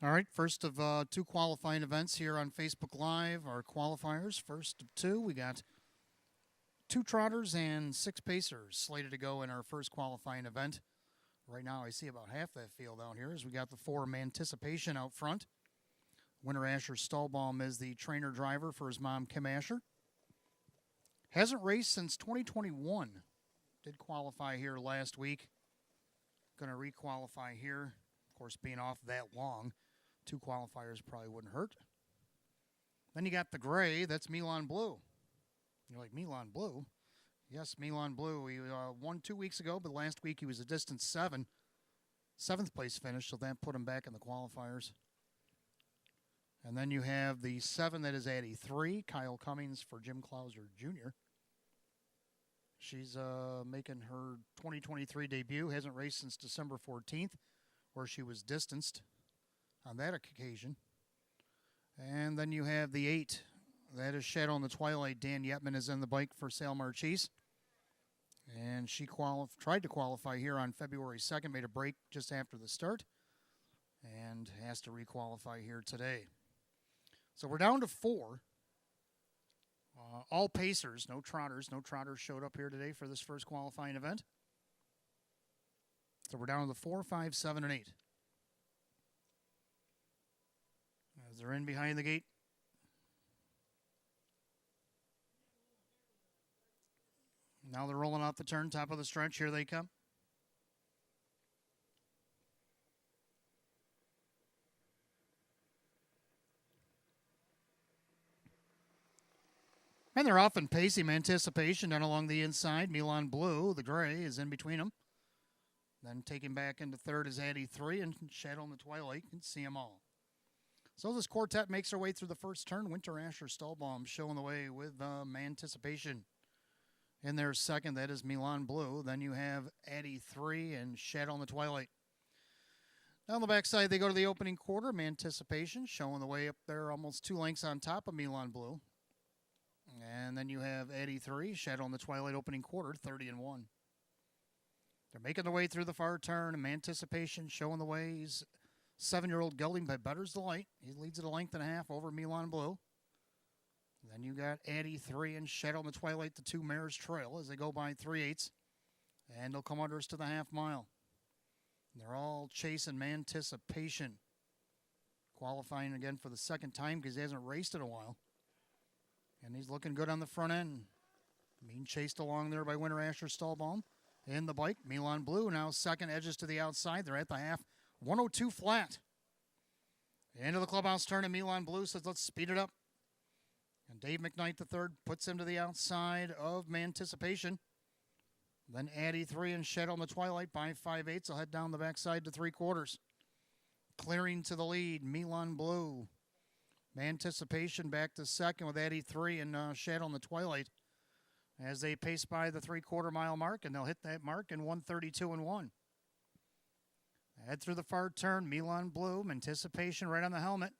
All right, first of two qualifying events here on Facebook Live. Our qualifiers, first of two, we got two trotters and six pacers slated to go in our first qualifying event. Right now, I see about half that field out here as we got the four Manticipation out front. Winter Asher Stallbaum is the trainer driver for his mom, Kim Asher. Hasn't raced since 2021. Did qualify here last week. Going to requalify here. Of course, being off that long, two qualifiers probably wouldn't hurt. Then you got the gray. That's Milan Blue. You're like, Milan Blue? Yes, Milan Blue. He won 2 weeks ago, but last week he was a distance seventh place finish, so that put him back in the qualifiers. And then you have the 7 that is Addie 3, Kyle Cummings for Jim Clauser Jr. She's making her 2023 debut. Hasn't raced since December 14th, where she was distanced on that occasion. And then you have the 8. That is Shadow in the Twilight. Dan Yetman is in the bike for Sale Marchese. And she tried to qualify here on February 2nd, made a break just after the start, and has to requalify here today. So we're down to 4. All pacers, no trotters. No trotters showed up here today for this first qualifying event. So we're down to the 4, 5, 7, and 8. As they're in behind the gate. Now they're rolling out the turn, top of the stretch. Here they come. And they're off in pacey Manticipation down along the inside. Milan Blue, the gray, is in between them. Then taking back into third is Addie 3 and Shadow in the Twilight. You can see them all. So this quartet makes their way through the first turn. Winter Asher Stallbaum showing the way with Manticipation. In their second, that is Milan Blue. Then you have Addie 3 and Shadow in the Twilight. Down the backside, they go to the opening quarter. Manticipation showing the way up there, almost 2 lengths on top of Milan Blue. And then you have Addie 3, Shadow in the Twilight opening quarter, 30-1. They're making their way through the far turn. Manticipation showing the way. He's 7-year-old gelding by Better's Delight. He leads at a length and a half over Milan Blue. Then you got Addie 3 and Shadow in the Twilight, the 2 mares trail as they go by 3/8. And they'll come under us to the half mile. They're all chasing Manticipation. Qualifying again for the second time because he hasn't raced in a while. And he's looking good on the front end. Being chased along there by Winter Asher Stallbaum. In the bike, Milan Blue now second, edges to the outside. They're at the half, 102 flat. Into the clubhouse turn, and Milan Blue says, let's speed it up. And Dave McKnight III puts him to the outside of Manticipation. Then Addie 3 and Shadow in the Twilight by 5/8. They'll head down the backside to 3/4. Clearing to the lead, Milan Blue. Manticipation back to second with Addie 3 and Shadow in the Twilight as they pace by the 3/4 mile mark, and they'll hit that mark in 1:32-1. Head through the far turn, Milan Blue, Manticipation right on the helmet.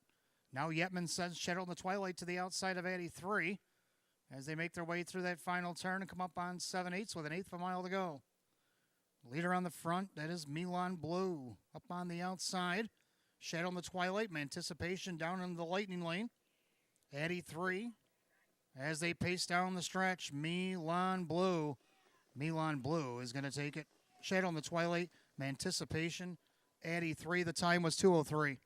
Now Yetman sends Shadow in the Twilight to the outside of Addie 3 as they make their way through that final turn and come up on 7/8 with an eighth of a mile to go. Leader on the front, that is Milan Blue. Up on the outside, Shadow in the Twilight, Manticipation down into the lightning lane. Addie 3 as they pace down the stretch. Milan Blue is going to take it. Shadow in the Twilight, Manticipation, Addie 3. The time was 2:03.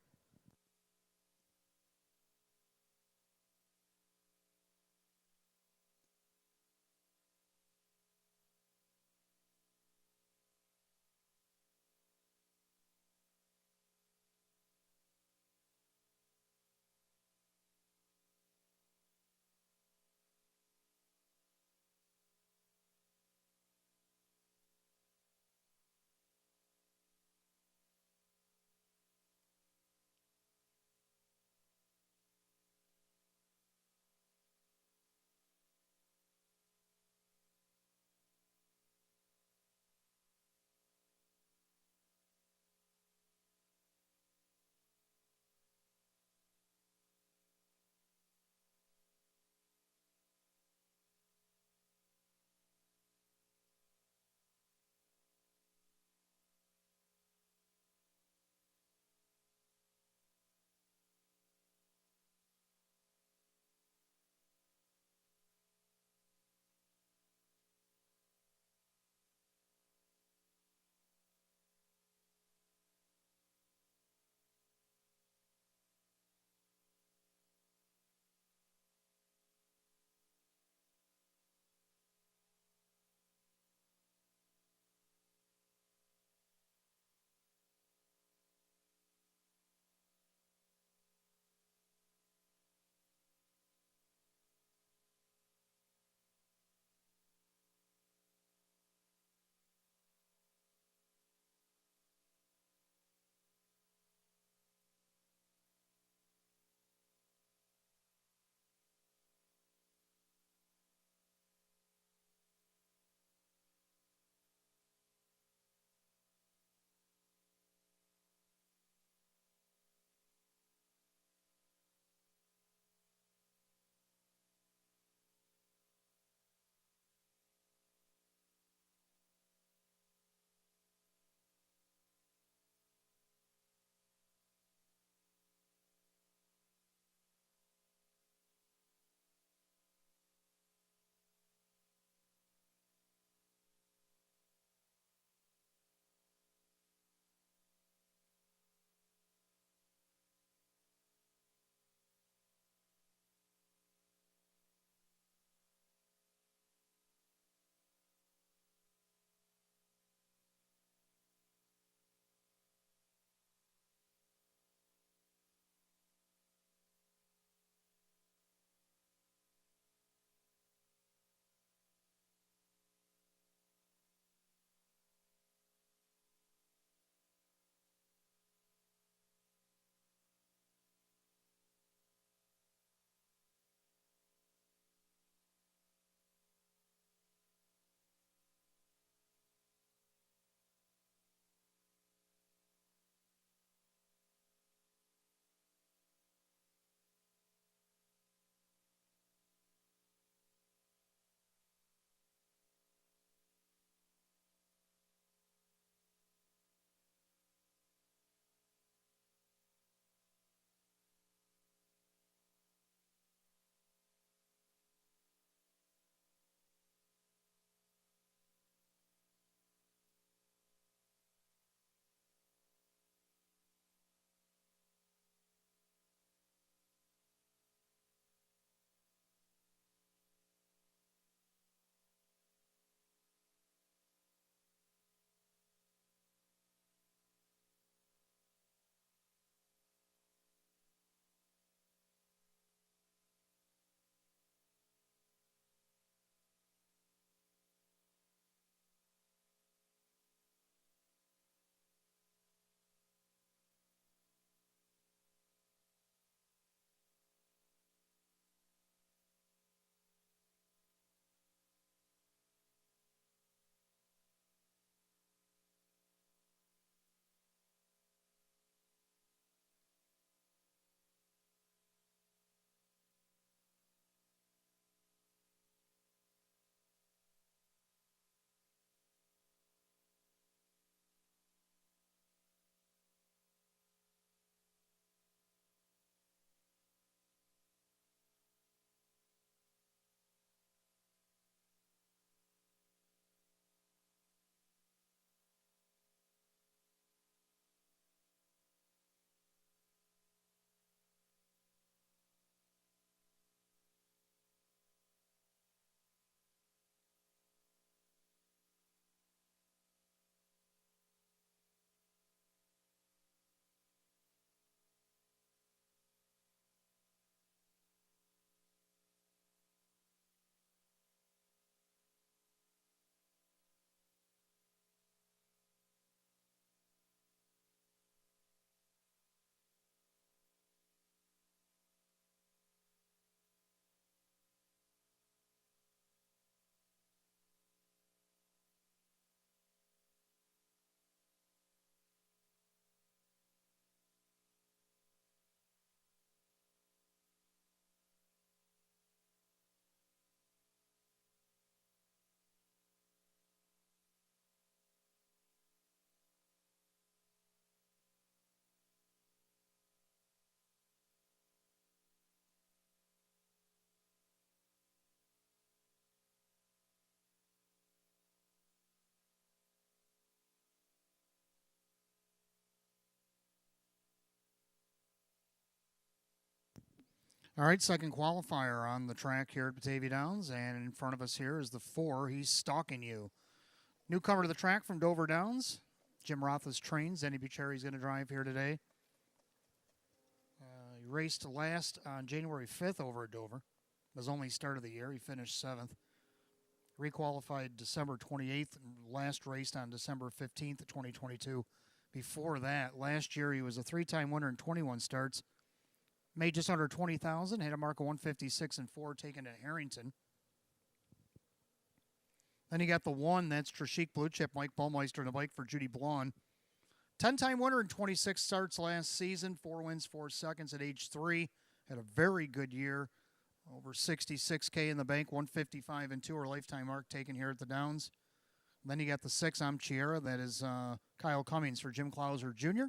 All right, second qualifier on the track here at Batavia Downs, and in front of us here is the 4. He's Stalking You. Newcomer to the track from Dover Downs. Jim Roth's trains. Zenny Bucherri's going to drive here today. He raced last on January 5th over at Dover. It was only start of the year. He finished 7th. Requalified December 28th and last raced on December 15th of 2022. Before that, last year he was a 3-time winner in 21 starts. Made just under 20,000, had a mark of 156 and 4 taken at Harrington. Then you got the 1, that's Trishik Blue Chip, Mike Baumeister, and the bike for Judy Blonde. 10-time winner in 26 starts last season, 4 wins, 4 seconds at age 3. Had a very good year, over 66K in the bank, 155 and 2, her lifetime mark taken here at the Downs. Then you got the 6, Amchiera, that is Kyle Cummings for Jim Clauser Jr.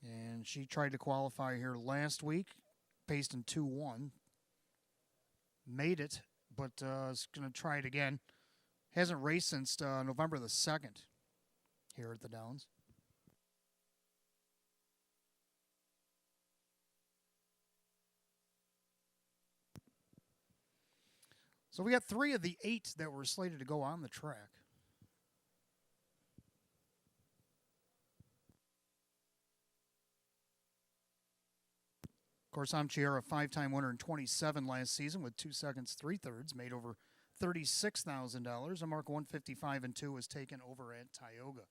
And she tried to qualify here last week, paced in 2-1. Made it, but is going to try it again. Hasn't raced since November the 2nd here at the Downs. So we got 3 of the 8 that were slated to go on the track. Of course, Amchiera, a 5-time winner in 27 last season with 2 seconds, 3 thirds, made over $36,000. A mark 155 and 2 was taken over at Tioga.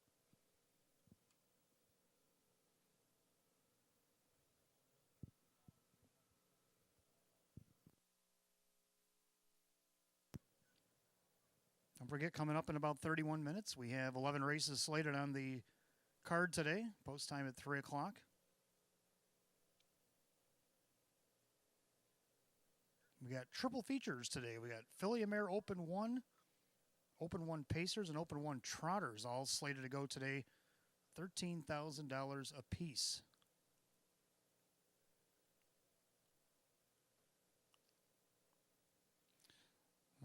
Don't forget, coming up in about 31 minutes, we have 11 races slated on the card today. Post time at 3 o'clock. We got triple features today. We got Philly Mare Open 1, Open 1 Pacers, and Open 1 Trotters, all slated to go today. $13,000 a piece.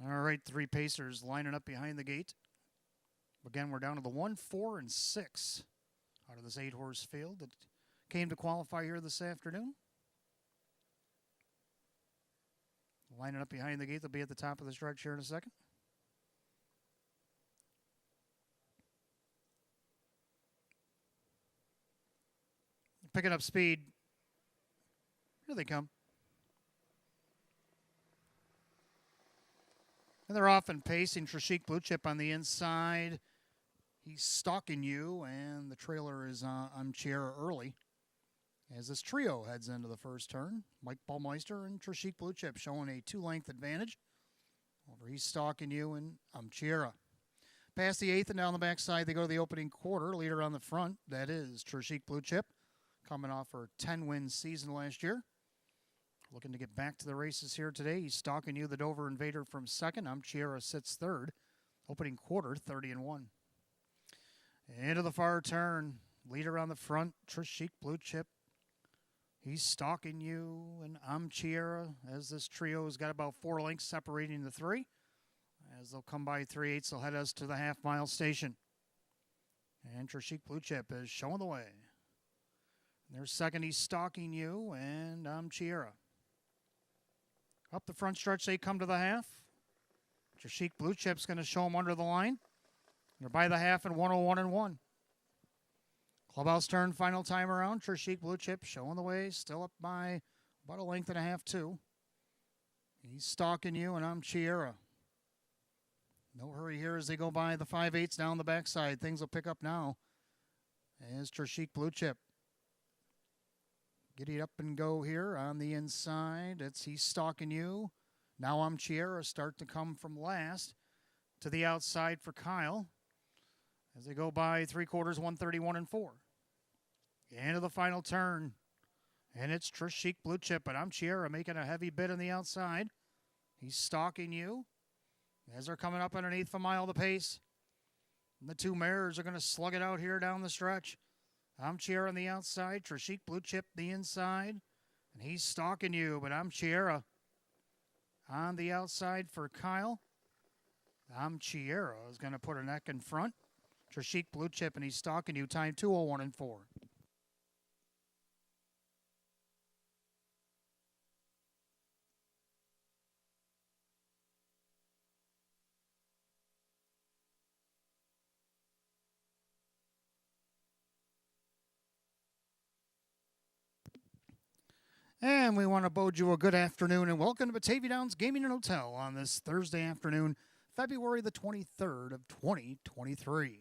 All right, 3 Pacers lining up behind the gate. Again, we're down to the 1, 4, and 6 out of this 8-horse field that came to qualify here this afternoon. Lining up behind the gate, they'll be at the top of the stretch here in a second. Picking up speed. Here they come. And they're off and pacing. Trishik Blue Chip on the inside. He's Stalking You, and the trailer is on chair early. As this trio heads into the first turn, Mike Baumeister and Trishik Blue Chip showing a 2-length advantage over He's Stalking You and Amchiera. Past the 8th and down the backside, they go to the opening quarter. Leader on the front, that is Trishik Blue Chip, coming off her 10-win season last year. Looking to get back to the races here today. He's Stalking You, the Dover Invader, from 2nd. Amchiera sits 3rd. Opening quarter, 30-1. Into the far turn. Leader on the front, Trishik Blue Chip. He's Stalking You and Amchiera, as this trio has got about 4 lengths separating the 3. As they'll come by 3/8, they'll head us to the half-mile station. And Trishik Blue Chip is showing the way. There's 2nd, He's Stalking You and Amchiera. Up the front stretch, they come to the half. Trishik Blue Chip's going to show them under the line. They're by the half in 101 and 1. Clubhouse turn, final time around. Trishik Blue Chip showing the way, still up by about 1.5 lengths, 2. He's Stalking You and Amchiera. No hurry here as they go by the 5/8 down the backside. Things will pick up now as Trishik Blue Chip. Giddy up and go here on the inside. He's Stalking You. Now Amchiera start to come from last to the outside for Kyle as they go by 3/4, 131 and 4. Into the final turn. And it's Trishik Blue Chip, but Amchiera making a heavy bid on the outside. He's Stalking You as they're coming up underneath 1 mile the pace. And the 2 mares are going to slug it out here down the stretch. Amchiera on the outside, Trishik Blue Chip the inside, and He's Stalking You, but Amchiera on the outside for Kyle. Amchiera is going to put her neck in front. Trishik Blue Chip and He's Stalking You, time 2:01 and 4. And we want to bode you a good afternoon and welcome to Batavia Downs Gaming and Hotel on this Thursday afternoon, February the 23rd of 2023.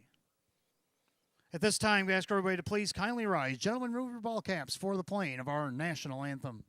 At this time, we ask everybody to please kindly rise. Gentlemen, remove your ball caps for the playing of our national anthem.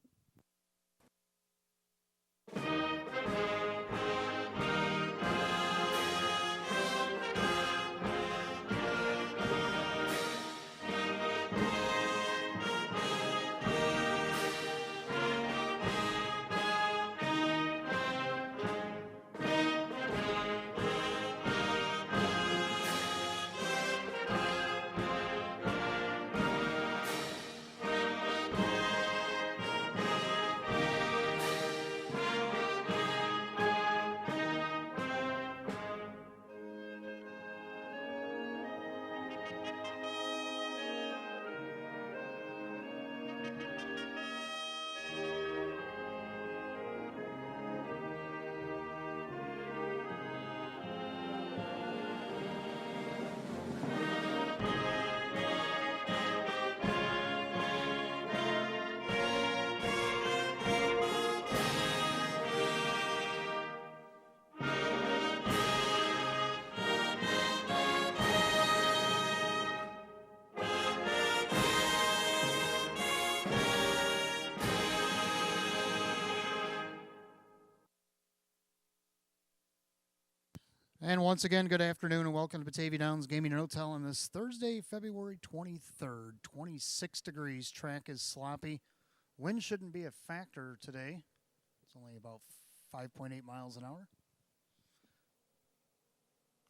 And once again, good afternoon and welcome to Batavia Downs Gaming and Hotel on this Thursday, February 23rd. 26 degrees. Track is sloppy. Wind shouldn't be a factor today. It's only about 5.8 miles an hour.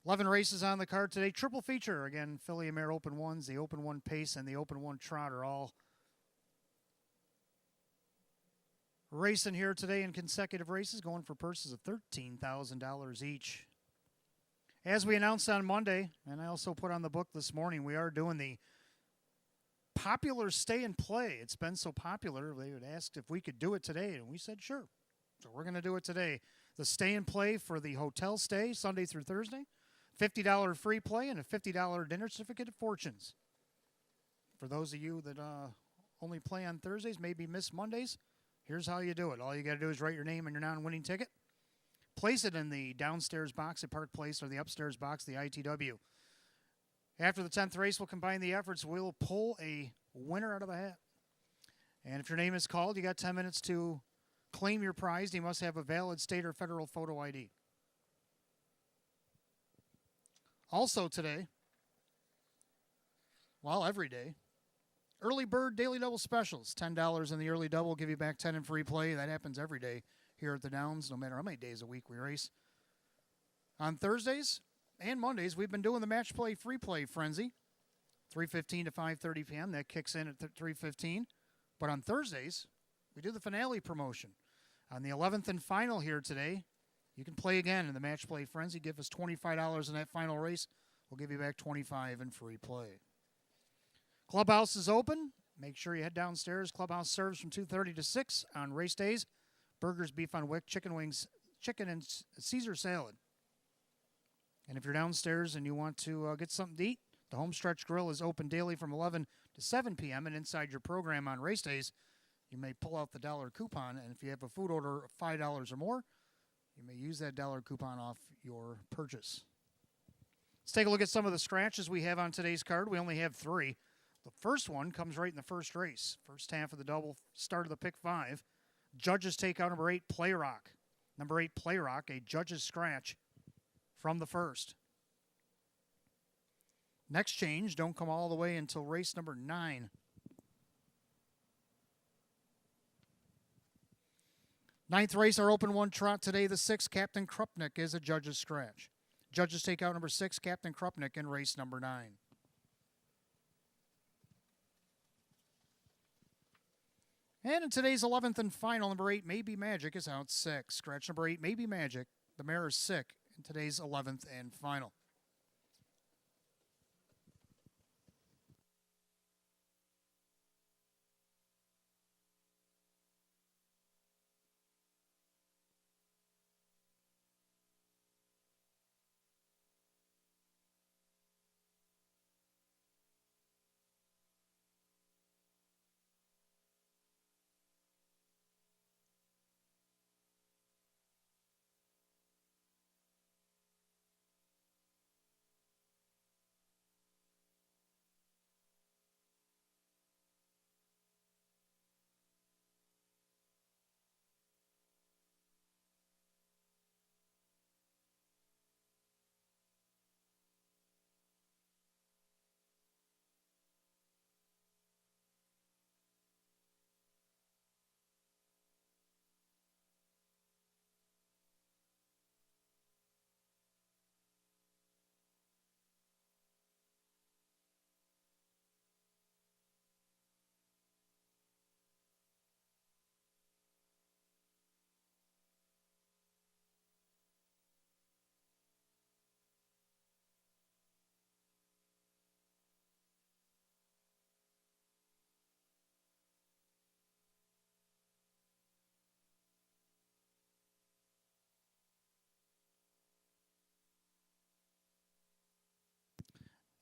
11 races on the card today. Triple feature. Again, Philly Mare Open 1s, the Open 1 Pace, and the Open 1 Trot are all racing here today in consecutive races, going for purses of $13,000 each. As we announced on Monday, and I also put on the book this morning, we are doing the popular stay and play. It's been so popular, they would ask if we could do it today, and we said sure. So we're going to do it today. The stay and play for the hotel stay, Sunday through Thursday, $50 free play, and a $50 dinner certificate at Fortunes. For those of you that only play on Thursdays, maybe miss Mondays, here's how you do it. All you got to do is write your name and your non-winning ticket. Place it in the downstairs box at Park Place or the upstairs box, the ITW. After the 10th race, we'll combine the efforts. We'll pull a winner out of the hat. And if your name is called, you got 10 minutes to claim your prize. You must have a valid state or federal photo ID. Also today, well, every day, early bird daily double specials. $10 in the early double will give you back 10 in free play. That happens every day here at the Downs, no matter how many days a week we race. On Thursdays and Mondays, we've been doing the match play free play frenzy, 3:15 to 5:30 p.m. That kicks in at 3:15. But on Thursdays, we do the finale promotion. On the 11th and final here today, you can play again in the match play frenzy. Give us $25 in that final race. We'll give you back $25 in free play. Clubhouse is open. Make sure you head downstairs. Clubhouse serves from 2:30 to 6 on race days. Burgers, beef on wick, chicken wings, chicken and Caesar salad. And if you're downstairs and you want to get something to eat, the Homestretch Grill is open daily from 11 to 7 p.m. And inside your program on race days, you may pull out the dollar coupon. And if you have a food order of $5 or more, you may use that dollar coupon off your purchase. Let's take a look at some of the scratches we have on today's card. We only have 3. The first one comes right in the first race. First half of the double, start of the pick 5. Judges take out number 8, Play Rock. Number 8, Play Rock, a judge's scratch from the first. Next change, don't come all the way until race number 9. Ninth race, our Open 1 Trot today, the 6, Captain Krupnik is a judge's scratch. Judges take out number 6, Captain Krupnik, in race number 9. And in today's 11th and final, number 8, Maybe Magic, is out 6. Scratch number 8, Maybe Magic. The mare is sick in today's 11th and final.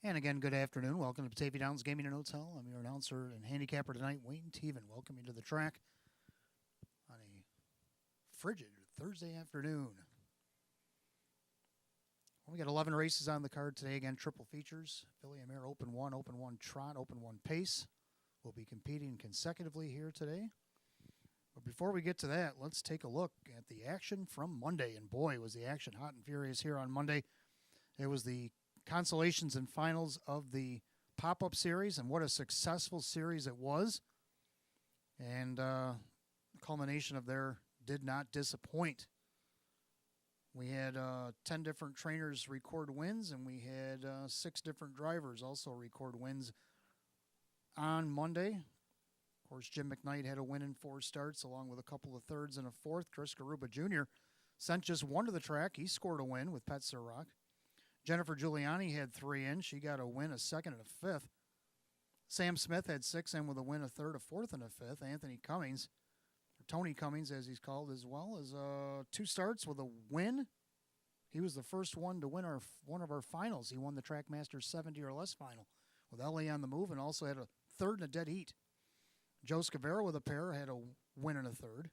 And again, good afternoon. Welcome to Batavia Downs Gaming and Hotel. I'm your announcer and handicapper tonight, Wayne Teven. Welcome you to the track on a frigid Thursday afternoon. Well, we got 11 races on the card today. Again, triple features. Philly and Mare Open 1, Open 1 Trot, Open 1 Pace. We'll be competing consecutively here today. But before we get to that, let's take a look at the action from Monday. And boy, was the action hot and furious here on Monday. It was the consolations and finals of the pop-up series, and what a successful series it was. And the culmination of there did not disappoint. We had 10 different trainers record wins, and we had 6 different drivers also record wins on Monday. Of course, Jim McKnight had a win in 4 starts, along with a couple of thirds and a fourth. Chris Garuba Jr. sent just one to the track. He scored a win with Pet Sir Rock. Jennifer Giuliani had 3 in. She got a win, a second, and a fifth. Sam Smith had 6 in with a win, a third, a fourth, and a fifth. Anthony Cummings, or Tony Cummings as he's called, as well as 2 starts with a win. He was the first one to win one of our finals. He won the Trackmasters 70 or less final with LA on the move, and also had a third and a dead heat. Joe Scavera with a pair had a win and a third.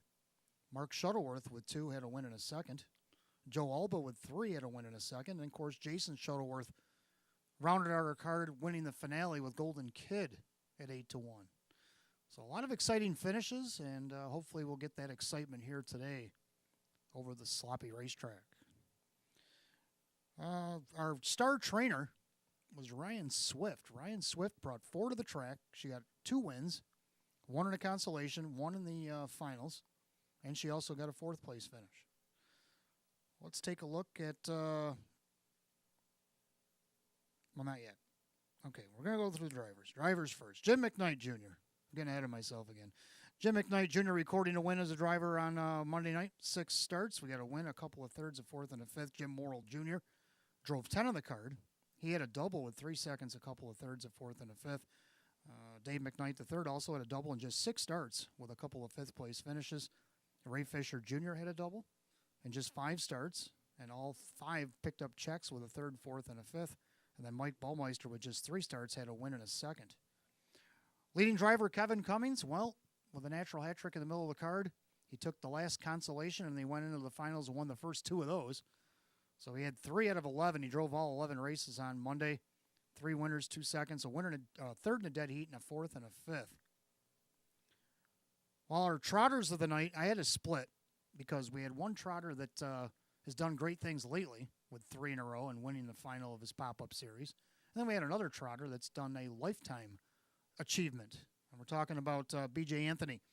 Mark Shuttleworth with 2 had a win and a second. Joe Alba with 3 had a win in a second. And, of course, Jason Shuttleworth rounded out our card, winning the finale with Golden Kid at 8-1. So a lot of exciting finishes, and hopefully we'll get that excitement here today over the sloppy racetrack. Our star trainer was Ryan Swift. Ryan Swift brought 4 to the track. She got 2 wins, 1 in a consolation, 1 in the finals, and she also got a 4th place finish. Let's take a look at, well, not yet. Okay, we're going to go through the drivers. Drivers first. Jim McKnight Jr. I'm getting ahead of myself again. Jim McKnight Jr. recording a win as a driver on Monday night. 6 starts. We got a win, a couple of thirds, a fourth, and a fifth. Jim Morrill Jr. drove 10 on the card. He had a double with 3 seconds, a couple of thirds, a fourth, and a fifth. Dave McKnight III also had a double in just 6 starts with a couple of 5th place finishes. Ray Fisher Jr. had a double in just 5 starts, and all 5 picked up checks with a third, fourth, and a fifth. And then Mike Ballmeister with just 3 starts had a win and a second. Leading driver Kevin Cummings, well, with a natural hat trick in the middle of the card, he took the last consolation and they went into the finals and won the first 2 of those. So he had 3 out of 11. He drove all 11 races on Monday. 3 winners, 2 seconds, a winner, a third in a dead heat, and a fourth and a fifth. While our trotters of the night, I had a split because we had one trotter that has done great things lately with 3 in a row and winning the final of his pop-up series. And then we had another trotter that's done a lifetime achievement. And we're talking about B.J. Anthony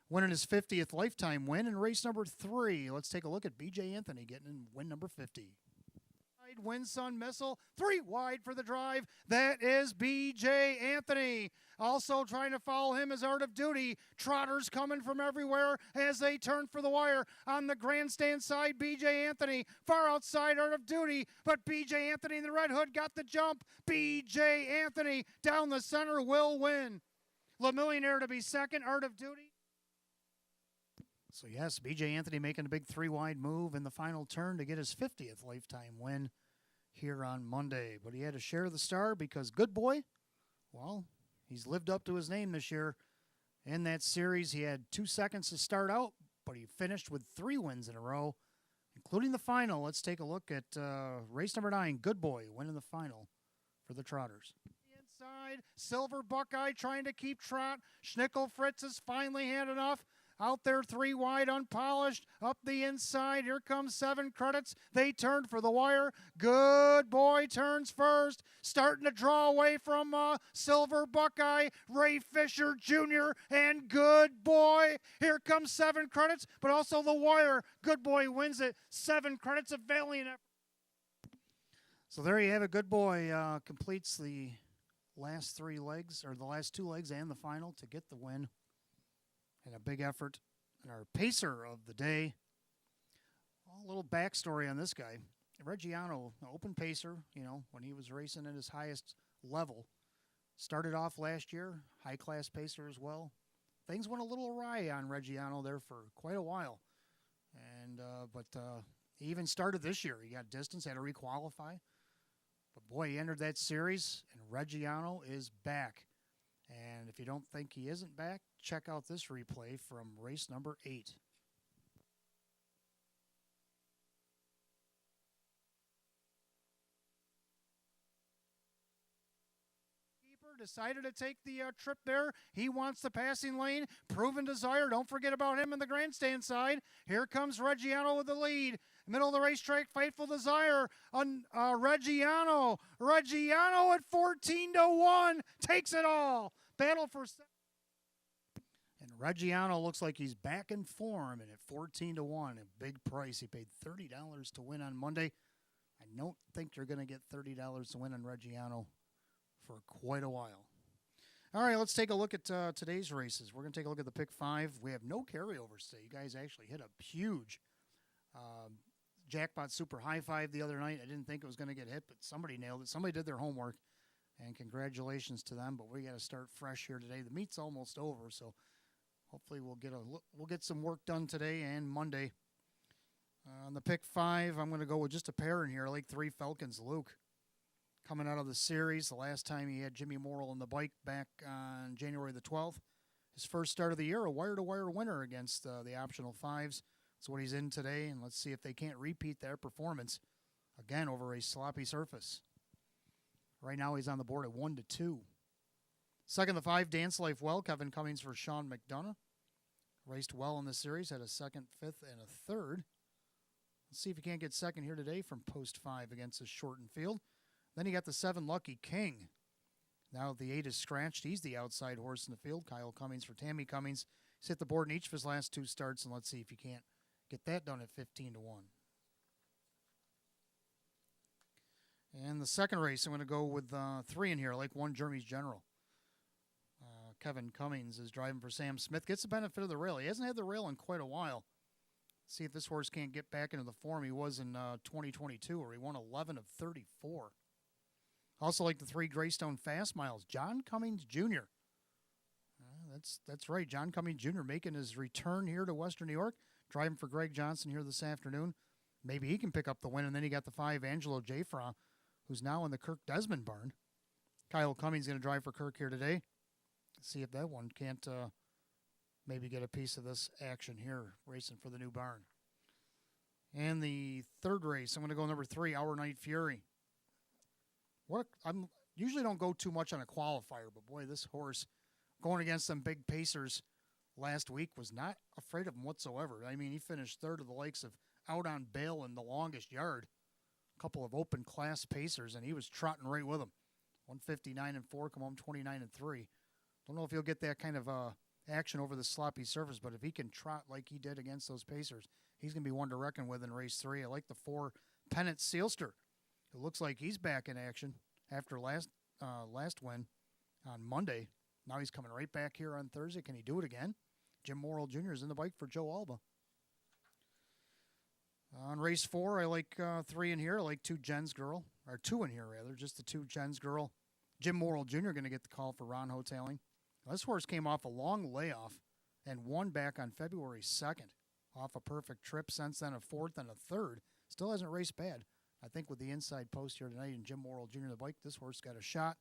winning his 50th lifetime win in race number 3. Let's take a look at B.J. Anthony getting in win number 50. Winsun missile, 3 wide for the drive. That is B.J. Anthony. Also trying to follow him is Art of Duty. Trotters coming from everywhere as they turn for the wire. On the grandstand side, B.J. Anthony. Far outside Art of Duty, but B.J. Anthony in the red hood got the jump. B.J. Anthony down the center will win. Le Millionaire to be second, Art of Duty. So yes, B.J. Anthony making a big 3-wide move in the final turn to get his 50th lifetime win here on Monday. But he had to share the star because Good Boy, well, he's lived up to his name this year. In that series, he had 2 seconds to start out, but he finished with 3 wins in a row, including the final. Let's take a look at race number 9, Good Boy, winning the final for the Trotters. Inside, Silver Buckeye trying to keep Trot. Schnickel Fritz has finally had enough. Out there, 3 wide, unpolished. Up the inside, here comes 7 credits. They turned for the wire. Good Boy turns first. Starting to draw away from Silver Buckeye. Ray Fisher Jr. and Good Boy. Here comes 7 credits, but also the wire. Good Boy wins it. 7 credits, a valiant effort. So there you have it. Good Boy completes the last 3 legs, or the last 2 legs and the final to get the win. And a big effort. And our pacer of the day, well, a little backstory on this guy. Reggiano, open pacer, when he was racing at his highest level. Started off last year, high-class pacer as well. Things went a little awry on Reggiano there for quite a while. And but he even started this year. He got distance, had to requalify. But boy, he entered that series, and Reggiano is back. And if you don't think he isn't back, check out this replay from race number 8. Decided to take the trip there. He wants the passing lane. Proven Desire. Don't forget about him in the grandstand side. Here comes Reggiano with the lead. Middle of the racetrack, Fightful Desire on Reggiano. Reggiano at 14-1 takes it all. Battle for second. And Reggiano looks like he's back in form, and at 14-1, a big price. He paid $30 to win on Monday. I don't think you're going to get $30 to win on Reggiano for quite a while. All right, let's take a look at today's races. We're going to take a look at the pick 5. We have no carryovers today. You guys actually hit a huge jackpot super high five the other night. I didn't think it was going to get hit, but somebody nailed it. Somebody did their homework, and congratulations to them. But we got to start fresh here today. The meet's almost over, so hopefully we'll get some work done today and Monday. On the pick 5, I'm going to go with just a pair in here. I like 3 Falcons Luke. Coming out of the series, the last time he had Jimmy Morrill on the bike back on January the 12th. His first start of the year, a wire-to-wire winner against the optional 5s. That's what he's in today, and let's see if they can't repeat their performance again over a sloppy surface. Right now he's on the board at 1-2. Second, the 5, Dance Life Well, Kevin Cummings for Sean McDonough. Raced well in the series, had a 2nd, 5th, and a 3rd. Let's see if he can't get 2nd here today from post 5 against the shortened field. Then you got the 7, Lucky King. Now the 8 is scratched. He's the outside horse in the field. Kyle Cummings for Tammy Cummings. He's hit the board in each of his last 2 starts, and let's see if he can't get that done at 15-1. And the second race, I'm going to go with 3 in here. I like 1, Jeremy's General. Kevin Cummings is driving for Sam Smith. Gets the benefit of the rail. He hasn't had the rail in quite a while. See if this horse can't get back into the form he was in 2022, where he won 11 of 34. Also like the 3 Greystone Fast Miles, John Cummings Jr. That's right, John Cummings Jr. making his return here to Western New York, driving for Greg Johnson here this afternoon. Maybe he can pick up the win. And then you got the 5 Angelo Jafra, who's now in the Kirk Desmond barn. Kyle Cummings going to drive for Kirk here today. See if that one can't maybe get a piece of this action here, racing for the new barn. And the third race, I'm going to go number 3, Our Night Fury. I'm usually don't go too much on a qualifier, but boy, this horse going against some big pacers last week was not afraid of him whatsoever. I mean, he finished 3rd of the likes of Out on Bail in the longest yard. A couple of open class pacers, and he was trotting right with them. 159-4, come home 29-3. Don't know if he'll get that kind of action over the sloppy surface, but if he can trot like he did against those pacers, he's going to be one to reckon with in race 3. I like the 4 Pennant Sealster. It looks like he's back in action after last win on Monday. Now he's coming right back here on Thursday. Can he do it again? Jim Morrill Jr. is in the bike for Joe Alba. On race 4, I like 3 in here. I like 2 Jen's Girl, or 2 in here rather, just the 2 Jen's Girl. Jim Morrill Jr. going to get the call for Ron Hoteling. This horse came off a long layoff and won back on February 2nd off a perfect trip. Since then, a 4th and a 3rd. Still hasn't raced bad. I think with the inside post here tonight and Jim Morrill Jr. the bike, this horse got a shot.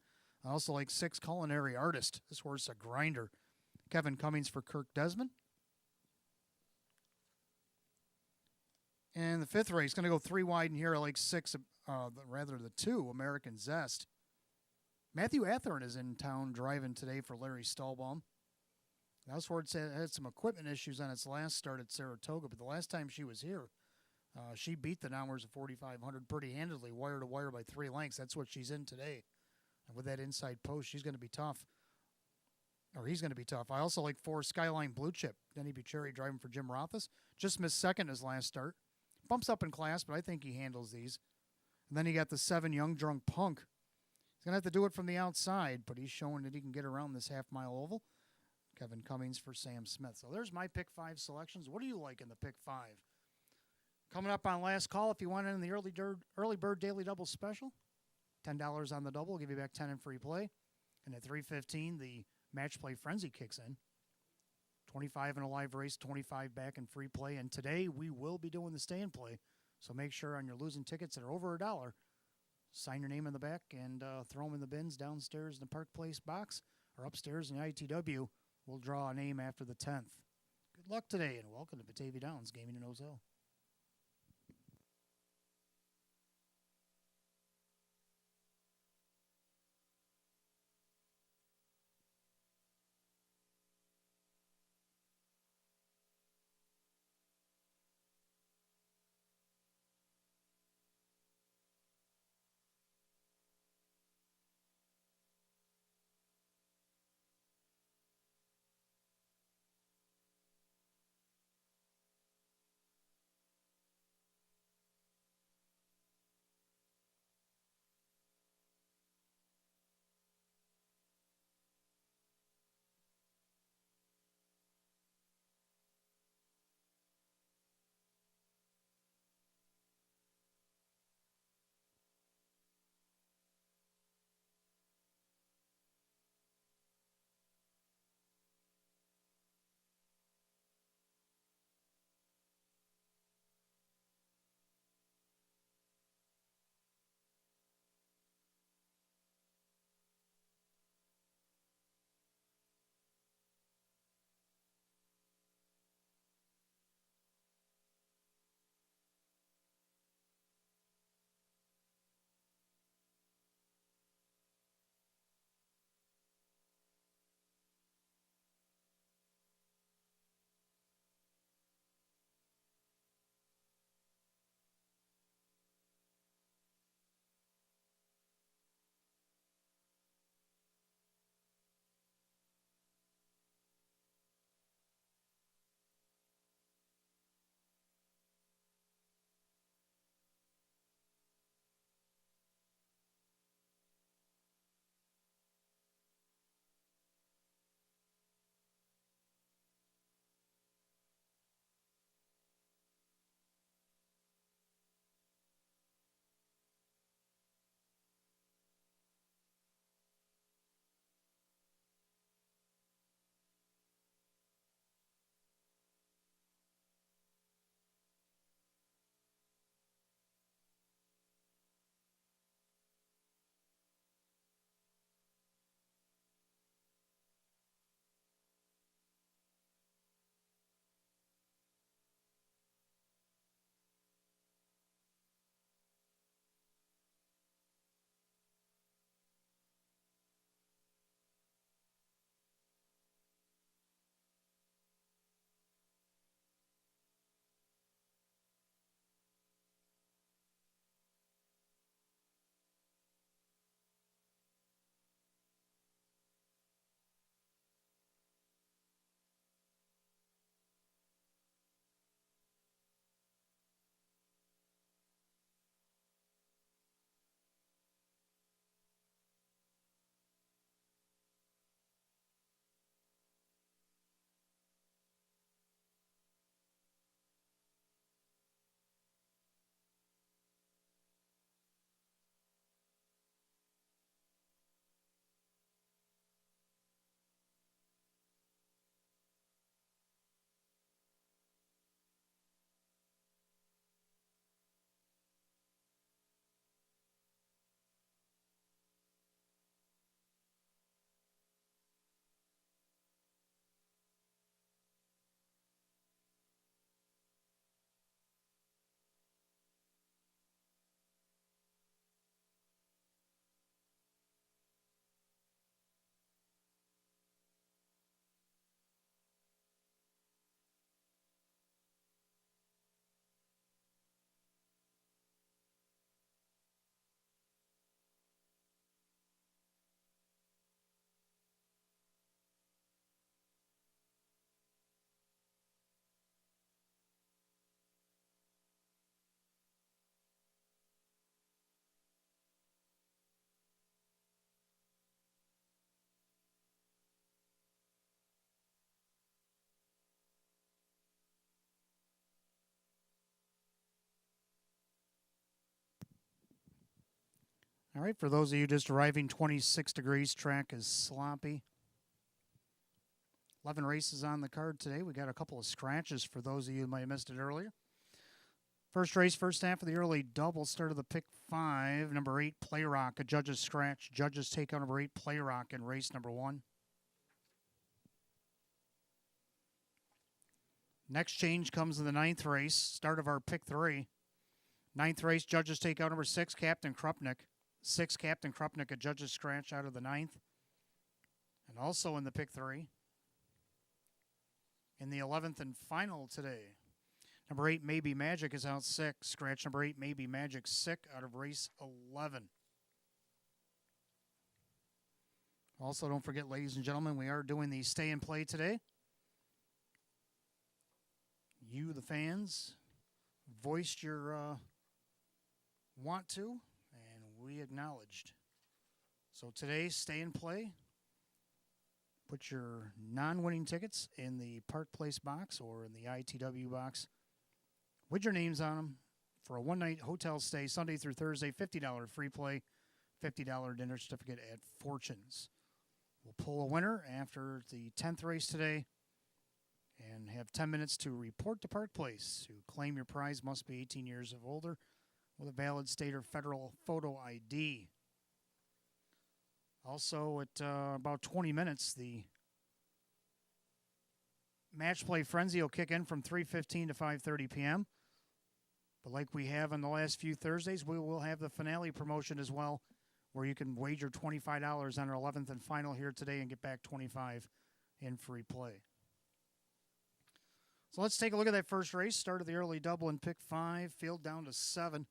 I also like 6 Culinary Artist. This horse is a grinder. Kevin Cummings for Kirk Desmond. And the 5th race, going to go 3 wide in here. I like 6, the 2 American Zest. Matthew Athearn is in town driving today for Larry Stahlbaum. Now, this horse had some equipment issues on its last start at Saratoga, but the last time she was here, she beat the numbers of 4,500 pretty handily, wire to wire by 3 lengths. That's what she's in today. And with that inside post, she's going to be tough. Or he's going to be tough. I also like 4 Skyline Blue Chip. Denny Bucherri driving for Jim Rothus. Just missed 2nd his last start. Bumps up in class, but I think he handles these. And then you got the 7 Young Drunk Punk. He's going to have to do it from the outside, but he's showing that he can get around this half-mile oval. Kevin Cummings for Sam Smith. So there's my pick 5 selections. What do you like in the pick 5? Coming up on last call, if you want in the early bird daily double special, $10 on the double, will give you back 10 in free play. And at 3:15, the match play frenzy kicks in. 25 in a live race, 25 back in free play. And today we will be doing the stay and play. So make sure on your losing tickets that are over $1, sign your name in the back and throw them in the bins downstairs in the Park Place box or upstairs in the ITW. We'll draw a name after the 10th. Good luck today and welcome to Batavia Downs Gaming and Ozell. All right, for those of you just arriving, 26 degrees, track is sloppy. 11 races on the card today. We got a couple of scratches for those of you who might have missed it earlier. First race, first half of the early double, start of the pick 5. Number 8, Play Rock, a judge's scratch. Judges take out number 8, Play Rock in race number 1. Next change comes in the 9th race, start of our pick 3. 9th race, judges take out number 6, Captain Krupnik. 6, Captain Krupnik, a judge's scratch out of the 9th. And also in the pick 3. In the 11th and final today, number 8, Maybe Magic, is out 6. Scratch number 8, Maybe Magic, sick out of race 11. Also, don't forget, ladies and gentlemen, we are doing the stay and play today. You, the fans, voiced your want to, and we acknowledged. So today, stay and play. Put your non-winning tickets in the Park Place box or in the ITW box with your names on them for a one-night hotel stay Sunday through Thursday, $50 free play, $50 dinner certificate at Fortunes. We'll pull a winner after the 10th race today and have 10 minutes to report to Park Place. To claim your prize must be 18 years or older with a valid state or federal photo ID. Also, at about 20 minutes, the match play frenzy will kick in from 3:15 to 5:30 p.m. But like we have on the last few Thursdays, we will have the finale promotion as well, where you can wager $25 on our 11th and final here today and get back $25 in free play. So let's take a look at that first race. Start of the early double in pick 5, field down to 7.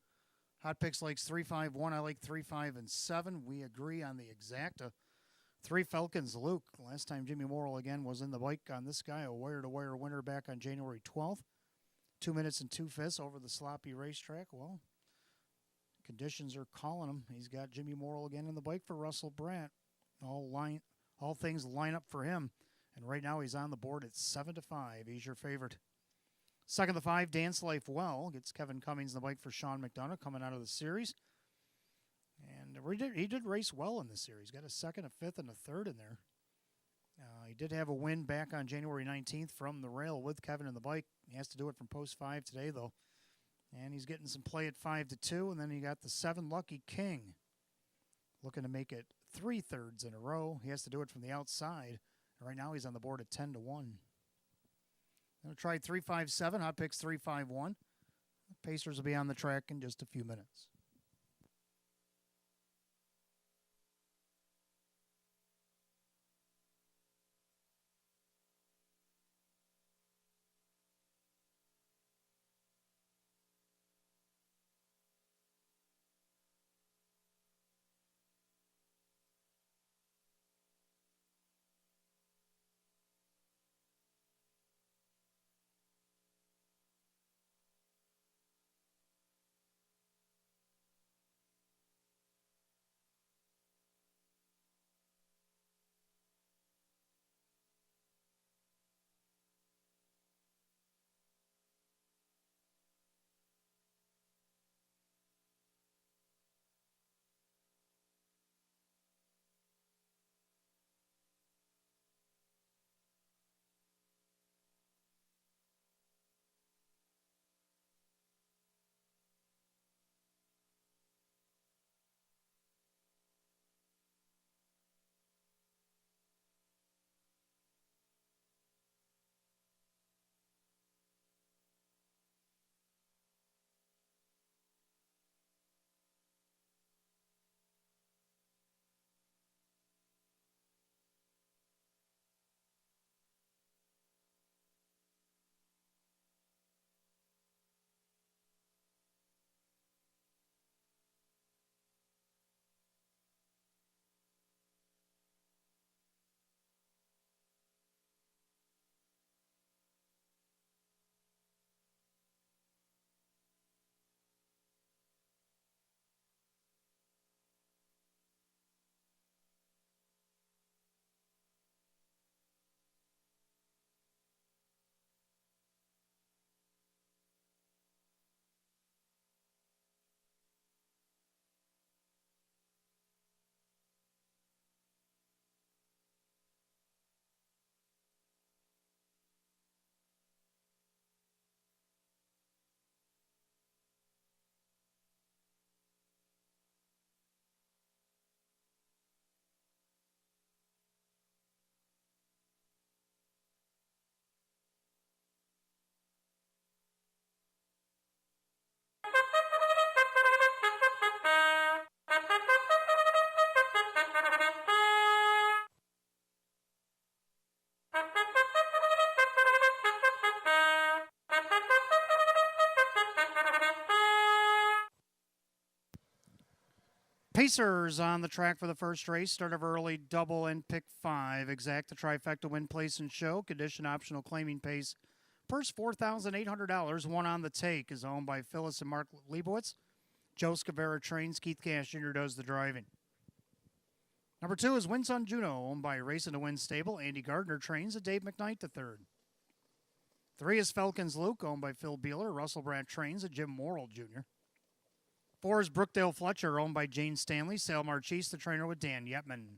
Hot Picks likes 3, 5, 1. I like 3, 5, and 7. We agree on the exacta. 3 Falcons, Luke. Last time Jimmy Morrill again was in the bike on this guy, a wire-to-wire winner back on January 12th. 2 minutes and 2 fifths over the sloppy racetrack. Well, conditions are calling him. He's got Jimmy Morrill again in the bike for Russell Brandt. All things line up for him. And right now he's on the board at 7-5. He's your favorite. Second, the 5, Dance Life Well. Gets Kevin Cummings in the bike for Sean McDonough coming out of the series. And he did race well in this series. Got a second, a fifth, and a third in there. He did have a win back on January 19th from the rail with Kevin in the bike. He has to do it from post 5 today, though. And he's getting some play at 5-2. And then he got the 7, Lucky King. Looking to make it 3 thirds in a row. He has to do it from the outside. Right now he's on the board at 10-1. Going to try 3-5-7. Hot Picks 3-5-1. Pacers will be on the track in just a few minutes. Pacers on the track for the first race. Start of early double and pick 5. Exact the trifecta win, place, and show. Condition optional claiming pace. Purse $4,800. One on the take is owned by Phyllis and Mark Leibowitz. Joe Scavera trains. Keith Cash Jr. does the driving. Number 2 is Winsun Juno, owned by Racing to Win Stable. Andy Gardner trains at Dave McKnight III. 3 is Falcons Luke, owned by Phil Beeler. Russell Brand trains at Jim Morrill Jr. 4 is Brookdale Fletcher, owned by Jane Stanley. Sal Marchese, the trainer with Dan Yetman.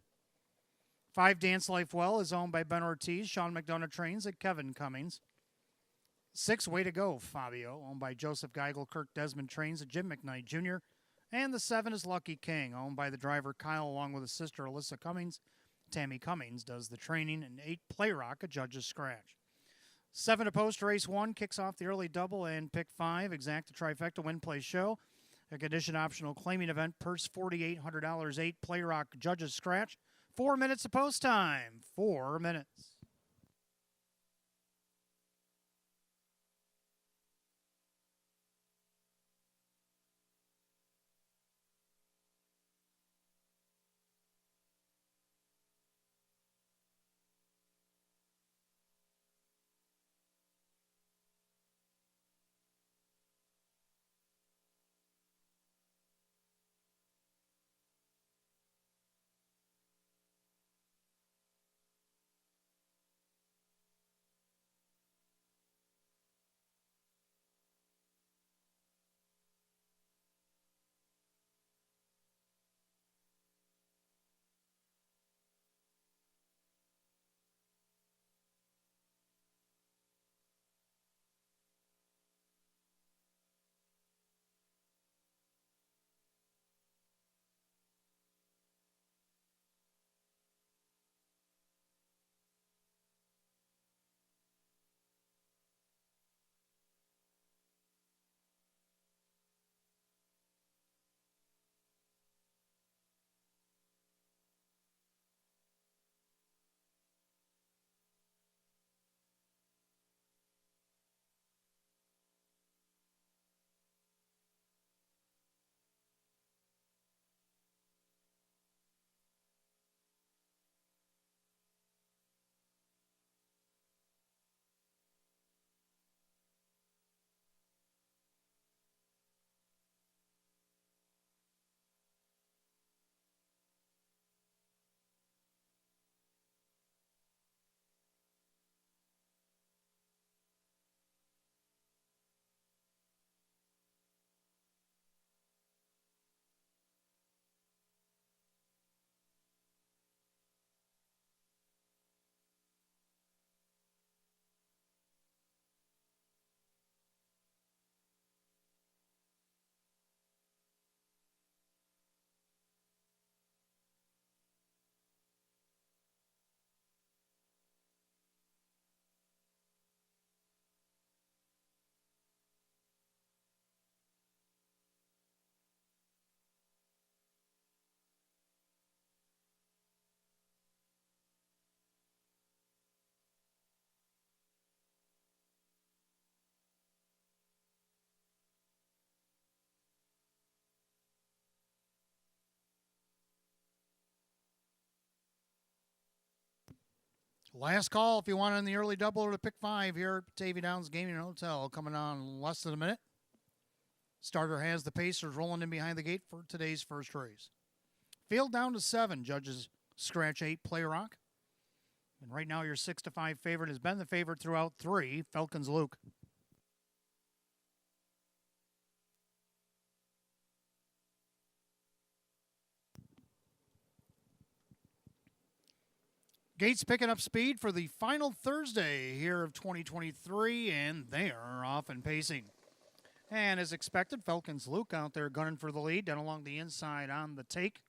5 Dance Life Well is owned by Ben Ortiz. Sean McDonough trains at Kevin Cummings. 6 Way to Go Fabio, owned by Joseph Geigel. Kirk Desmond trains at Jim McKnight Jr. And the 7 is Lucky King, owned by the driver Kyle along with his sister Alyssa Cummings. Tammy Cummings does the training. And 8 Play Rock, a judge's scratch. 7 to post race 1 kicks off the early double and pick 5. Exact the trifecta win, play, show. A condition optional claiming event. Purse $4,800. 8 Play Rock, judge's scratch. 4 minutes of post time. 4 minutes. Last call if you want in the early double or to pick 5 here at Batavia Downs Gaming and Hotel. Coming on less than a minute. Starter has the Pacers rolling in behind the gate for today's first race. Field down to 7. Judges scratch 8, Play Rock. And right now your 6-5 favorite has been the favorite throughout 3, Falcons Luke. Gates picking up speed for the final Thursday here of 2023, and they are off and pacing. And as expected, Falcons Luke out there gunning for the lead, down along the inside on the take.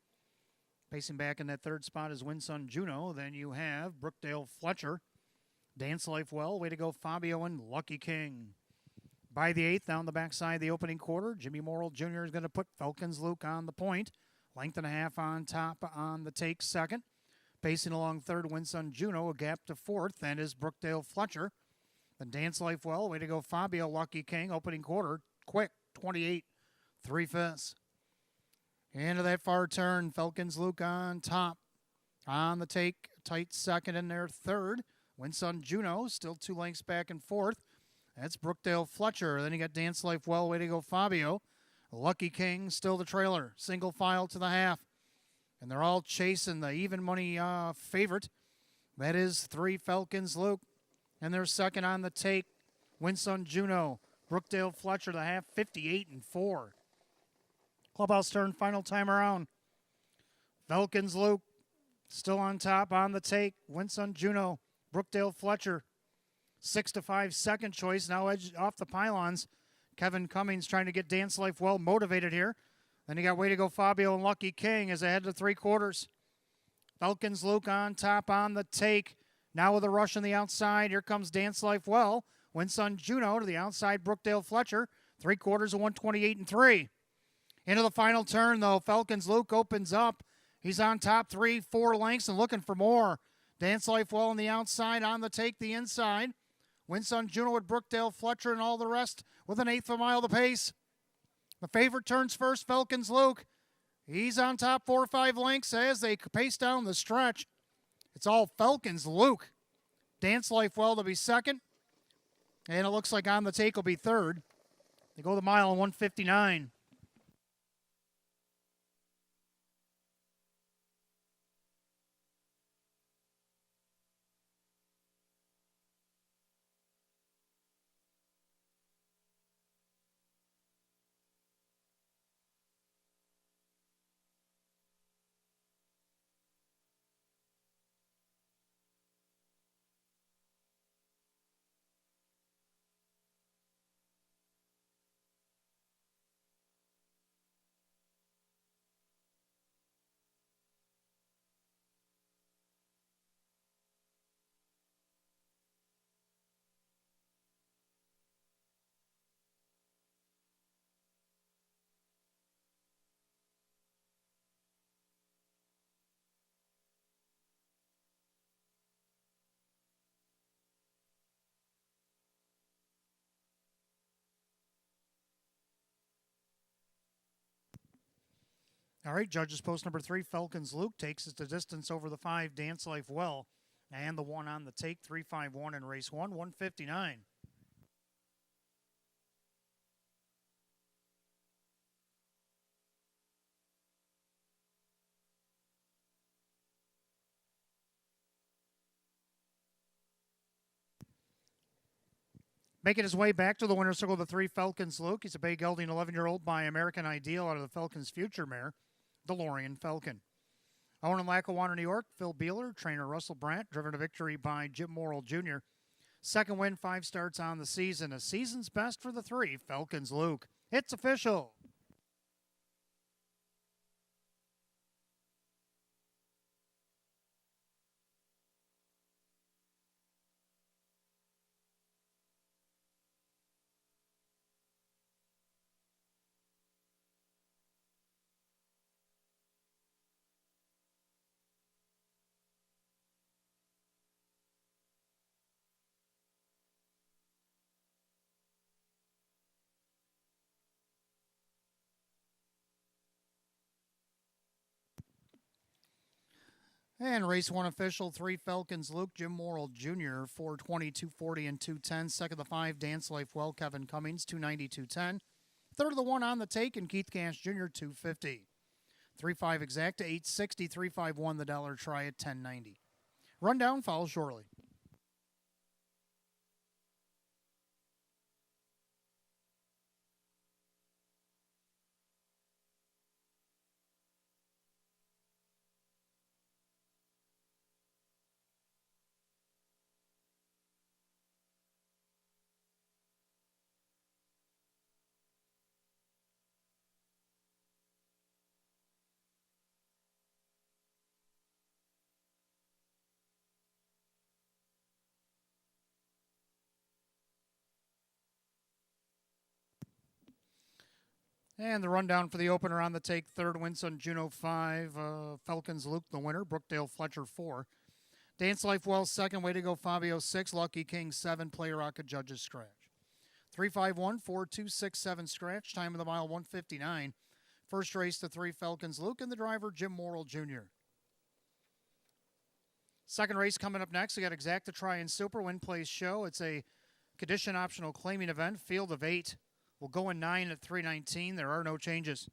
Pacing back in that third spot is Winsun Juno. Then you have Brookdale Fletcher, Dance Life Well, Way to Go Fabio, and Lucky King. By the 8th, down the backside of the opening quarter, Jimmy Morrill Jr. is going to put Falcons Luke on the point. Length and a half on top on the take second. Pacing along third, Winsun Juno, a gap to fourth, then is Brookdale Fletcher. Then Dance Life Well, Way to Go Fabio, Lucky King, opening quarter, quick, 28, 3/5. Into that far turn, Falcons Luke on top. On the take, tight second in there, third. Winsun Juno, still 2 lengths back and forth. That's Brookdale Fletcher. Then you got Dance Life Well, way to go Fabio. Lucky King, still the trailer. Single file to the half. And they're all chasing the even money favorite. That is 3 Falcons Luke. And they're second on the take. Winsun Juno, Brookdale Fletcher, the half, 58-4. Clubhouse turn, final time around. Falcons Luke, still on top on the take. Winsun Juno, Brookdale Fletcher, 6-5 second choice. Now edge off the pylons. Kevin Cummings trying to get Dance Life Well motivated here. Then you got Way to Go Fabio and Lucky King as ahead to 3/4. Falcons Luke on top on the take. Now with a rush on the outside. Here comes Dance Life Well. Winsun Juno to the outside. Brookdale Fletcher. 3/4 of 128-3. Into the final turn, though. Falcons Luke opens up. He's on top 3-4 lengths and looking for more. Dance Life Well on the outside, on the take, the inside. Winsun Juno with Brookdale Fletcher and all the rest with an 1/8 of a mile to pace. The favorite turns first, Falcons Luke. He's on top 4 or 5 lengths as they pace down the stretch. It's all Falcons Luke. Dance Life Well to be second. And it looks like on the take will be third. They go the mile in 1:59. All right, judges post number 3, Falcons Luke takes us the distance over the 5, Dance Life Well, and the 1 on the take, 3-5-1 in race 1, 1:59. Making his way back to the winner's circle, the 3, Falcons Luke. He's a bay gelding 11-year-old by American Ideal out of the Falcons Future mare, DeLorean Falcon. Owen in Lackawanna, New York, Phil Beeler, trainer Russell Brandt, driven to victory by Jim Morrill Jr. Second win, 5 starts on the season. A season's best for the 3, Falcons Luke. It's official. And race 1 official, 3, Falcons Luke, Jim Morrill Jr., 420, 240, and 210. Second, the 5, Dance Life Well, Kevin Cummings, 290, 210. Third of the 1 on the take, and Keith Cash Jr., 250. 3-5 exact to 860, 3-5-1 the dollar try at 1090. Rundown follows shortly. And the rundown for the opener on the take, third, Winsun Juno 5, Falcons Luke the winner, Brookdale Fletcher 4. Dance Life Well second, Way to Go Fabio 6, Lucky King 7, Play Rocket Judges scratch. 3-5-1, 4-2-6-7 scratch, time of the mile 1:59. First race, the 3 Falcons Luke and the driver Jim Morrill Jr. Second race coming up next. We got Exacta Try and Super Win Place Show. It's a condition optional claiming event. Field of 8 will go in 9 at 319. There are no changes.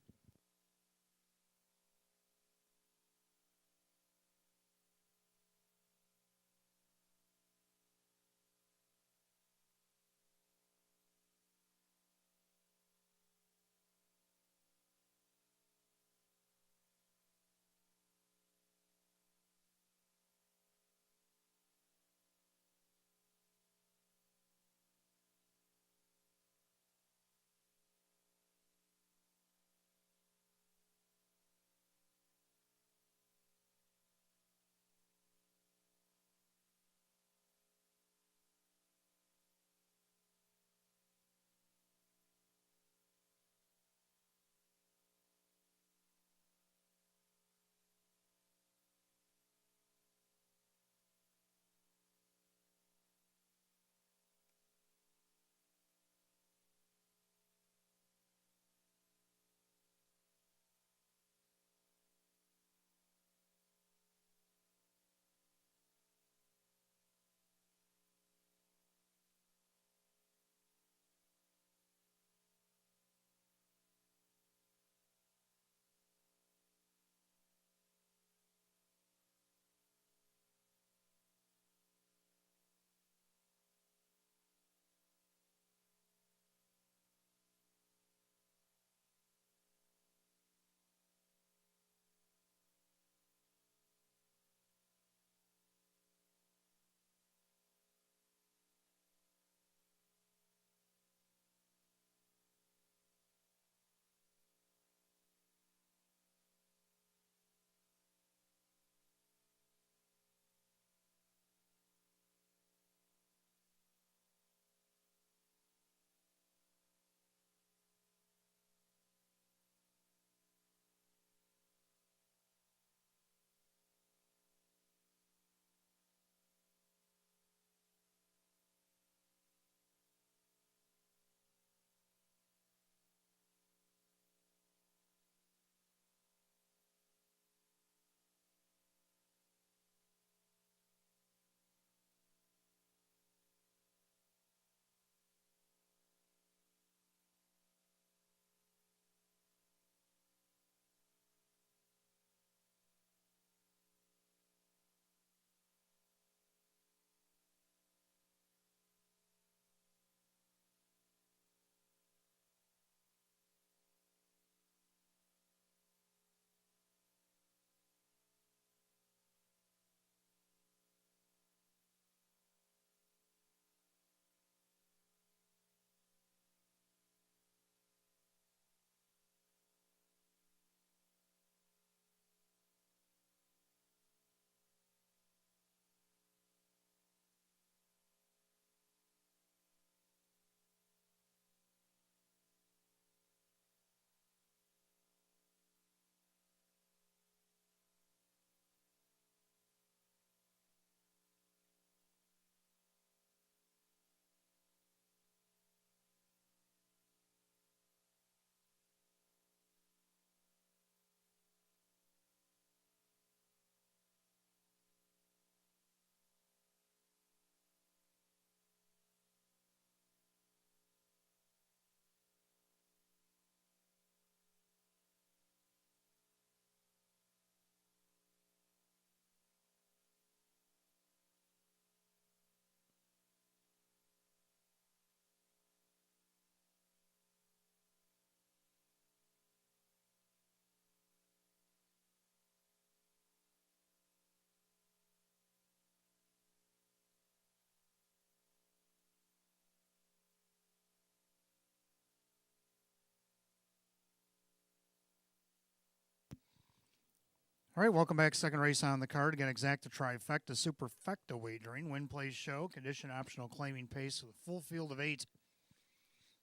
All right, welcome back. Second race on the card. Again, Exacta Trifecta, Superfecta wagering, Win Place Show, condition optional claiming pace with a full field of 8.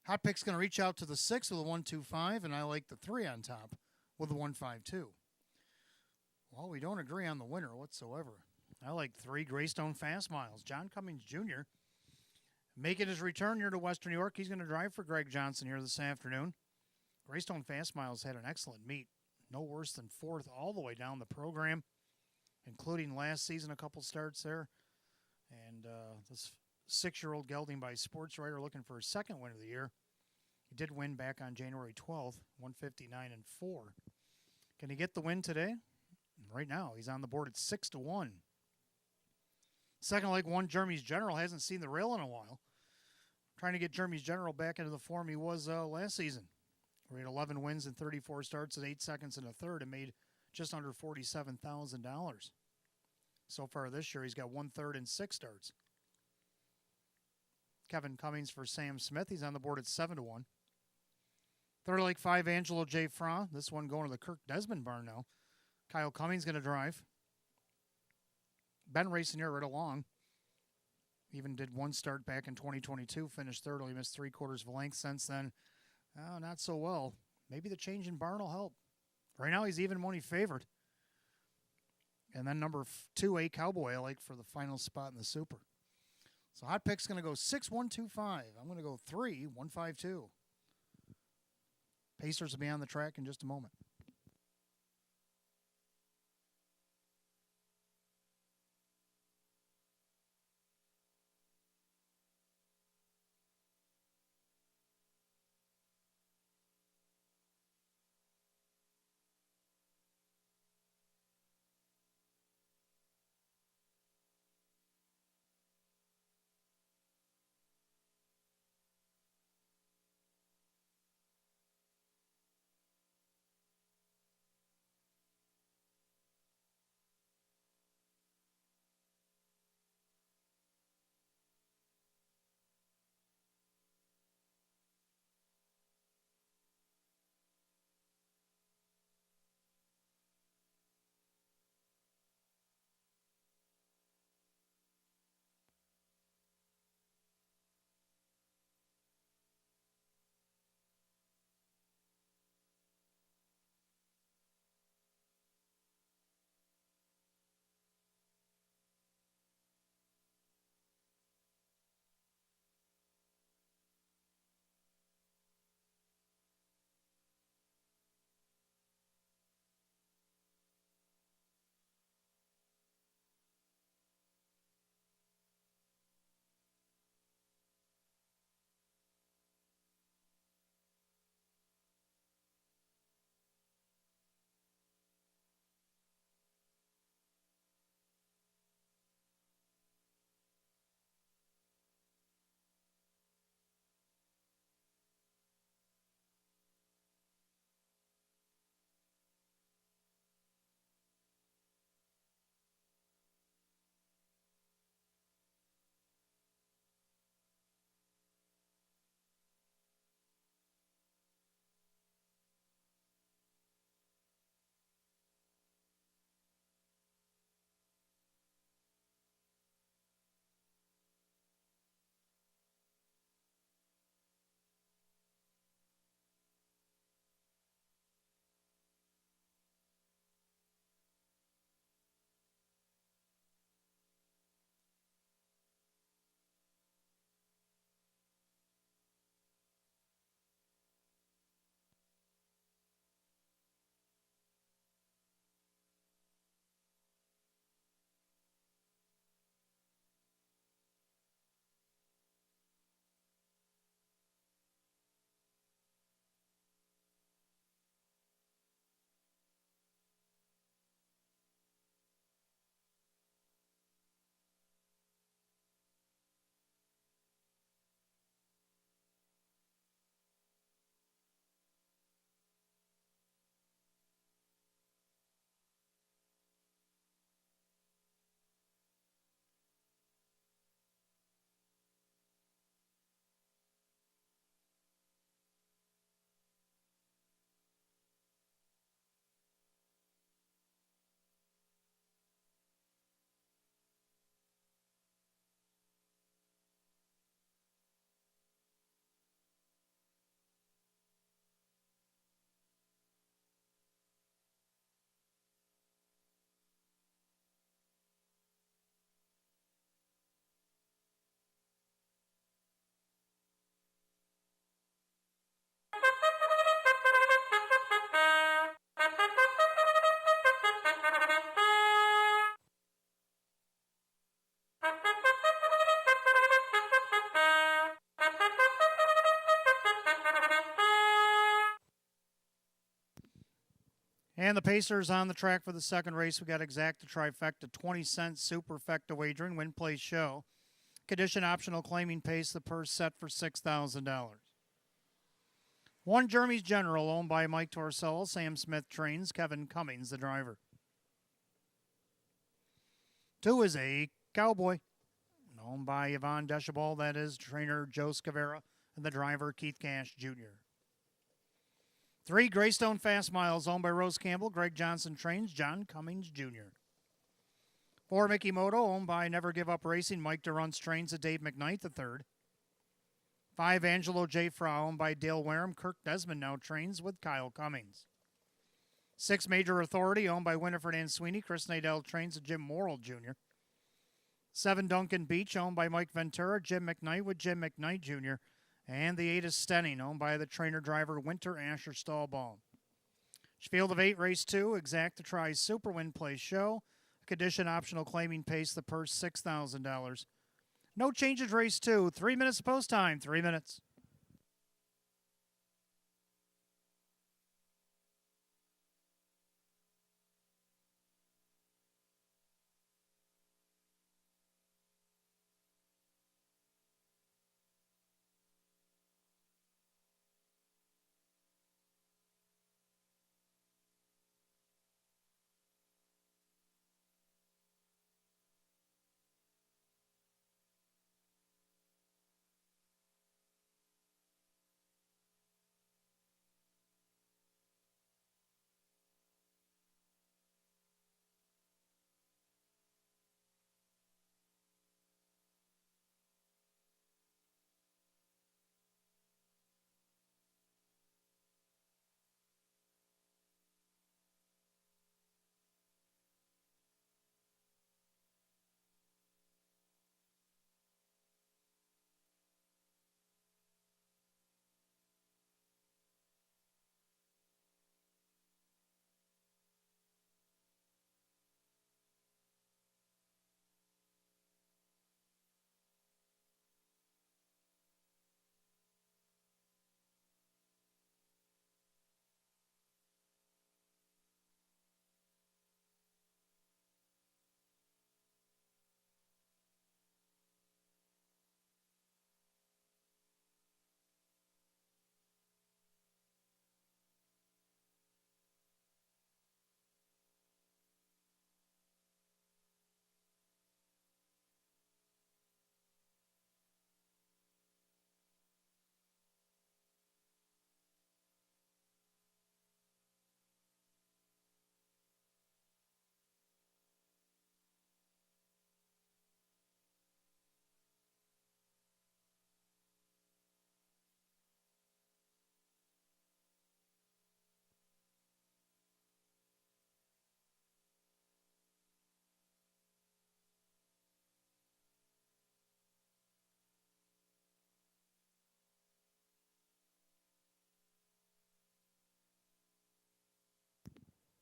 Hot Pick's going to reach out to the 6 with a 1-2-5, and I like the 3 on top with a 1-5-2. Well, we don't agree on the winner whatsoever. I like 3 Greystone Fast Miles. John Cummings Jr. making his return here to Western New York. He's going to drive for Greg Johnson here this afternoon. Greystone Fast Miles had an excellent meet. No worse than fourth all the way down the program, including last season a couple starts there. And this 6-year-old gelding by Sports Writer looking for his second win of the year. He did win back on January 12th, 159-4. Can he get the win today? Right now, he's on the board at 6-1. Second leg one, Jeremy's General hasn't seen the rail in a while. Trying to get Jeremy's General back into the form he was last season. He had 11 wins and 34 starts at 8 seconds and a third and made just under $47,000. So far this year, he's got 1/3 and 6 starts. Kevin Cummings for Sam Smith. He's on the board at 7-1. Third leg 5, Angelo J. Fra. This one going to the Kirk Desmond barn now. Kyle Cummings going to drive. Been racing here right along. Even did one start back in 2022. Finished third. Only missed 3/4 of a length since then. Oh, not so well. Maybe the change in barn will help. Right now he's even money favored. And then number 2, A Cowboy, I like for the final spot in the Super. So Hot Pick's going to go 6-1-2-5. I'm going to go 3-1-5-2. Pacers will be on the track in just a moment. And the Pacers on the track for the second race. We got Exacta Trifecta, 20-cent Superfecta wagering, win, play, show. Condition optional, claiming pace, the purse set for $6,000. 1 Jeremy's General, owned by Mike Torcell. Sam Smith trains, Kevin Cummings, the driver. 2 is a Cowboy, owned by Yvonne Deschabal, that is trainer Joe Scavera, and the driver Keith Cash Jr. 3 Greystone Fast Miles, owned by Rose Campbell, Greg Johnson trains, John Cummings Jr. 4 Mickey Moto, owned by Never Give Up Racing, Mike Durrance trains, and Dave McKnight the third. 5 Angelo J. Frau, owned by Dale Wareham, Kirk Desmond now trains with Kyle Cummings. 6 Major Authority, owned by Winifred Ann Sweeney, Chris Nadell trains, and Jim Morrill Jr. 7 Duncan Beach, owned by Mike Ventura, Jim McKnight with Jim McKnight Jr. And the 8 is Stenning, owned by the trainer-driver Winter Asher Stahlbaum. Field of 8, race 2, Exacta Tri Super Win Play Show. Condition optional, claiming pace, the purse $6,000. No changes, race 2. 3 minutes post time, 3 minutes.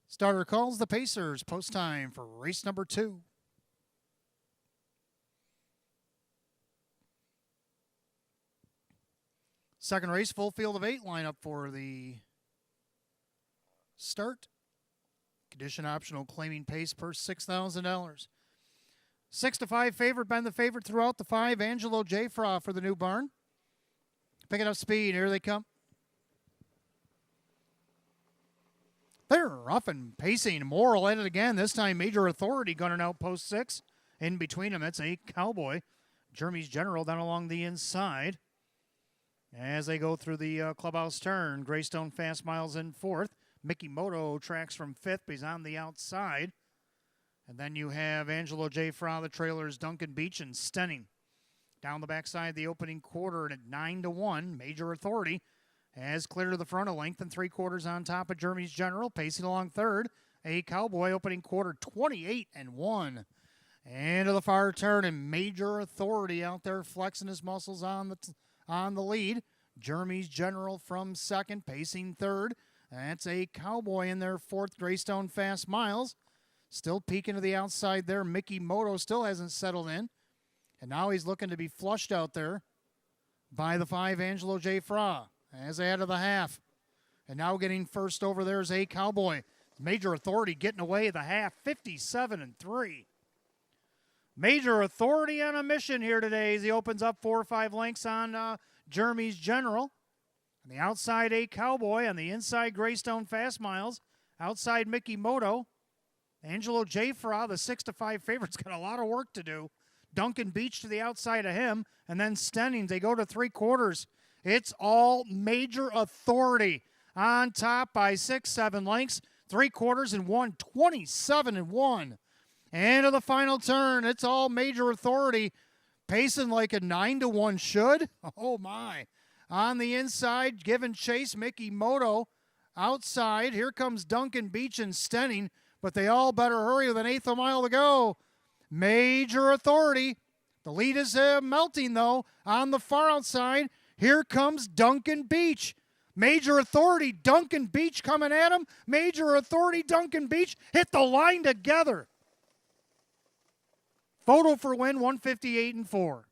Starter calls the Pacers, post time for race number 2. Second race, full field of 8 lineup for the start. Condition optional, claiming pace, purse $6,000. 6-5 favorite, been the favorite throughout the 5. Angelo J. Fra for the new barn. Picking up speed, here they come. They're rough and pacing. Morrill at it again. This time, Major Authority gunning out post 6. In between them, it's a Cowboy. Jeremy's General down along the inside. As they go through the clubhouse turn, Greystone Fast Miles in 4th. Mickey Moto tracks from 5th, but he's on the outside. And then you have Angelo J. Fra, the trailers, Duncan Beach, and Stenning. Down the backside, the opening quarter, and at 9-1, Major Authority has clear to the front, a length and 3/4 on top of Jeremy's General. Pacing along 3rd, a Cowboy opening quarter, 28-1. And to the far turn, and Major Authority out there flexing his muscles on the lead. Jeremy's General from 2nd, pacing 3rd. That's a Cowboy in their 4th, Greystone Fast Miles. Still peeking to the outside there. Mickey Moto still hasn't settled in. And now he's looking to be flushed out there by the 5, Angelo J. Fra, as they head of the half. And now getting first over there is a Cowboy. Major Authority getting away the half, 57-3. Major Authority on a mission here today as he opens up 4 or 5 lengths on Jeremy's General. On the outside, A Cowboy. On the inside, Greystone Fast Miles. Outside, Mickey Moto. Angelo Jafra, the 6-5 favorite's got a lot of work to do. Duncan Beach to the outside of him. And then Stenning, they go to 3/4. It's all Major Authority on top by 6-7 lengths. 3/4 and 1, 27-1. And to the final turn, it's all Major Authority, pacing like a 9-1 should. Oh my! On the inside, giving chase, Mickey Moto. Outside, here comes Duncan Beach and Stenning, but they all better hurry with an eighth of a mile to go. Major Authority. The lead is melting though. On the far outside, here comes Duncan Beach. Major Authority, Duncan Beach coming at him. Major Authority, Duncan Beach hit the line together. Photo for win, 158-4.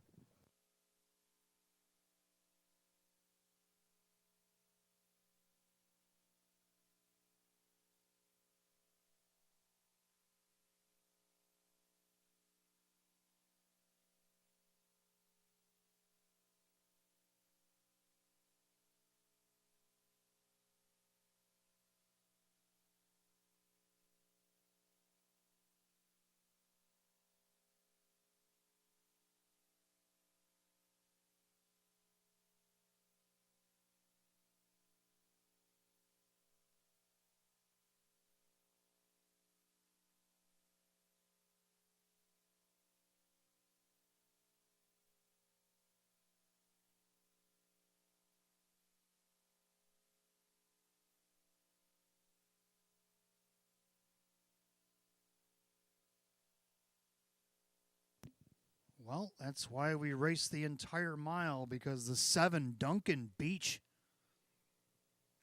Well, that's why we raced the entire mile, because the 7 Duncan Beach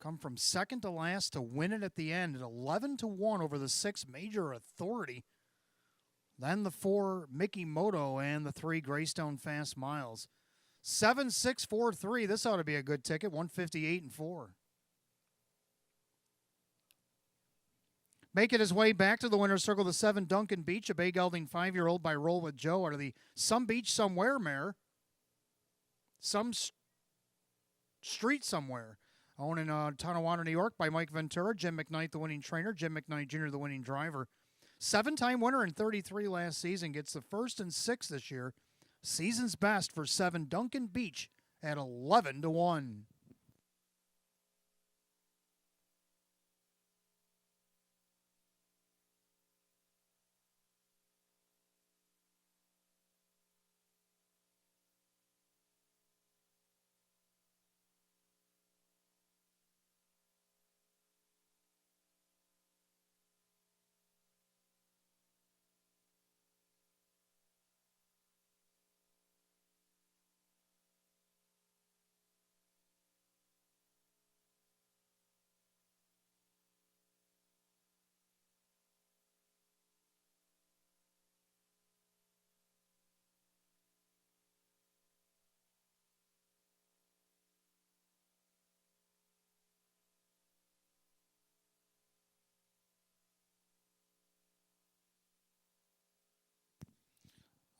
come from second to last to win it at the end at 11-1 over the 6 Major Authority. Then the 4 Mickey Moto and the 3 Greystone Fast Miles. 7-6-4-3. This ought to be a good ticket. 158-4. Making his way back to the winner's circle, the 7 Duncan Beach, a bay gelding 5-year-old by Roll with Joe out of the Some Beach Somewhere mare. Some Street Somewhere. Owned in Tonawanda, New York by Mike Ventura. Jim McKnight, the winning trainer. Jim McKnight Jr., the winning driver. 7-time winner in 33 last season. Gets the 1st and 6th this year. Season's best for 7 Duncan Beach at 11-1.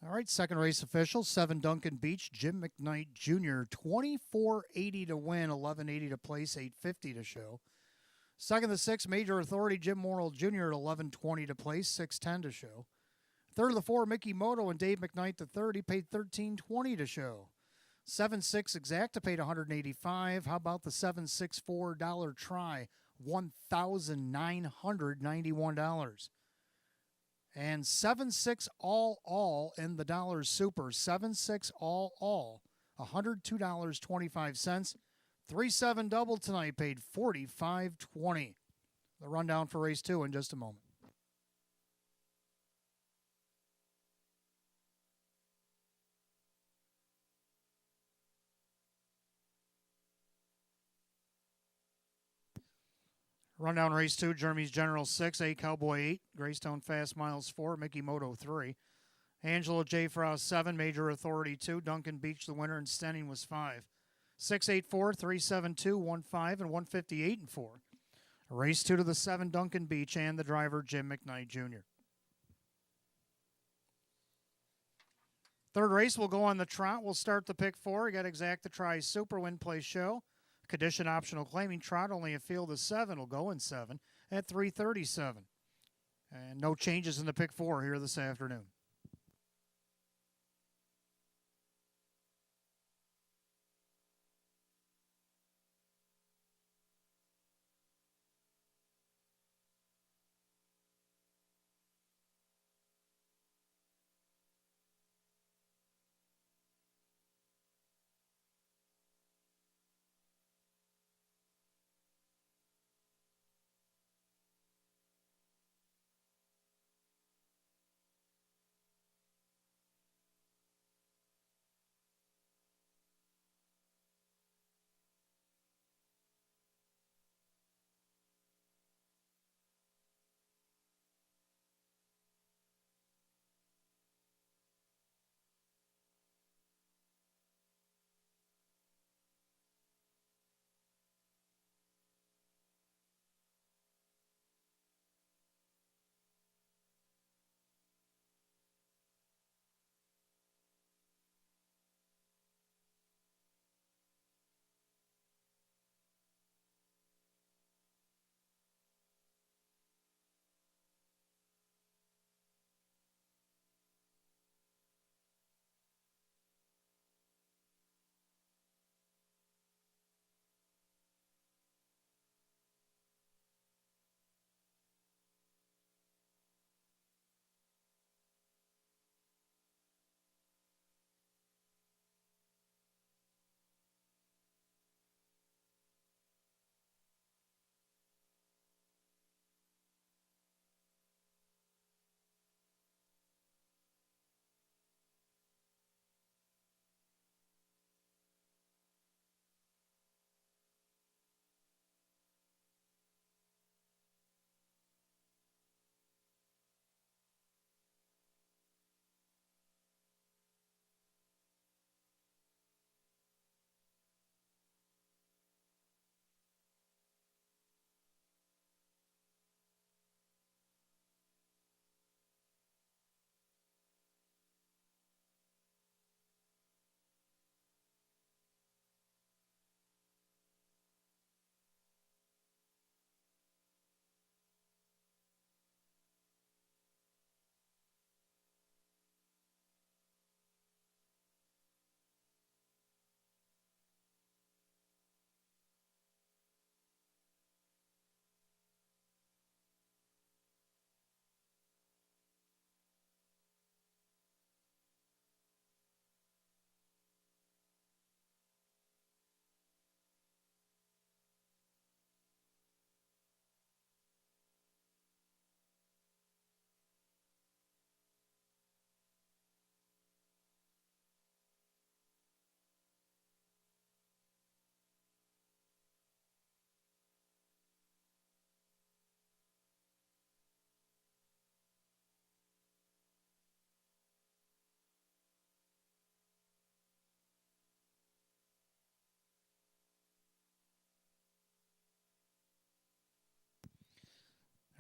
All right, second race official, 7 Duncan Beach, Jim McKnight Jr., 24.80 to win, 11.80 to place, 8.50 to show. Second, the 6 Major Authority, Jim Morrill Jr. at 11.20 to place, 6.10 to show. Third of the 4, Mickey Moto and Dave McKnight the third, he paid 13.20 to show. 7-6 Exacta paid 185. How about the 7-6 $4 try, $1,991. And 7-6 all in the Dollar Super. 7-6 all, $102.25. 3-7 double tonight paid $45.20. The rundown for race 2 in just a moment. Rundown race 2, Jeremy's General 6, A Cowboy 8, Greystone Fast Miles 4, Mickey Moto 3. Angelo J. Frost 7, Major Authority 2, Duncan Beach the winner, and Stenning was 5. 6-8-4, 3-7-2, 1-5, and 158-4. Race 2 to the 7, Duncan Beach, and the driver, Jim McKnight Jr. Third race will go on the trot. We'll start the pick 4. We got Exacta Tri Super Win Place Show. Condition optional claiming trot. Only a field of 7 will go in 7 at 3:37. And no changes in the pick 4 here this afternoon.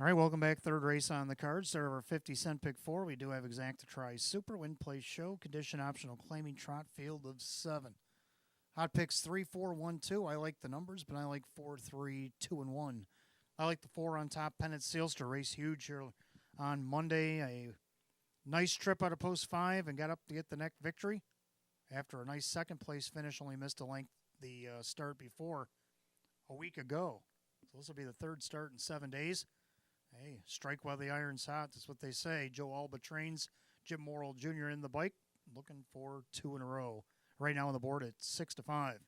All right, welcome back. Third race on the card. Start of our 50-cent pick 4. We do have Exacta Tri Super Win Place Show. Condition optional claiming trot field of 7. Hot picks 3, 4, 1, 2. I like the numbers, but I like 4, 3, 2, and 1. I like the 4 on top. Pennant Seals to race huge here on Monday. A nice trip out of post 5 and got up to get the neck victory. After a nice second place finish, only missed a length the start before a week ago. So this will be the third start in 7 days. Hey, strike while the iron's hot. That's what they say. Joe Alba trains Jim Morrill Jr. in the bike. Looking for 2 in a row. Right now on the board at 6-5.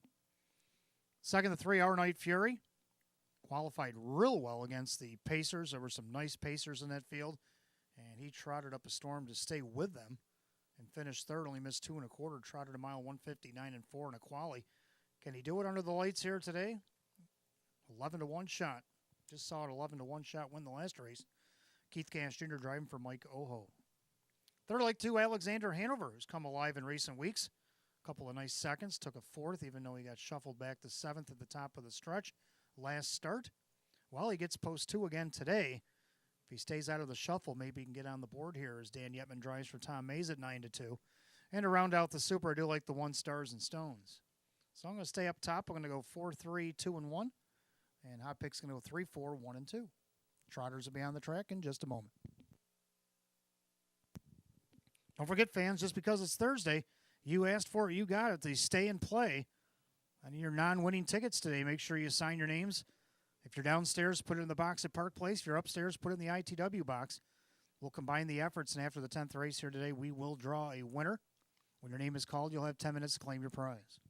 Second, the 3-hour Night Fury. Qualified real well against the Pacers. There were some nice Pacers in that field. And he trotted up a storm to stay with them and finished third. Only missed 2 1/4. Trotted a mile 1:59.4 in a quali. Can he do it under the lights here today? 11-1 shot. Just saw it 11-1 shot win the last race. Keith Cash Jr. driving for Mike Oho. Third leg 2, Alexander Hanover, who's come alive in recent weeks. A couple of nice seconds. Took a 4th, even though he got shuffled back to 7th at the top of the stretch last start. Well, he gets post 2 again today. If he stays out of the shuffle, maybe he can get on the board here as Dan Yetman drives for Tom Mays at 9-2. And to round out the Super, I do like the 1 Stars and Stones. So I'm going to stay up top. I'm going to go 4-3, 2-1. And Hot Pick's going to go 3-4, 1-2. Trotters will be on the track in just a moment. Don't forget, fans, just because it's Thursday, you asked for it, you got it. They stay and play. On your non-winning tickets today, make sure you sign your names. If you're downstairs, put it in the box at Park Place. If you're upstairs, put it in the ITW box. We'll combine the efforts, and after the 10th race here today, we will draw a winner. When your name is called, you'll have 10 minutes to claim your prize.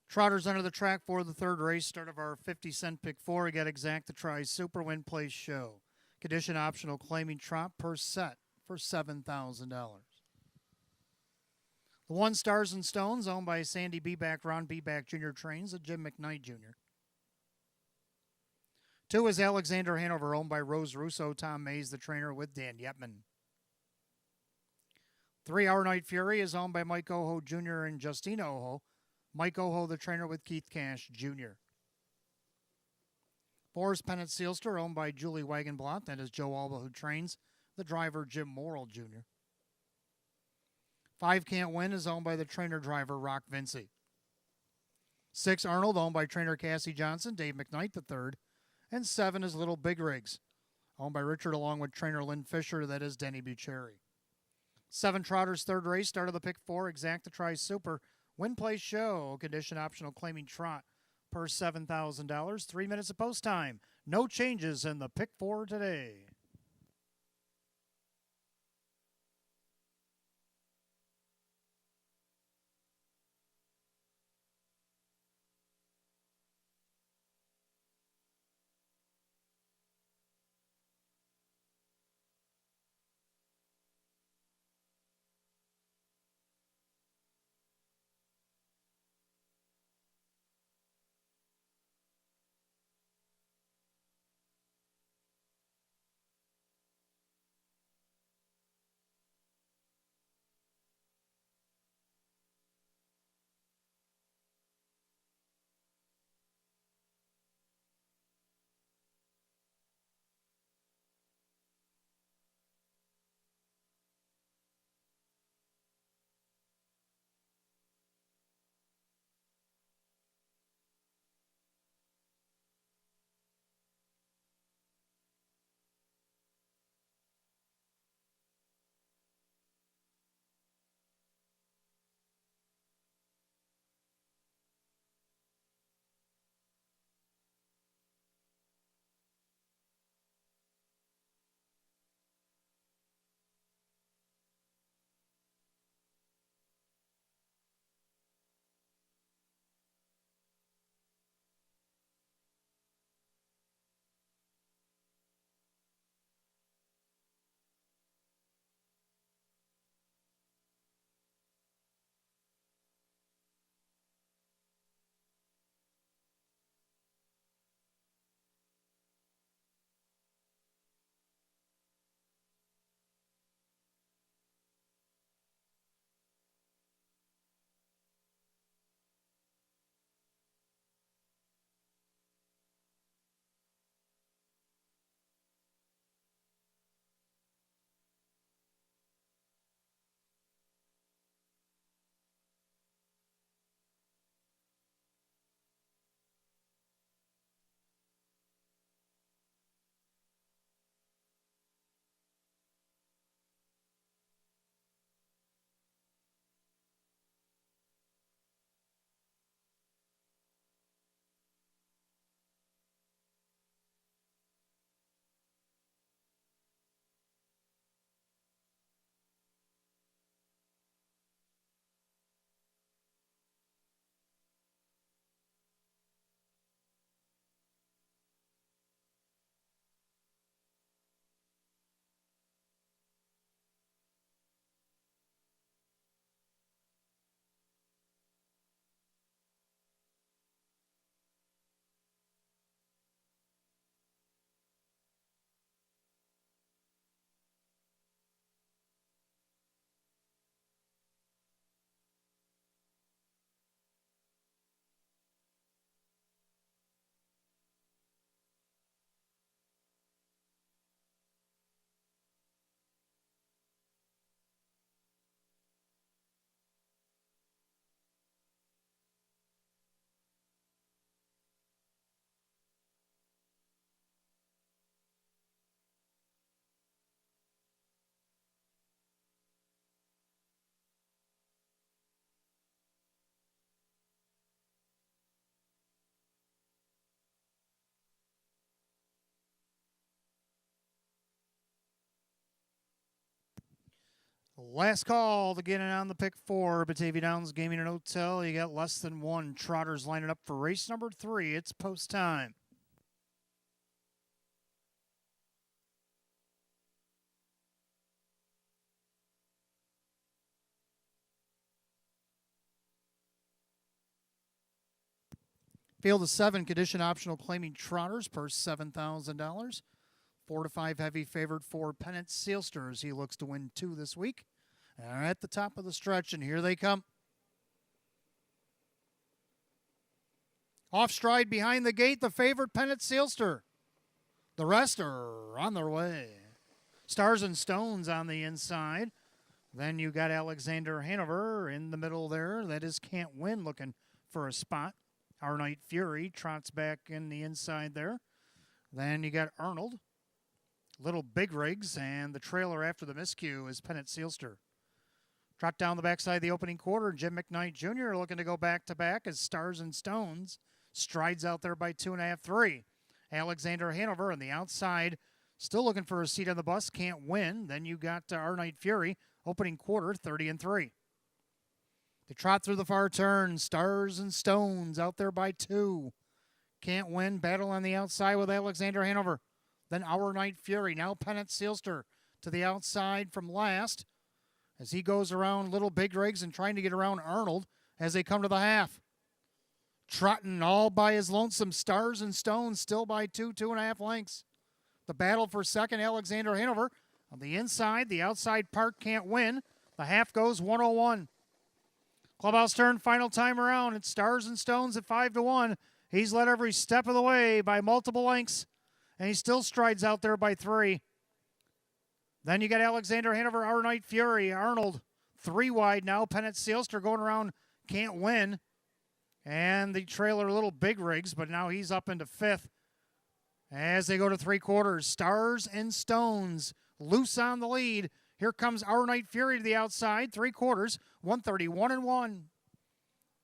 Trotters under the track for the third race, start of our 50-cent pick 4. We got Exact the Try Super Win Place Show. Condition optional claiming trot per set for $7,000. The 1 Stars and Stones, owned by Sandy Beback, Ron Beback Jr. trains, and Jim McKnight Jr. 2 is Alexander Hanover, owned by Rose Russo, Tom Mays, the trainer, with Dan Yetman. 3 Our Night Fury is owned by Mike Oho Jr. and Justina Oho. Mike Oho, the trainer, with Keith Cash Jr. 4 is Pennant Sealster, owned by Julie Wagenblatt. That is Joe Alba, who trains, the driver, Jim Morrill Jr. 5 Can't Win is owned by the trainer-driver, Rock Vinci. 6 Arnold, owned by trainer Cassie Johnson, Dave McKnight III. And 7 is Little Big Rigs, owned by Richard along with trainer Lynn Fisher, that is Denny Bucheri. 7 Trotters, third race, start of the pick 4, Exact to Try Super, Win Place Show, condition optional claiming trot per $7,000. 3 minutes of post time. No changes in the pick 4 today. Last call to get in on the pick four. Batavia Downs Gaming and Hotel. You got less than one. Trotters lining up for race number 3. It's post time. Field of 7 condition optional claiming Trotters, purse $7,000. 4 to 5 heavy favored for Pennant Sealsters. He looks to win 2 this week. They're at the top of the stretch, and here they come. Off stride behind the gate, the favorite Pennant Sealster. The rest are on their way. Stars and Stones on the inside. Then you got Alexander Hanover in the middle there. That is Can't Win looking for a spot. Our Night Fury trots back in the inside there. Then you got Arnold, Little Big Rigs, and the trailer after the miscue is Pennant Sealster. Trot down the backside of the opening quarter. Jim McKnight Jr. looking to go back-to-back as Stars and Stones strides out there by 2.5, 3. Alexander Hanover on the outside, still looking for a seat on the bus, Can't Win. Then you got Our Night Fury, opening quarter, 30-3. They trot through the far turn. Stars and Stones out there by 2. Can't Win, battle on the outside with Alexander Hanover. Then Our Night Fury, now Pennant Sealster to the outside from last as he goes around Little Big Rigs and trying to get around Arnold as they come to the half. Trotting all by his lonesome. Stars and Stones still by 2.5 lengths. The battle for second, Alexander Hanover. On the inside, the outside part Can't Win. The half goes 101. Clubhouse turn, final time around. It's Stars and Stones at 5-1. He's led every step of the way by multiple lengths, and he still strides out there by 3. Then you got Alexander Hanover, Our Night Fury, Arnold, 3 wide now. Pennant Sealster going around Can't Win. And the trailer Little Big Rigs, but now he's up into 5th. As they go to 3 quarters, Stars and Stones loose on the lead. Here comes Our Night Fury to the outside, 3 quarters, 131-1.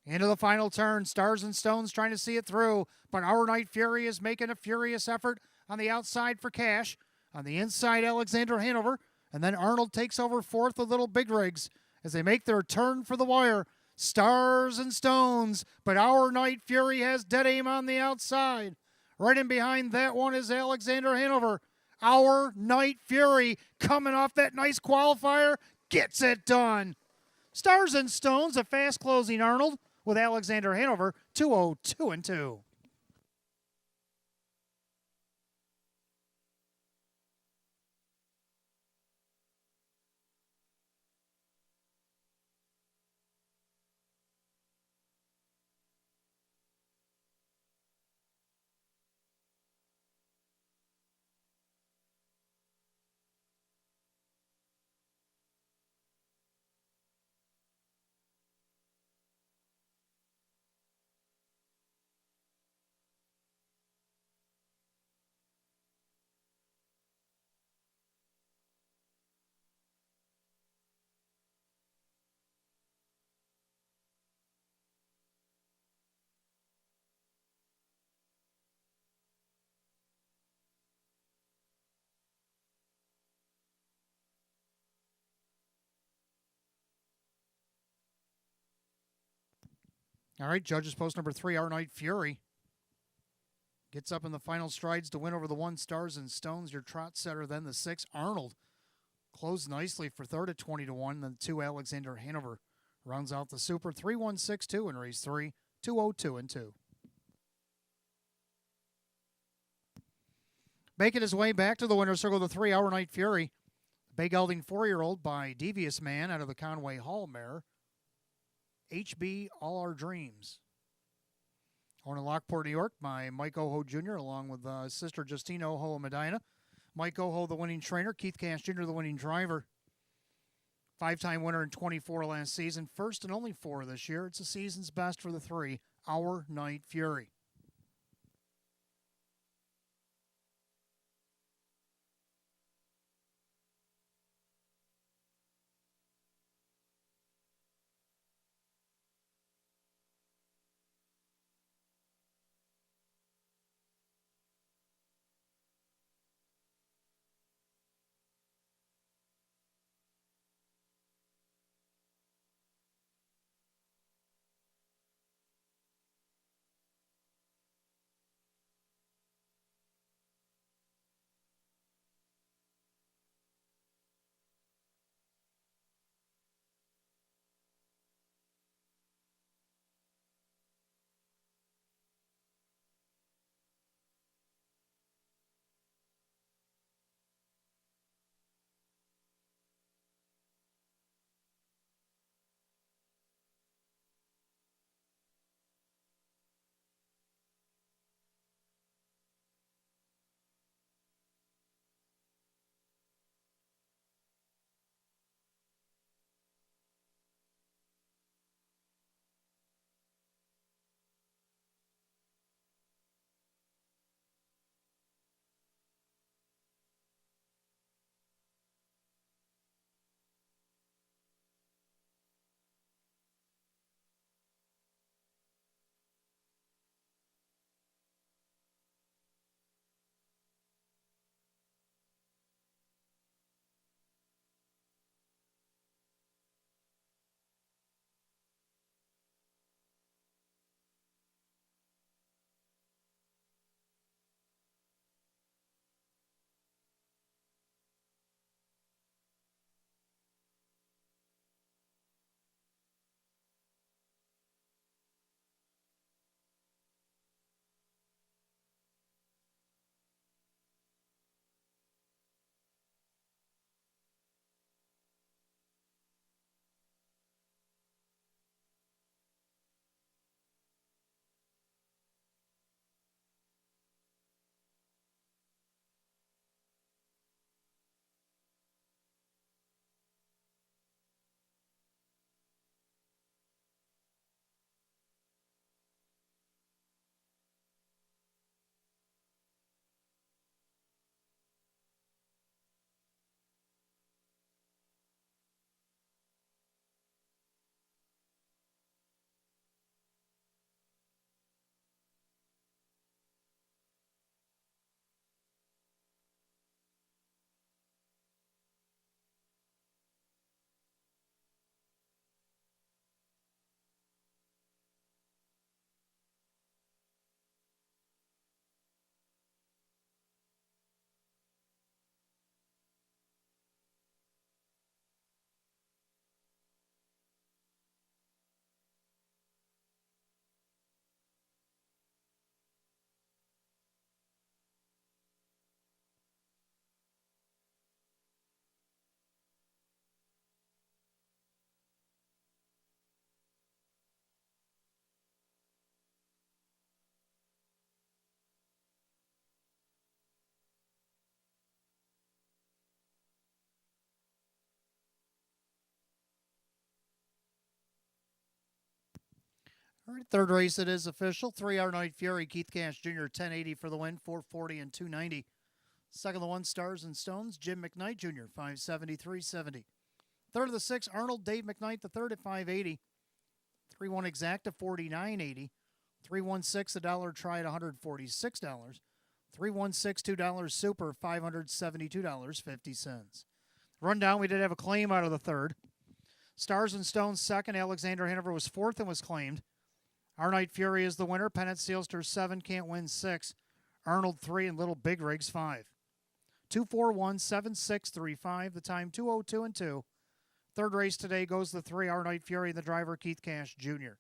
Into the final turn, Stars and Stones trying to see it through, but Our Night Fury is making a furious effort on the outside for cash. On the inside, Alexander Hanover, and then Arnold takes over 4th with Little Big Rigs as they make their turn for the wire. Stars and Stones, but Our Night Fury has dead aim on the outside. Right in behind that one is Alexander Hanover. Our Night Fury coming off that nice qualifier, gets it done. Stars and Stones, a fast closing Arnold with Alexander Hanover, 202-2. All right, judges post number 3, Our Night Fury. Gets up in the final strides to win over the 1, Stars and Stones. Your trot setter, then the 6, Arnold. Closed nicely for third at 20-1. Then 2, Alexander Hanover. Rounds out the super, 3-1-6-2 in race 3, 202-2. Making his way back to the winner's circle, the 3, Our Night Fury. Bay Gelding 4-year-old by Devious Man out of the Conway Hall mare. HB All Our Dreams. Owned in Lockport, New York by Mike Oho Jr. along with sister Justine Oho of Medina. Mike Oho, the winning trainer. Keith Cash Jr., the winning driver. 5-time winner in 24 last season. First and only 4 this year. It's a season's best for the 3, Our Night Fury. All right, third race it is official. 3 Our Night Fury, Keith Cash Jr., 1080 for the win, 440 and 290. Second of the 1, Stars and Stones, Jim McKnight Jr., 570, 370. Third of the 6, Arnold Dave McKnight, the third at 580. 3-1 Exacta, 49.80. 316 a dollar try at $146. 316 $2 Super, $572.50. Rundown, we did have a claim out of the third. Stars and Stones second. Alexander Hanover was fourth and was claimed. Our Night Fury is the winner. Pennant Sealster 7, Can't Win 6. Arnold 3 and Little Big Rigs 5. 241-7635. The time 2:02 and 2. Third race today goes the 3 Our Night Fury and the driver Keith Cash Jr.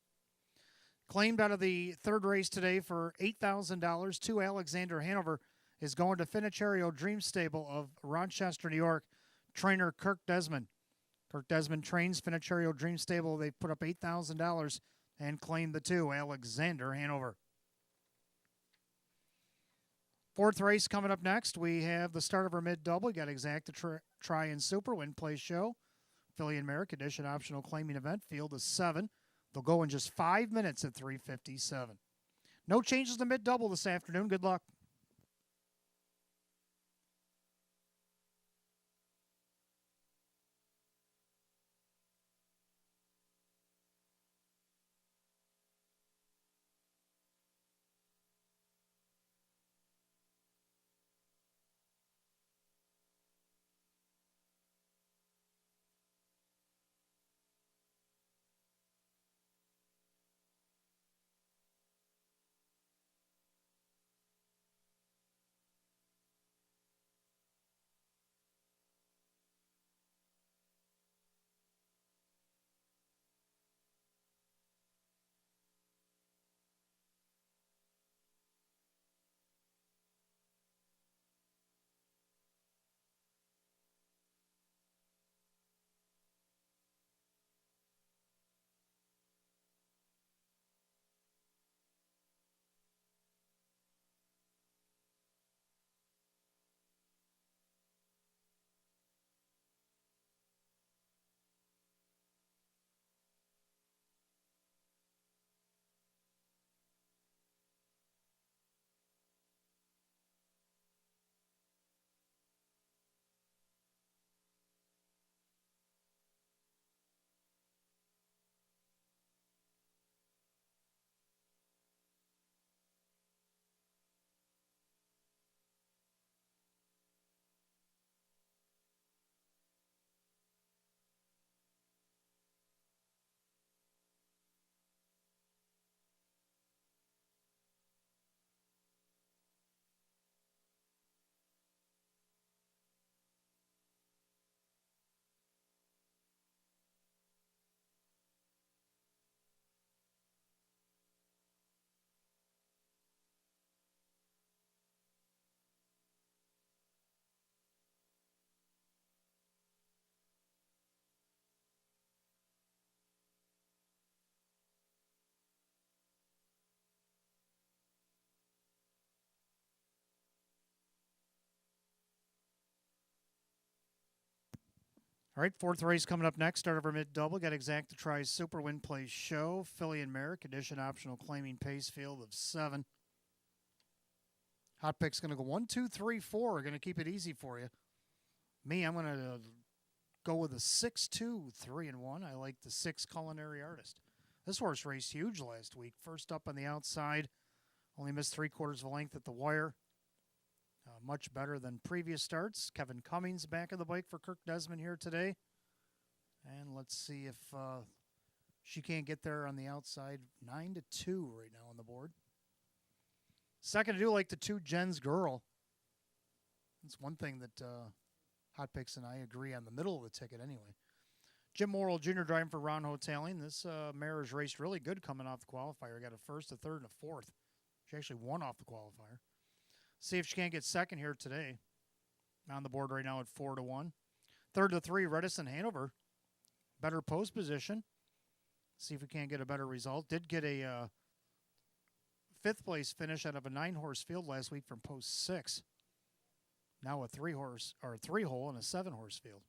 Claimed out of the third race today for $8,000 to Alexander Hanover is going to Finicherio Dream Stable of Rochester, New York, trainer Kirk Desmond. Kirk Desmond trains Finicherio Dream Stable. They put up $8,000 and claimed the 2, Alexander Hanover. Fourth race coming up next. We have the start of our mid-double. We got Exacta Try and Super Win Play Show. Philly and Merrick Edition optional claiming event. Field is 7. They'll go in just 5 minutes at 3:57. No changes to mid-double this afternoon. Good luck. All right, fourth race coming up next. Start of our mid-double. Got Exacta Try Super Win Play Show. Philly and Merrick Edition optional claiming pace field of 7. Hot pick's going to go 1, 2, 3, 4. Going to keep it easy for you. Me, I'm going to go with a 6, 2, 3, and 1. I like the 6 Culinary Artist. This horse raced huge last week. First up on the outside. Only missed 3/4 of a length at the wire. Much better than previous starts. Kevin Cummings back of the bike for Kirk Desmond here today. And let's see if she can't get there on the outside. 9-2 right now on the board. Second, I do like the 2 Jen's Girl. That's one thing that Hot Picks and I agree on the middle of the ticket anyway. Jim Morrill Jr. driving for Ron Hoteling. This mare has raced really good coming off the qualifier. Got a first, a third, and a fourth. She actually won off the qualifier. See if she can't get second here today. On the board right now at 4-1. Third to 3, Redison Hanover. Better post position. See if we can't get a better result. Did get a 5th place finish out of a 9-horse field last week from post 6. Now a 3-hole and a 7-horse field.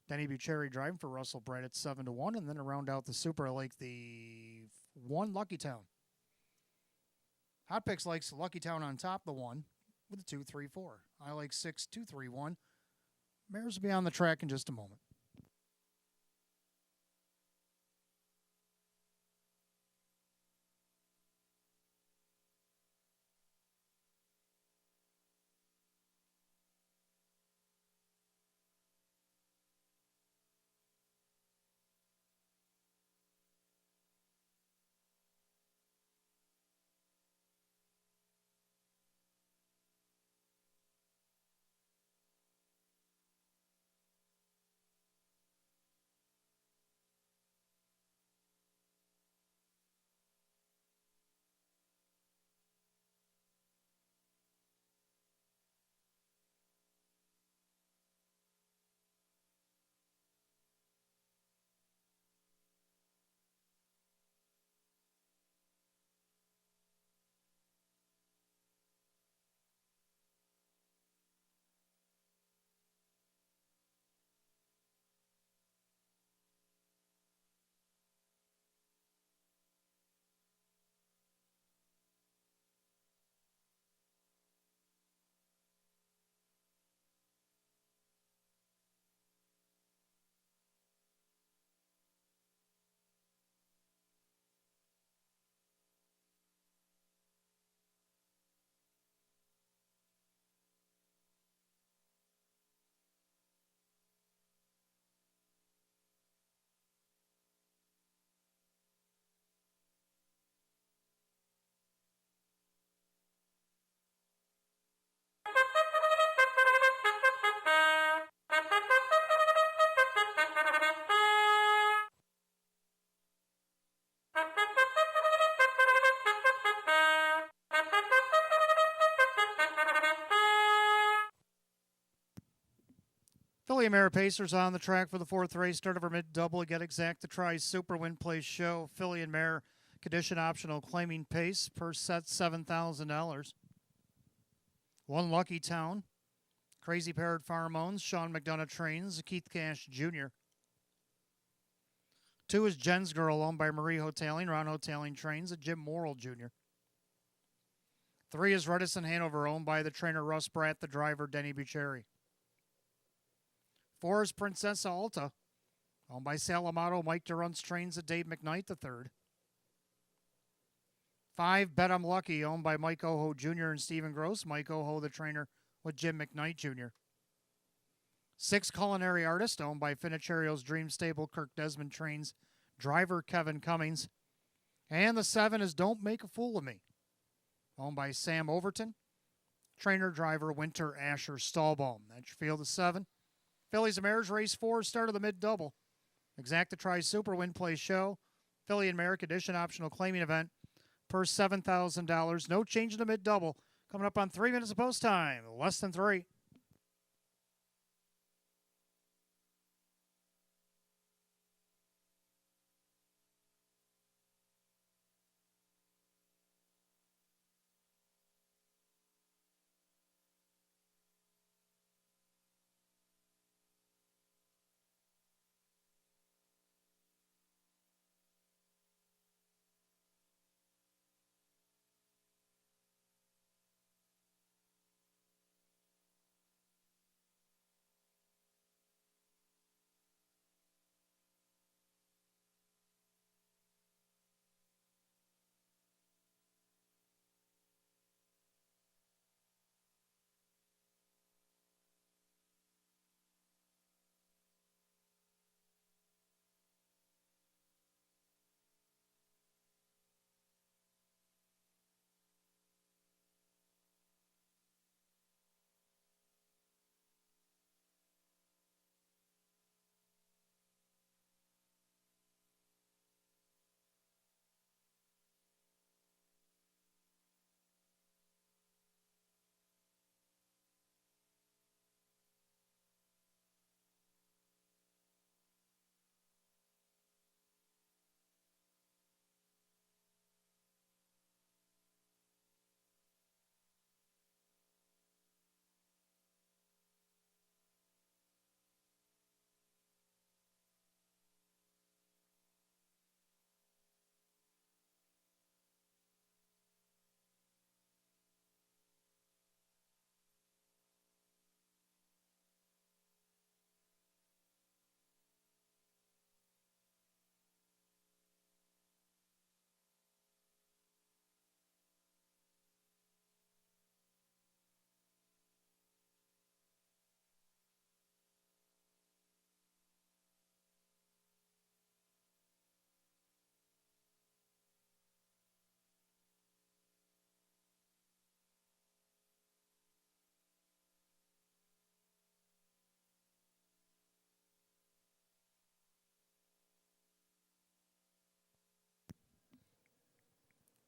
Denny Bucherri driving for Russell Brett at 7-1, and then to round out the Super, I like the 1 Lucky Town. Hot Picks likes Lucky Town on top the 1 with a 2-3-4. I like 6-2-3-1. Mares will be on the track in just a moment. Filly and Mare Pacers on the track for the 4th race. Start of our mid-double. Get Exact to Try Super Win Play Show. Filly and Mare condition optional claiming pace per set $7,000. 1 Lucky Town. Crazy Parrot Farm owns. Sean McDonough trains. Keith Cash Jr. 2 is Jen's Girl owned by Marie Hoteling. Ron Hoteling trains. Jim Morrill Jr. 3 is Redison Hanover owned by the trainer Russ Bratt, the driver Denny Bucheri. 4 is Princessa Alta, owned by Salamato. Mike Durant's trains at Dave McKnight III. 5, Bet I'm Lucky, owned by Mike Oho Jr. and Stephen Gross. Mike Oho, the trainer, with Jim McKnight Jr. 6, Culinary Artist, owned by Finicherio's Dream Stable. Kirk Desmond trains driver Kevin Cummings. And the 7 is Don't Make a Fool of Me, owned by Sam Overton, trainer driver Winter Asher Stahlbaum. That's your field of 7. Fillies and Mares, race 4, start of the mid-double. Exact to Try Super Win Play Show. Filly and Mare condition optional claiming event per $7,000. No change in the mid-double. Coming up on 3 minutes of post time. Less than 3.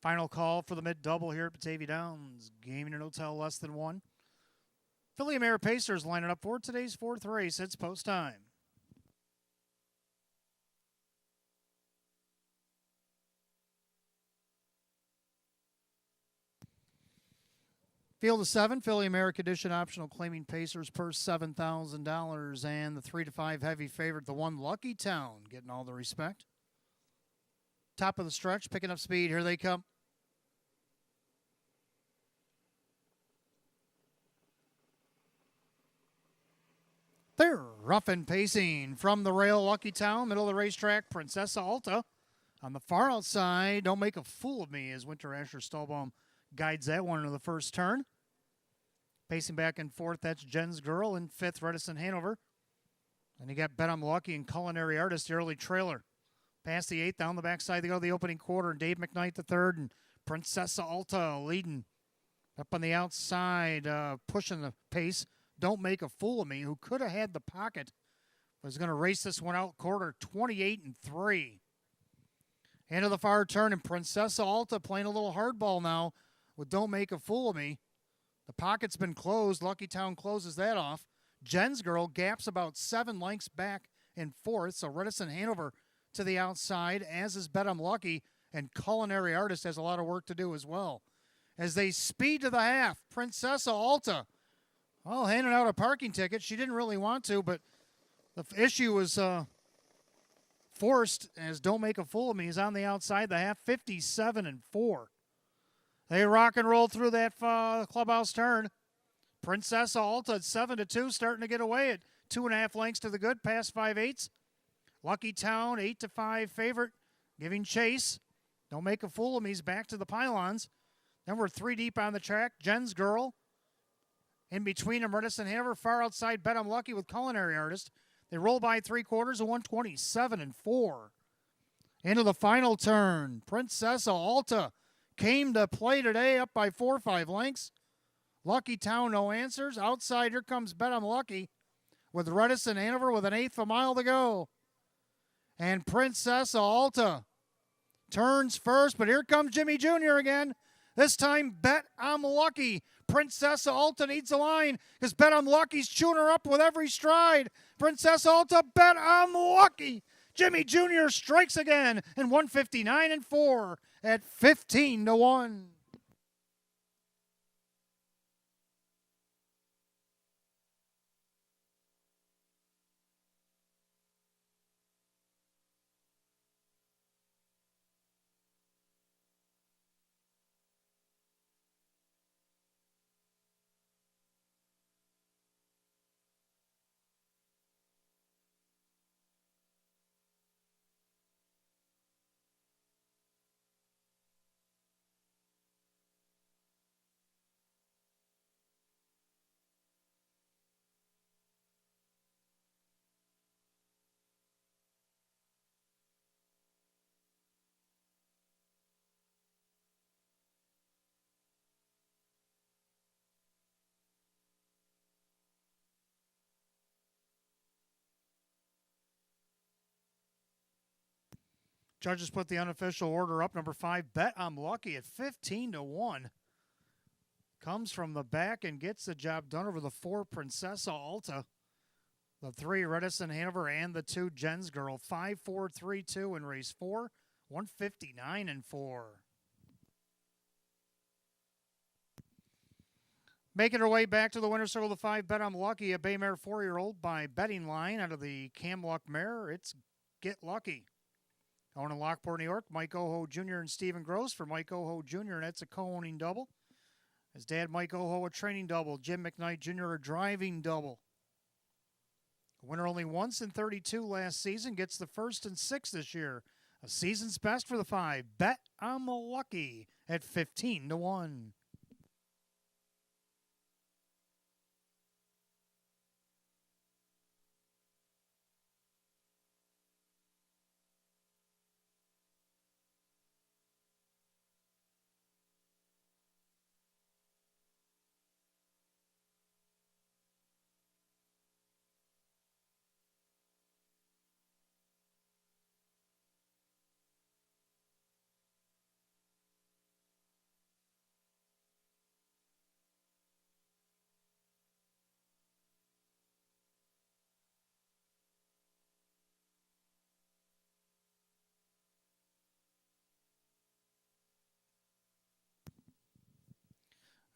Final call for the mid-double here at Batavia Downs. Gaming and Hotel less than one. Philly Mare Pacers lining up for today's fourth race. It's post time. Field of 7, Philly America Edition optional claiming Pacers purse $7,000. And the 3 to 5 heavy favorite, the 1 Lucky Town, getting all the respect. Top of the stretch, picking up speed. Here they come. They're rough and pacing from the rail, Lucky Town, middle of the racetrack, Princessa Alta. On the far outside, Don't Make a Fool of Me as Winter Asher Stallbaum guides that one into the first turn. Pacing back and forth, that's Jen's Girl in fifth, Redison Hanover. And you got Bet I'm Lucky and Culinary Artist, the early trailer. Past the eighth, down the backside, they go to the opening quarter, and Dave McKnight the third, and Princessa Alta leading up on the outside, pushing the pace. Don't Make a Fool of Me, who could have had the pocket, was going to race this one out quarter 28-3. Into the far turn, and Princessa Alta playing a little hardball now with Don't Make a Fool of Me. The pocket's been closed. Lucky Town closes that off. Jen's Girl gaps about 7 lengths back in fourth, so Redison Hanover to the outside, as is Bet I'm Lucky, and Culinary Artist has a lot of work to do as well. As they speed to the half, Princessa Alta, handing out a parking ticket. She didn't really want to, but the issue was forced as Don't Make a Fool of Me is on the outside, the half, 57-4. They rock and roll through that clubhouse turn. Princessa Alta at 7-2, starting to get away at 2.5 lengths to the good, past 5/8. Lucky Town, 8-5 favorite, giving chase. Don't Make a Fool of Me's back to the pylons. Then we're 3 deep on the track. Jen's Girl. In between them, Redison Hanover, far outside, Bet I'm Lucky with Culinary Artist. They roll by 3/4 of 127-4. Into the final turn. Princessa Alta came to play today, up by 4 or 5 lengths. Lucky Town, no answers. Outside, here comes Bet I'm Lucky with Redison Hanover with 1/8 of a mile to go. And Princessa Alta turns first, but here comes Jimmy Jr. again. This time, Bet I'm Lucky. Princessa Alta needs a line because Bet I'm Lucky's chewing her up with every stride. Princessa Alta, Bet I'm Lucky. Jimmy Jr. strikes again in 159-4 at 15-1. Judges put the unofficial order up. Number 5, Bet I'm Lucky at 15-1. Comes from the back and gets the job done over the 4, Princessa Alta. The 3, Redison Hanover, and the 2, Jen's Girl. 5-4-3-2 in race 4, 159-4. Making her way back to the winner's circle, the 5, Bet I'm Lucky, a Baymare 4-year-old by betting line out of the Camluck mare. It's Get Lucky. Owned in Lockport, New York, Mike Oho Jr. and Stephen Gross. For Mike Oho Jr., and that's a co-owning double. His dad, Mike Oho, a training double. Jim McKnight Jr., a driving double. Winner only once in 32 last season. Gets the 1st and 6th this year. A season's best for the 5. Bet I'm Lucky at 15-1.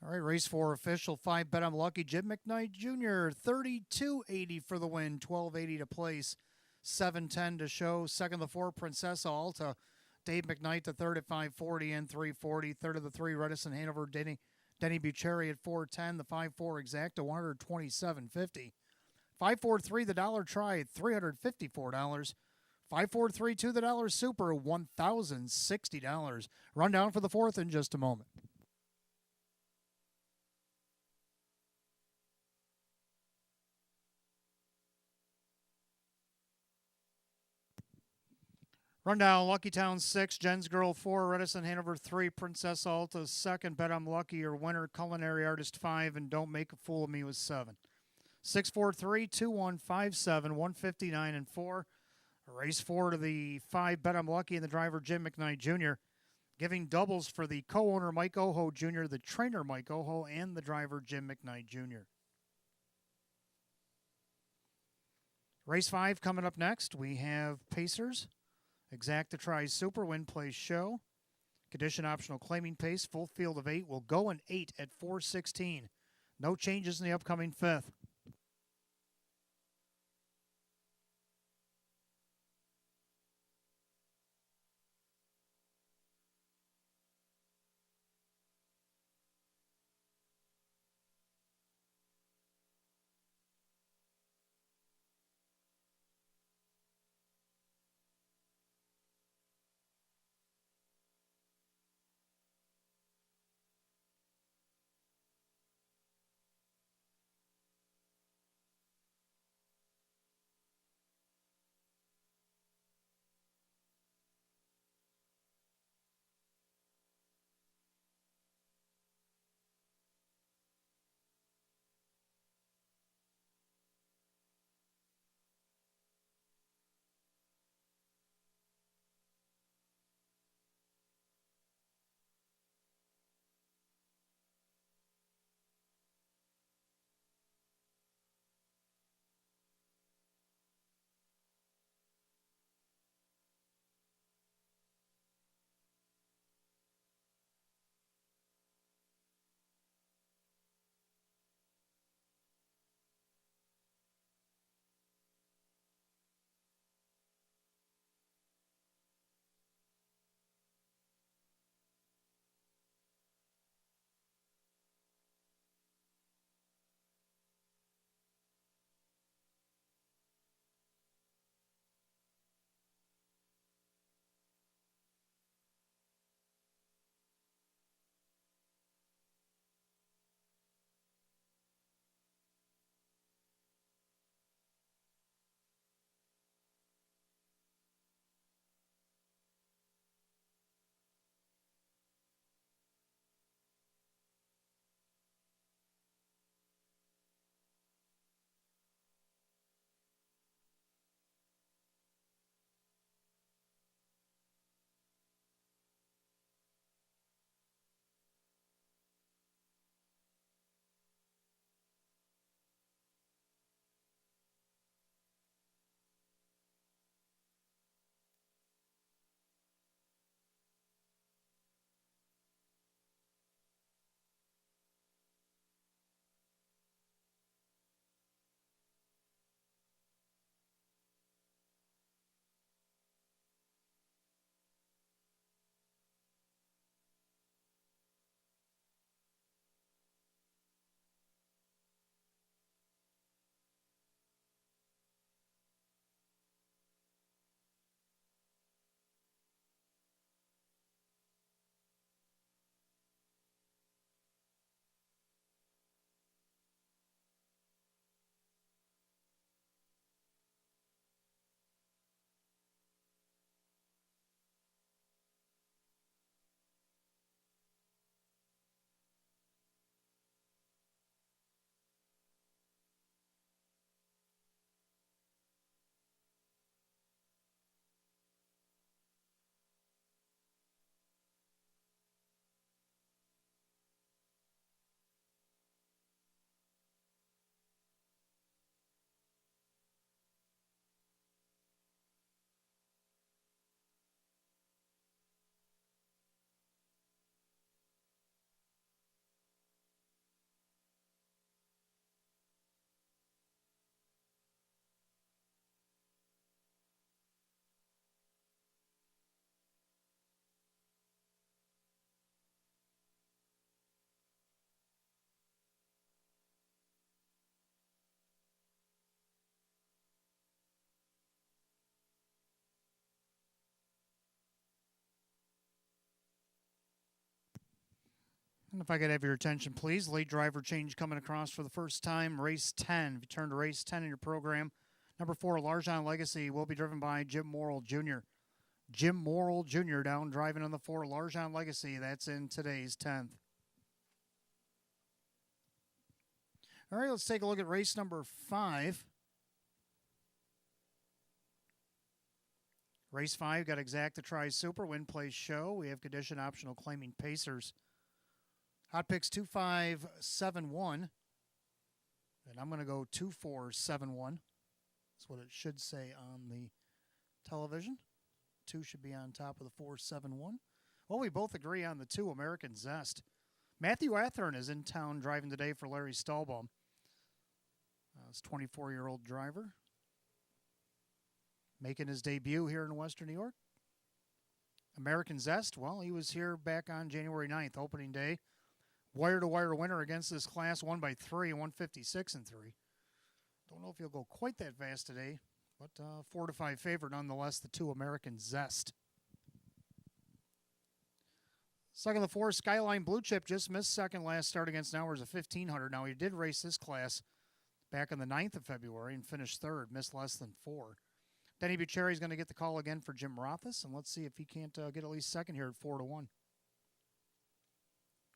All right, race 4 official 5 bet I'm lucky. Jim McKnight Jr. 32.80 for the win, 12.80 to place, 7.10 to show. Second of the 4 Princess Alta. Dave McKnight the third at 540 and 340. Third of the 3 Redison Hanover Denny Bucheri at 410. The 5-4 Exacta 127.50. 543 the dollar try at $354. 5432 the dollar super $1,060. Rundown for the 4th in just a moment. Rundown, Lucky Town 6, Jen's Girl 4, Redison Hanover 3, Princess Alta 2nd, Bet I'm Lucky, your winner, Culinary Artist 5, and Don't Make a Fool of Me was 7. 643-2157, 159 and 4. Race 4 to the 5, Bet I'm Lucky, and the driver Jim McKnight Jr. Giving doubles for the co-owner Mike Oho Jr., the trainer Mike Oho, and the driver Jim McKnight Jr. Race 5 coming up next. We have Pacers. Exacta tries super, win plays show. Condition optional claiming pace, full field of 8 will go in 8 at 4:16. No changes in the upcoming 5th. And if I could have your attention, please. Late driver change coming across for the first time. Race 10. If you turn to race 10 in your program, number 4, Largent Legacy, will be driven by Jim Morrill Jr. Jim Morrill Jr. down driving on the 4, Largent Legacy. That's in today's 10th. All right, let's take a look at race number 5. Race 5 got Exacta Tri Super, Win Place Show. We have condition optional claiming Pacers. Hot picks 2571. And I'm going to go 2471. That's what it should say on the television. 2 should be on top of the 471. Well, we both agree on the 2, American Zest. Matthew Athern is in town driving today for Larry Stahlbaum. This 24-year-old driver making his debut here in Western New York. American Zest, well, he was here back on January 9th, opening day. Wire-to-wire winner against this class, won by 3, 156 and 3. Don't know if he'll go quite that fast today, but 4-5 favorite nonetheless, the 2, American Zest. Second, the 4, Skyline Blue Chip, just missed second last start against Nowers of 1,500. Now, he did race this class back on the 9th of February and finished 3rd, missed less than 4. Denny Bucherri is going to get the call again for Jim Rothus, and let's see if he can't get at least second here at 4-1.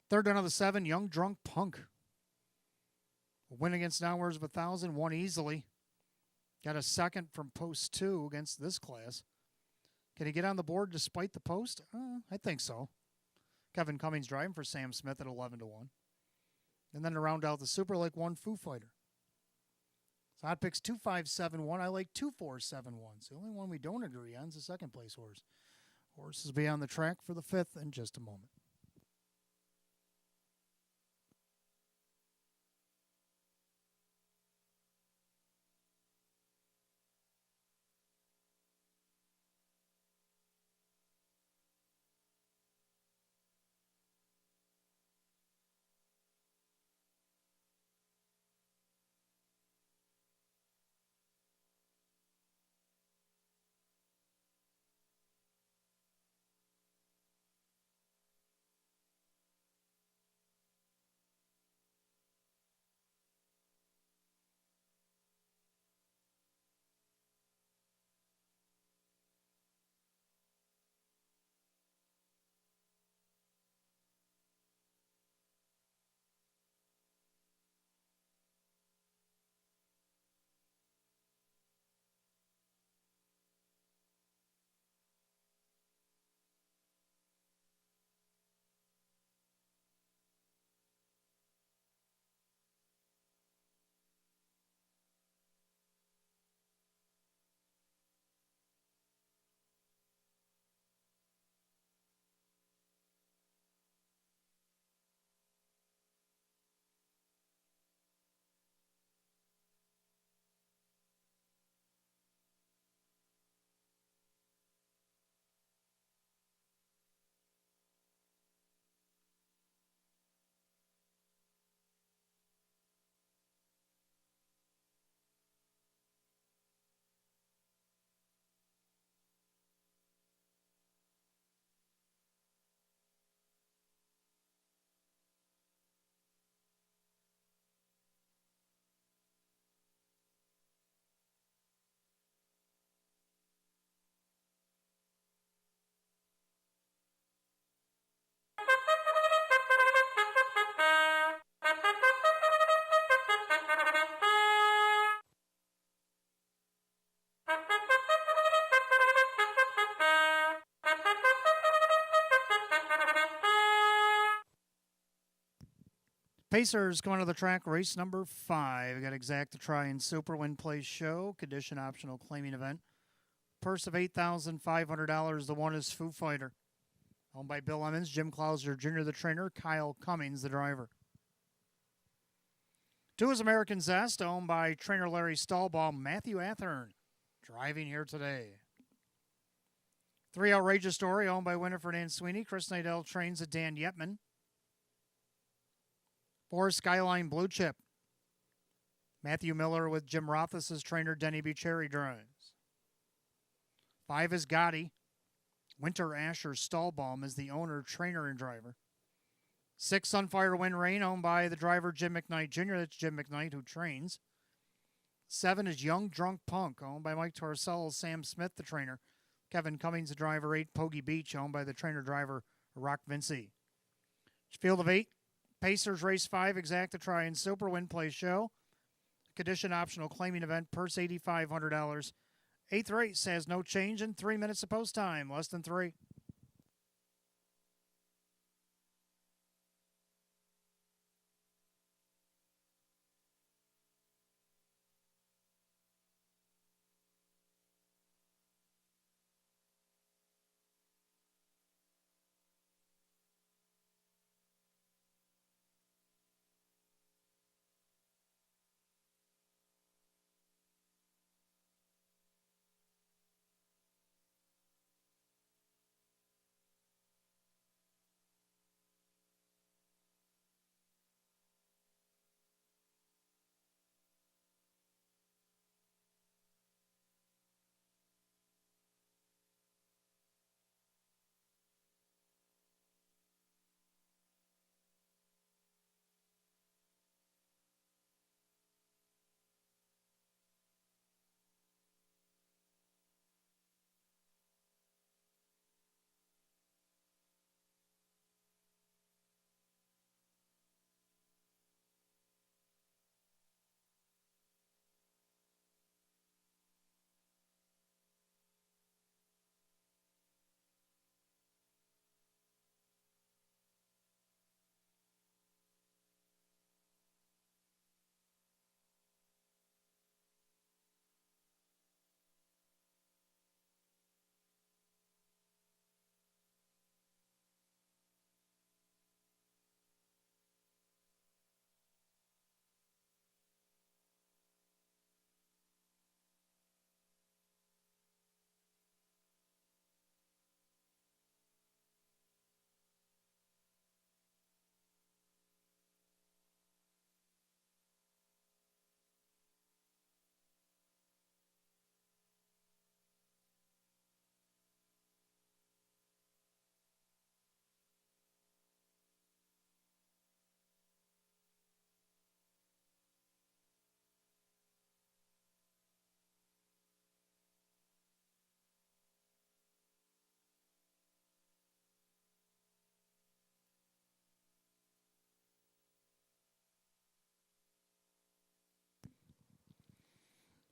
Third down of the 7, Young Drunk Punk. A win against Nowers of 1,000, won easily. Got a second from post 2 against this class. Can he get on the board despite the post? I think so. Kevin Cummings driving for Sam Smith at 11-1. And then to round out the Super Lake 1, Foo Fighter. So hot picks 2571. I like 2471. It's the only one we don't agree on is the second place horse. Horses will be on the track for the 5th in just a moment. Pacers coming to the track, race number 5. We got Exacta Tri and Super Win Place Show, condition optional claiming event. Purse of $8,500. The 1 is Foo Fighter. Owned by Bill Emmons, Jim Clauser Jr. the trainer, Kyle Cummings the driver. 2 is American Zest, owned by trainer Larry Stahlbaum, Matthew Athern, driving here today. 3, Outrageous Story, owned by Winifred Ann Sweeney. Chris Nidell trains at Dan Yetman. 4, Skyline Blue Chip. Matthew Miller with Jim Rothus' trainer, Denny Bucherri drives. 5 is Gotti. Winter Asher Stahlbaum is the owner, trainer, and driver. 6, Sunfire Wind Rain, owned by the driver Jim McKnight Jr. That's Jim McKnight, who trains. 7 is Young Drunk Punk, owned by Mike Torricello, Sam Smith, the trainer. Kevin Cummings, the driver. 8, Poggy Beach, owned by the trainer-driver Rock Vinci. Field of 8, Pacers Race 5, Exacta Try and Super Win Play Show. Condition optional claiming event, purse $8,500. 8th race has no change in 3 minutes of post time, less than 3.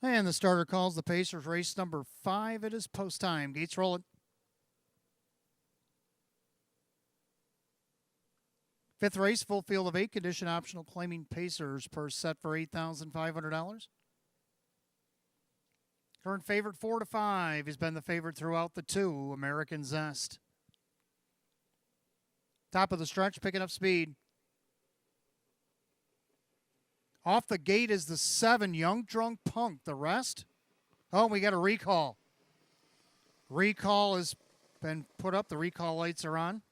And the starter calls the Pacers race number 5. It is post time. Gates rolling. 5th race, full field of 8, condition optional, claiming Pacers per set for $8,500. Current favorite 4 to 5 has been the favorite throughout the 2, American Zest. Top of the stretch, picking up speed. Off the gate is the 7, Young Drunk Punk. The rest? Oh, we got a recall. Recall has been put up. The recall lights are on.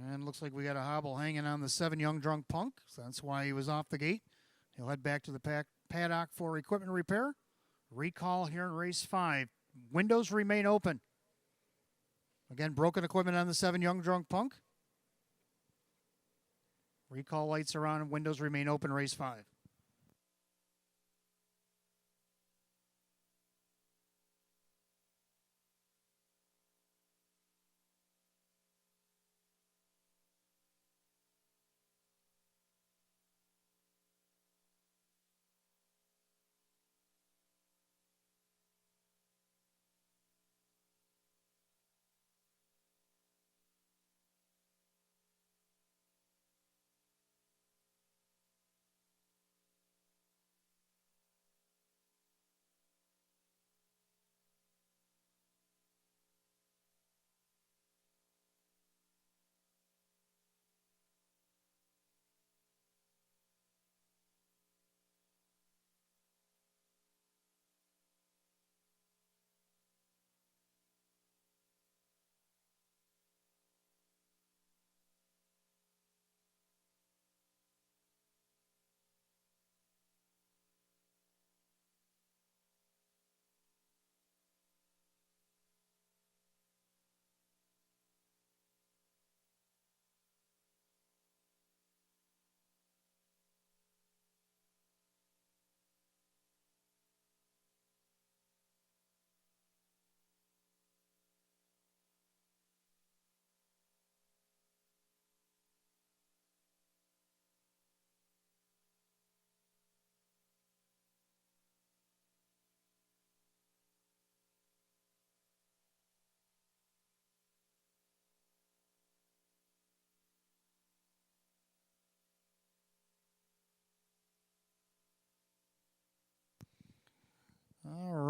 And looks like we got a hobble hanging on the 7, Young Drunk Punk. So that's why he was off the gate. He'll head back to the paddock for equipment repair. Recall here in race 5. Windows remain open. Again, broken equipment on the 7, Young Drunk Punk. Recall lights are on and windows remain open, race 5.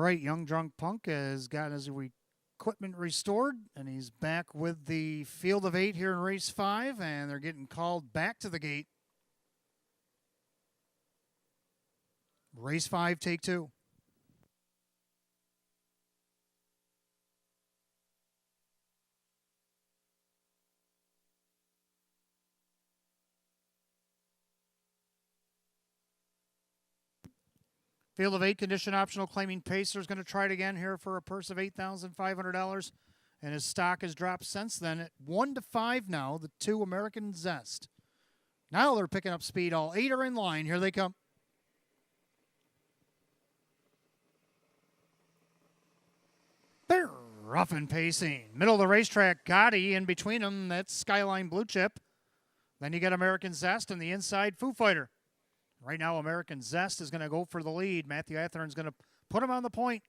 right, Young Drunk Punk has got his equipment restored, and he's back with the field of 8 here in race 5, and they're getting called back to the gate. Race 5, take 2. Field of 8, condition optional, claiming Pacer's going to try it again here for a purse of $8,500. And his stock has dropped since then at 1-5 now, the 2 American Zest. Now they're picking up speed. All 8 are in line. Here they come. They're rough and pacing. Middle of the racetrack, Gotti. In between them, that's Skyline Blue Chip. Then you got American Zest and the inside Foo Fighter. Right now, American Zest is going to go for the lead. Matthew Athern's going to put him on the point.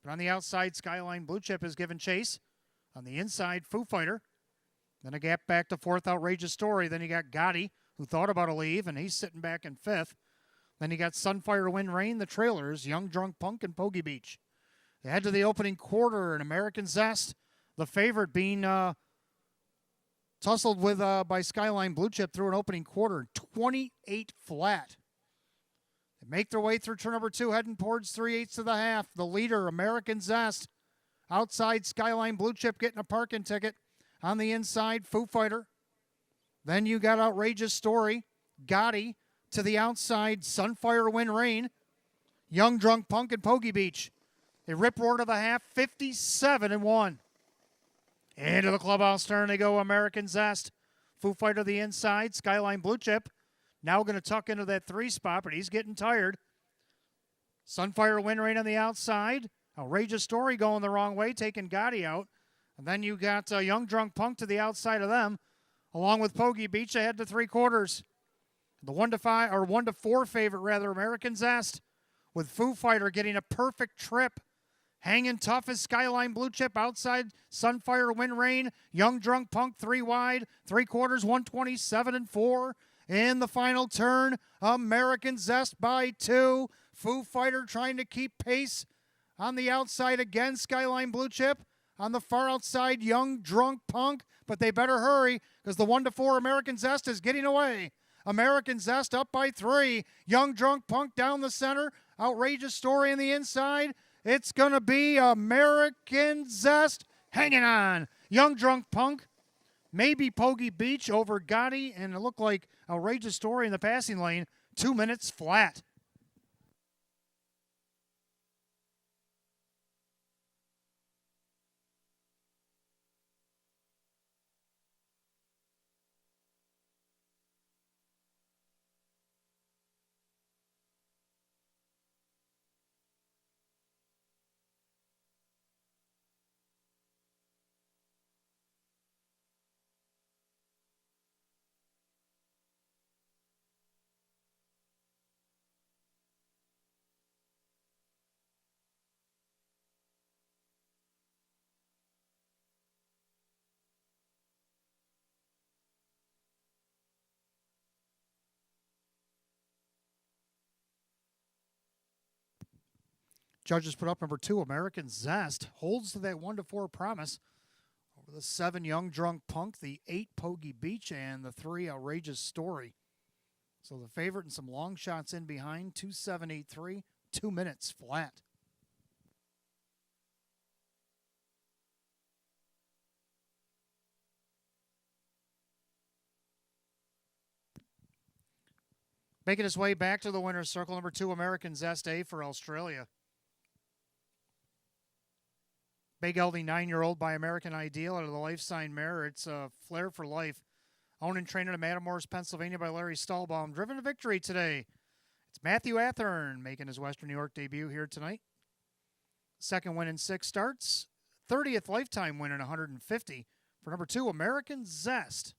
But on the outside, Skyline Blue Chip is giving chase. On the inside, Foo Fighter. Then a gap back to 4th, Outrageous Story. Then you got Gotti, who thought about a leave, and he's sitting back in 5th. Then you got Sunfire Wind Rain, the trailers, Young Drunk Punk, and Pogie Beach. They head to the opening quarter, and American Zest, the favorite, being tussled with by Skyline Blue Chip through an opening quarter, 28 flat. They make their way through turn number 2, heading towards 3/8 of the half. The leader, American Zest. Outside, Skyline Blue Chip getting a parking ticket. On the inside, Foo Fighter. Then you got Outrageous Story. Gotti to the outside, Sunfire Wind Rain. Young Drunk Punk and Pogie Beach. They rip roar to the half, 57-1. Into the clubhouse turn they go, American Zest. Foo Fighter the inside, Skyline Blue Chip. Now going to tuck into that 3 spot, but he's getting tired. Sunfire Wind Rain on the outside. Outrageous Story going the wrong way, taking Gotti out. And then you got Young Drunk Punk to the outside of them, along with Pogie Beach ahead to 3/4. The 1-5 or 1-4 favorite, rather, American Zest, with Foo Fighter getting a perfect trip. Hanging tough as Skyline Blue Chip outside, Sunfire Wind Rain, Young Drunk Punk 3 wide, 3/4, 127-4. In the final turn, American Zest by 2. Foo Fighter trying to keep pace on the outside again, Skyline Blue Chip. On the far outside, Young Drunk Punk, but they better hurry because the 1-4 American Zest is getting away. American Zest up by 3. Young Drunk Punk down the center. Outrageous Story on the inside. It's going to be American Zest hanging on. Young Drunk Punk, maybe Pogie Beach over Gotti, and it looked like Outrageous Story in the passing lane. 2 minutes flat. Judges put up number 2, American Zest. Holds to that 1-4 promise. Over the 7, Young Drunk Punk, the 8, Pogie Beach, and the 3, Outrageous Story. So the favorite and some long shots in behind, 2-7-8-3, 2 minutes flat. Making his way back to the winner's circle, number 2, American Zest A for Australia. Big Gelding 9-year-old by American Ideal out of the Life Sign mare. It's a Flair for Life. Owned and trained in Matamoros, Pennsylvania by Larry Stahlbaum. Driven to victory today. It's Matthew Athern making his Western New York debut here tonight. Second win in 6 starts. 30th lifetime win in 150 for number 2, American Zest.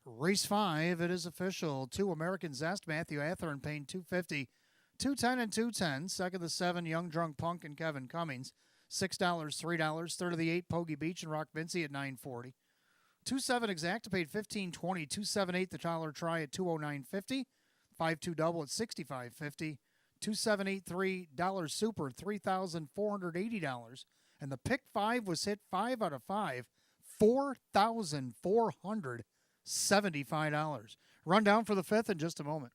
Race 5, it is official. 2 American Zest, Matthew Atherin paying $2.50. 210 and 210. Second the 7, Young Drunk Punk and Kevin Cummings. $6, $3. Third of the 8, Pogie Beach and Rock Vinci at $9.40. 2-7 Exacta paid $15.20. 2-7-8 the Tyler Try at $209.50. 5-2 Double at $65.50. 2-7-8-3 $1 Super $3,480. And the pick 5 was hit 5 out of 5. $4,475. Rundown for the 5th in just a moment.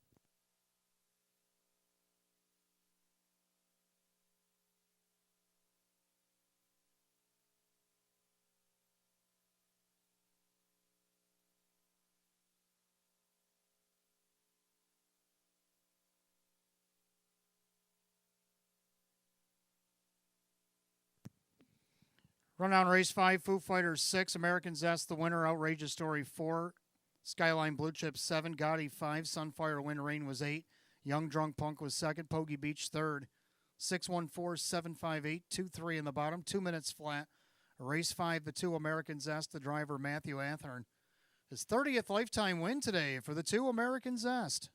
Rundown race 5, Foo Fighters 6, American Zest the winner, Outrageous Story 4, Skyline Blue Chip 7, Gotti 5, Sunfire Wind Rain was 8, Young Drunk Punk was 2nd, Pogie Beach 3rd, 6-1-4-7-5-8, 2-3 in the bottom, 2 minutes flat. Race 5, the 2 American Zest, the driver Matthew Atherin. His 30th lifetime win today for the 2 American Zest.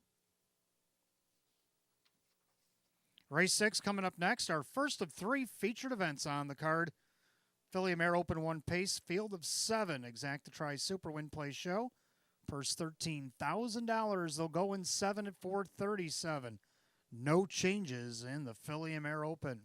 Race 6 coming up next, our first of 3 featured events on the card. Philly Mare Open 1 pace, field of 7, Exacta Tri Super Win Play Show. Purse $13,000. They'll go in 7 at 437. No changes in the Philly Mare Open.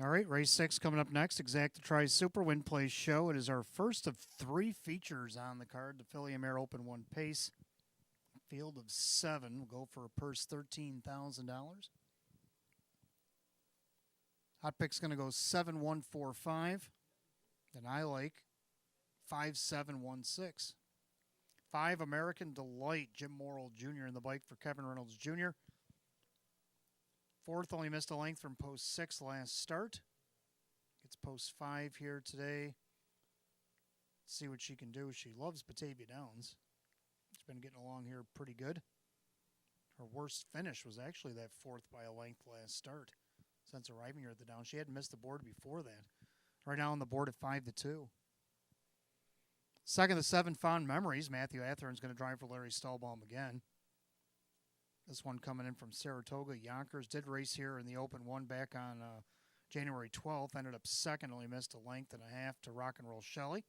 All right, race 6 coming up next. Exacta Tri Super Win Play Show. It is our first of 3 features on the card. The Philly Mare Open 1 pace. Field of 7 will go for a purse $13,000. Hot pick's going to go 7-1-4-5. And I like 5-7-1-6. 5 American Delight, Jim Morrill Jr. in the bike for Kevin Reynolds Jr. Fourth, only missed a length from post 6 last start. Gets post 5 here today. Let's see what she can do. She loves Batavia Downs. She's been getting along here pretty good. Her worst finish was actually that fourth by a length last start since arriving here at the Downs. She hadn't missed the board before that. Right now on the board at 5-2. Second, the 7 Fond Memories. Matthew Athern's going to drive for Larry Stahlbaum again. This one coming in from Saratoga. Yonkers did race here in the Open 1 back on January 12th. Ended up second, only missed a length and a half to Rock and Roll Shelley.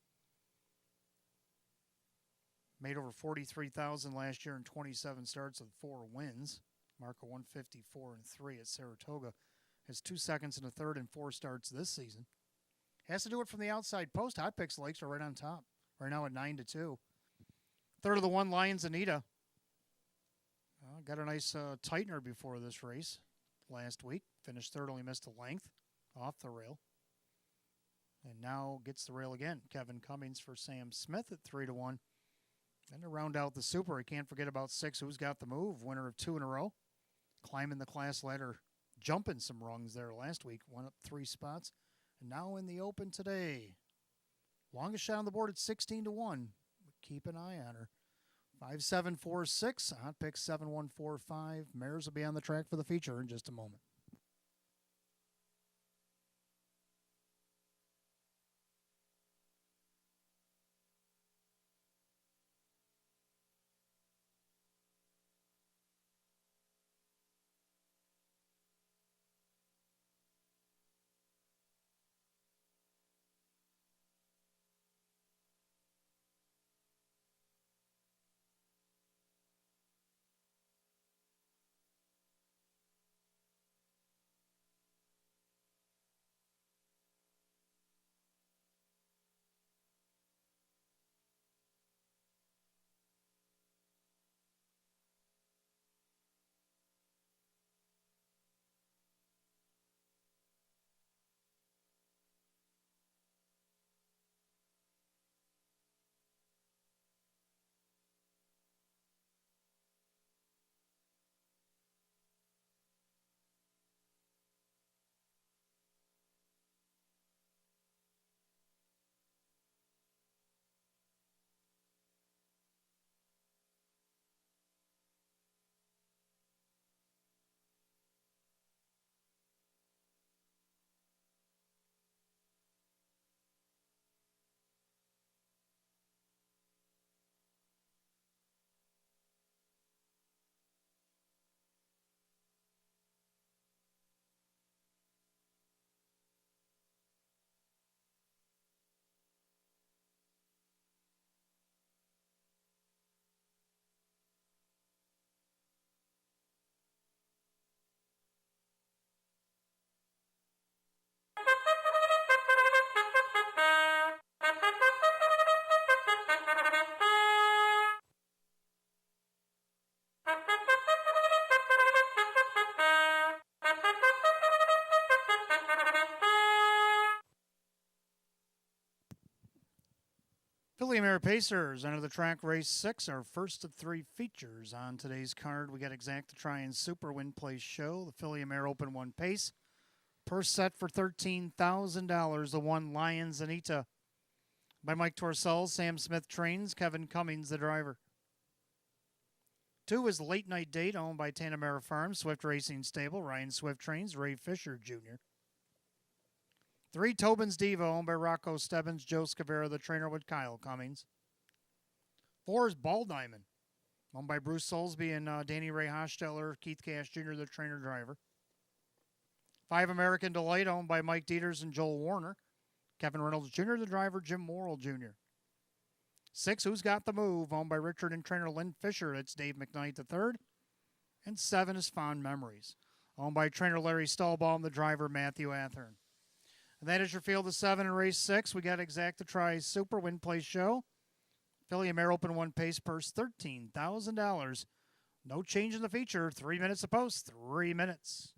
Made over 43,000 last year in 27 starts with 4 wins. Marco 154-3 at Saratoga. Has 2 seconds and a third in 4 starts this season. Has to do it from the outside post. Hot Picks Lakes are right on top. Right now at 9-2. Third of the 1, Lions Anita. Got a nice tightener before this race last week. Finished third, only missed a length off the rail. And now gets the rail again. Kevin Cummings for Sam Smith at 3-1. And to round out the Super, I can't forget about 6, Who's Got the Move, winner of 2 in a row. Climbing the class ladder, jumping some rungs there last week, went up 3 spots. And now in the Open today. Longest shot on the board at 16-1. Keep an eye on her. 5-7-4-6, Hot Pick 7-1-4-5. Mares will be on the track for the feature in just a moment. Philly Mare Pacers under the track race 6, our first of 3 features on today's card. We got Exact to Try and Super Win Place Show, the Philly Mare Open 1 Pace. Per set for $13,000, the 1 Lions Anita. By Mike Torcell, Sam Smith trains, Kevin Cummings the driver. 2 is Late Night Date, owned by Tanamera Farm, Swift Racing Stable, Ryan Swift trains, Ray Fisher Jr. 3, Tobin's Diva, owned by Rocco Stebbins, Joe Scavera, the trainer with Kyle Cummings. 4 is Ball Diamond, owned by Bruce Soulsby and Danny Ray Hosteller, Keith Cash Jr., the trainer-driver. 5, American Delight, owned by Mike Dieters and Joel Warner. Kevin Reynolds Jr., the driver, Jim Morrill Jr. 6, Who's Got the Move, owned by Richard and trainer Lynn Fisher. It's Dave McKnight III. And 7 is Fond Memories, owned by trainer Larry Stahlbaum, the driver, Matthew Athern. And that is your field of 7 in race 6. We got Exact to Try Super Win Place Show. Philly Mare Open 1 Pace purse, $13,000. No change in the feature. 3 minutes a post, 3 minutes.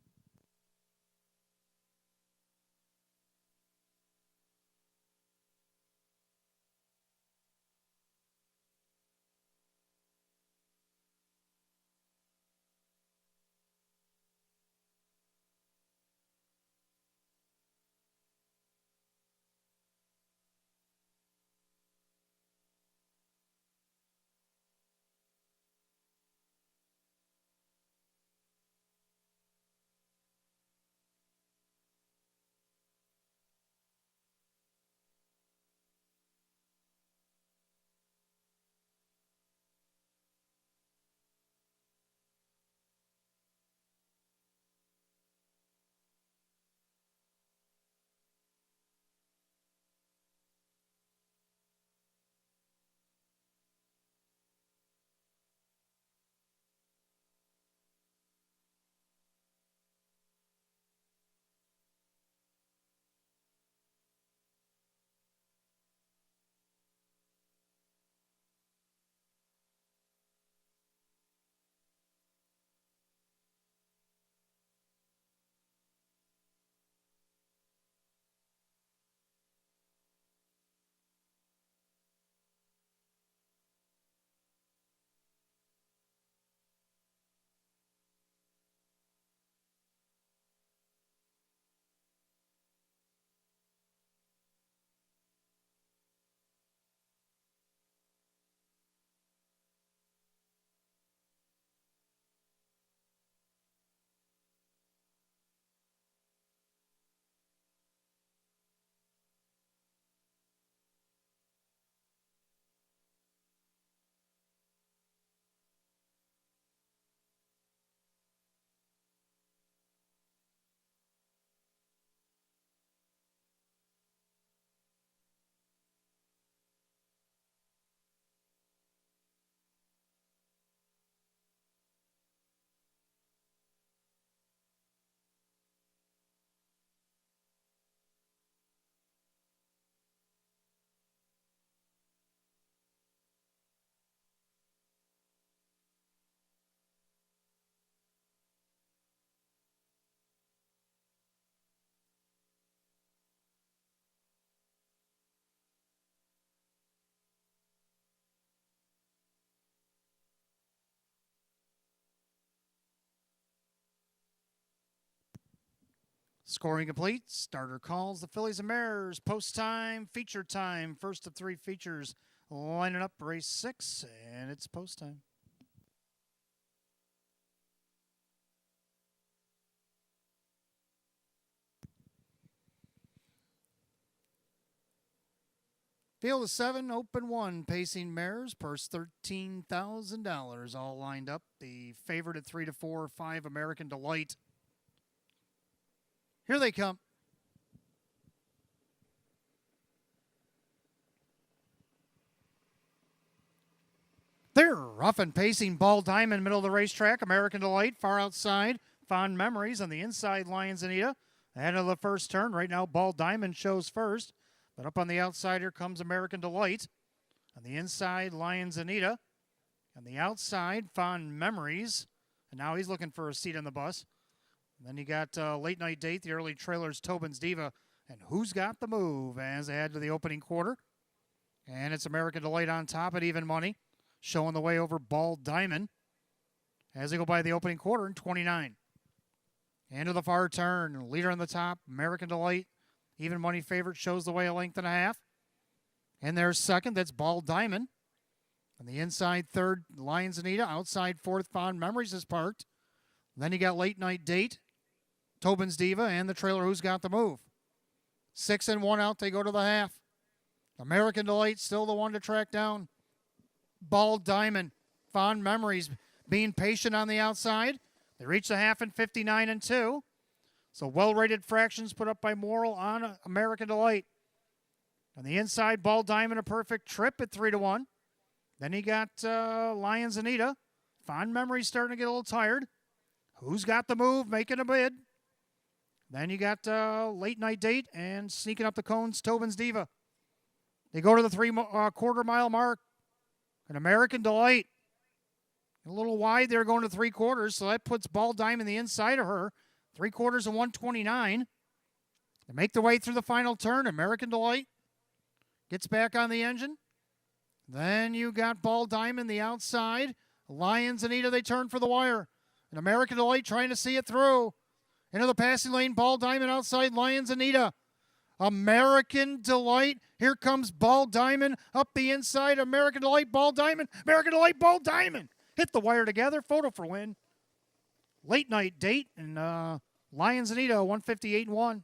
Scoring complete. Starter calls the fillies and mares. Post time, feature time. First of three features lining up race 6, and it's post time. Field of 7, open 1, pacing mares, purse $13,000, all lined up. The favorite at 3 to 4, 5, American Delight. Here they come. They're rough and pacing. Ball Diamond, middle of the racetrack. American Delight, far outside. Fond Memories on the inside. Lions Anita. Ahead of the first turn. Right now, Ball Diamond shows first. But up on the outside, here comes American Delight. On the inside, Lions Anita. On the outside, Fond Memories. And now he's looking for a seat on the bus. And then you got Late Night Date, the early trailers, Tobin's Diva. And Who's Got the Move as they head to the opening quarter. And it's American Delight on top at even money. Showing the way over Ball Diamond as they go by the opening quarter in 29. Into the far turn, leader on the top, American Delight. Even money favorite shows the way a length and a half. And there's second, that's Ball Diamond. On the inside third, Lions Anita. Outside fourth, Fond Memories is parked. Then you got Late Night Date, Tobin's Diva, and the trailer Who's Got the Move. 6 and 1 out, they go to the half. American Delight still the one to track down. Ball Diamond, Fond Memories being patient on the outside. They reach the half in 59 and 2. So well-rated fractions put up by Moral on American Delight. On the inside, Ball Diamond, a perfect trip at 3 to 1. Then you got Lions Anita. Fond Memories starting to get a little tired. Who's Got the Move, making a bid. Then you got Late Night Date and sneaking up the cones, Tobin's Diva. They go to the 3-quarter mile mark. An American Delight. A little wide there going to 3 quarters, so that puts Ball Diamond the inside of her. 3 quarters and 129. They make their way through the final turn. American Delight gets back on the engine. Then you got Ball Diamond the outside. Lions Anita, they turn for the wire. And American Delight trying to see it through. Into the passing lane, Ball Diamond outside, Lions Anita. American Delight. Here comes Ball Diamond up the inside. American Delight, Ball Diamond. American Delight, Ball Diamond. Hit the wire together. Photo for win. Late Night Date and Lions Anita, 158 and 1.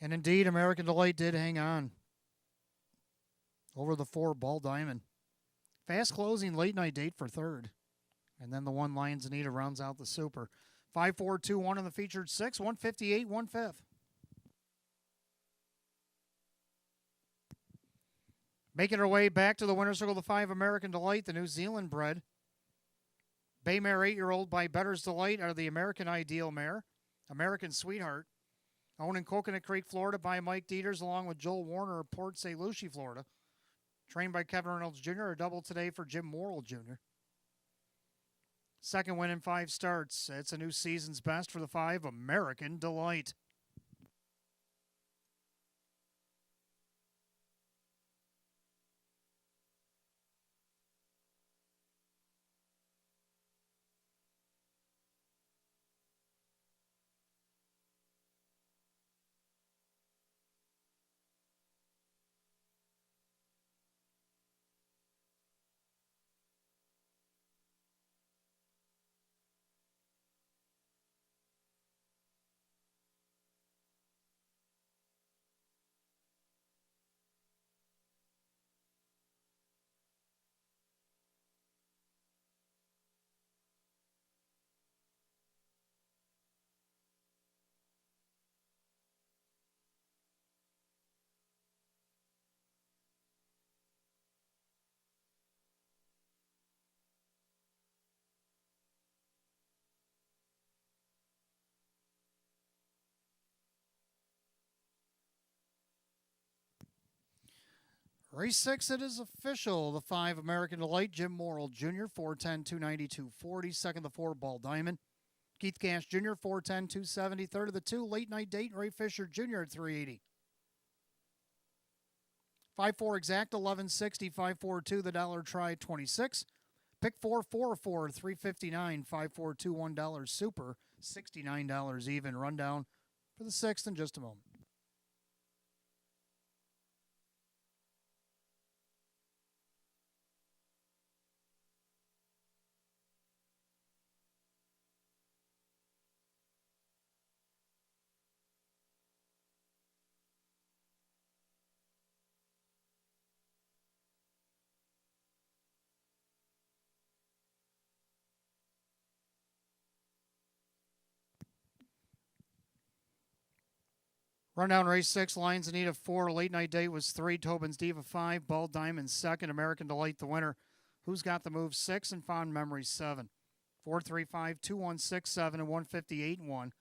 And indeed, American Delight did hang on over the 4 Ball Diamond. Fast closing Late Night Date for third. And then the 1 Lions Anita rounds out the super. 5-4-2-1 in the featured 6, 158, 1/5. Making her way back to the winner's circle, the 5 American Delight, the New Zealand bred. Bay Mare 8-year-old by Better's Delight are the American Ideal Mare. American Sweetheart. Owned in Coconut Creek, Florida by Mike Dieters along with Joel Warner of Port St. Lucie, Florida. Trained by Kevin Reynolds Jr., a double today for Jim Morrill Jr. Second win in 5 starts. It's a new season's best for the 5 American Delight. Race 6, it is official. The 5 American Delight, Jim Morrill Jr., 410, 290, 240. Second, the 4 Ball Diamond. Keith Cash Jr., 410, 270. Third of the 2, Late Night Date, Ray Fisher Jr. at 380. 5-4 exact, 1160. 5-4-2, the dollar try, 26. Pick 4, 4-4, 359. 5-4-2, $1 super, $69 even. Rundown for the 6th in just a moment. Rundown race 6, Lions in Need of 4, Late Night Date was 3, Tobin's Diva 5, Ball Diamond 2nd, American Delight the winner. Who's Got the Move 6, and Fond Memory 7. 435, 2167, and 158 and 1.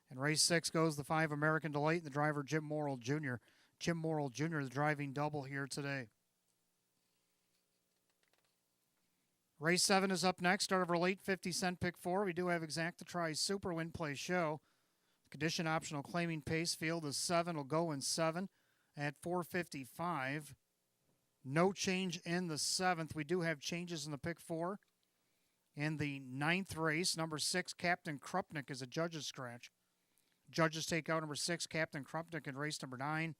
And race 6 goes the 5 American Delight and the driver Jim Morrill Jr. Jim Morrill Jr. the driving double here today. Race 7 is up next. Start of our late 50-cent pick 4. We do have exact to try Super Win Play Show. Condition optional claiming pace field is 7. Will go in 7 at 455. No change in the 7th. We do have changes in the pick 4. In the 9th race, number 6, Captain Krupnik is a judge's scratch. Judges take out number 6, Captain Krupnik in race number 9.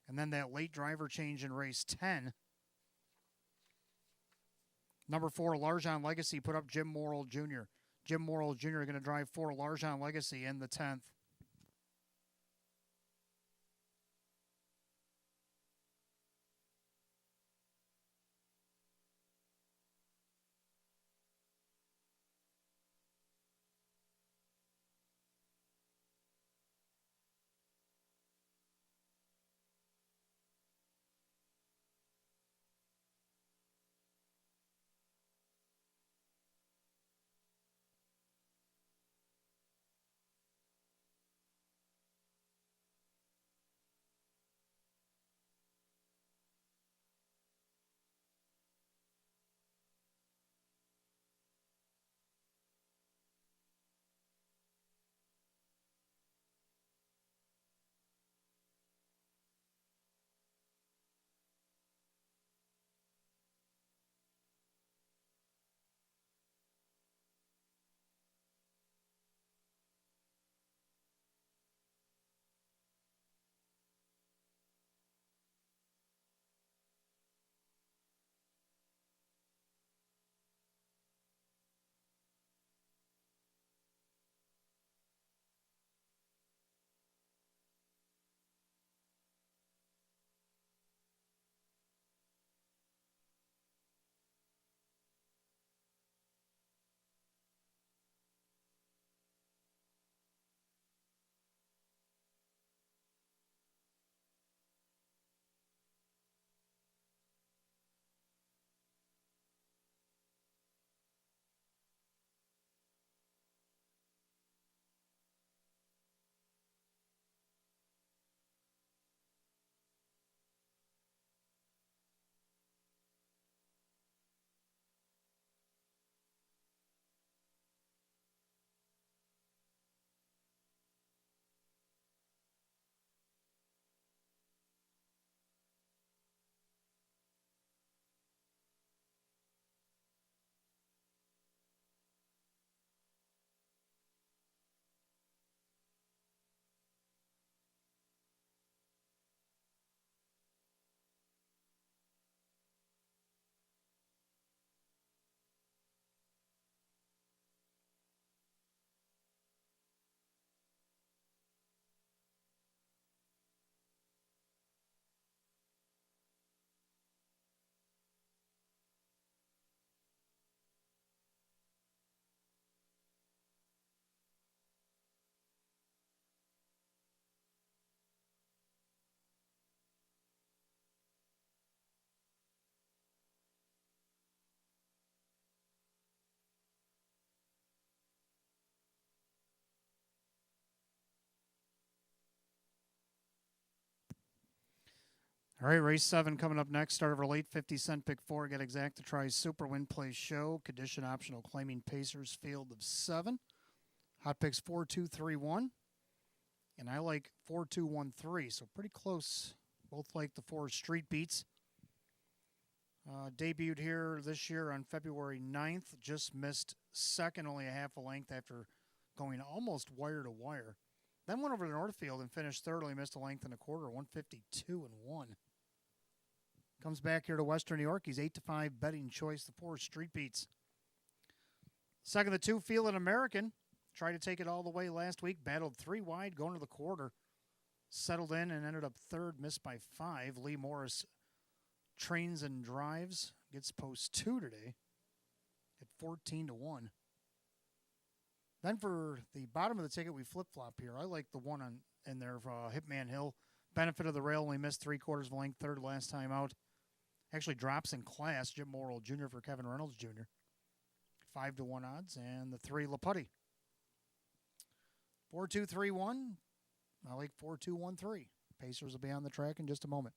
And then that late driver change in race 10. Number 4, Largent Legacy put up Jim Morrill Jr. Jim Morrill Jr. going to drive 4 Largent Legacy in the 10th. All right, race 7 coming up next. Start of our late 50-cent pick 4. Get exact to try Super Win Play Show. Condition optional claiming Pacers field of 7. Hot picks 4, 2, 3, 1. And I like 4, 2, 1, 3. So pretty close. Both like the 4 street beats. Debuted here this year on February 9th. Just missed second, only a half a length after going almost wire to wire. Then went over to Northfield and finished third, only missed a length and a quarter, 152 and 1. Comes back here to Western New York. He's 8-5 betting choice, the 4 street beats. Second, the 2, Feel It American. Tried to take it all the way last week. Battled 3 wide, going to the quarter. Settled in and ended up third, missed by 5. Lee Morris trains and drives. Gets post 2 today at 14 to 1. Then for the bottom of the ticket, we flip-flop here. I like the one in there for Hitman Hill. Benefit of the rail, only missed 3/4 of a length, third last time out. Actually drops in class. Jim Morrill Jr. for Kevin Reynolds Jr. 5 to 1 odds. And the 3, LaPutty. 4, 2, 3, 1. I like 4, 2, 1, 3. Pacers will be on the track in just a moment.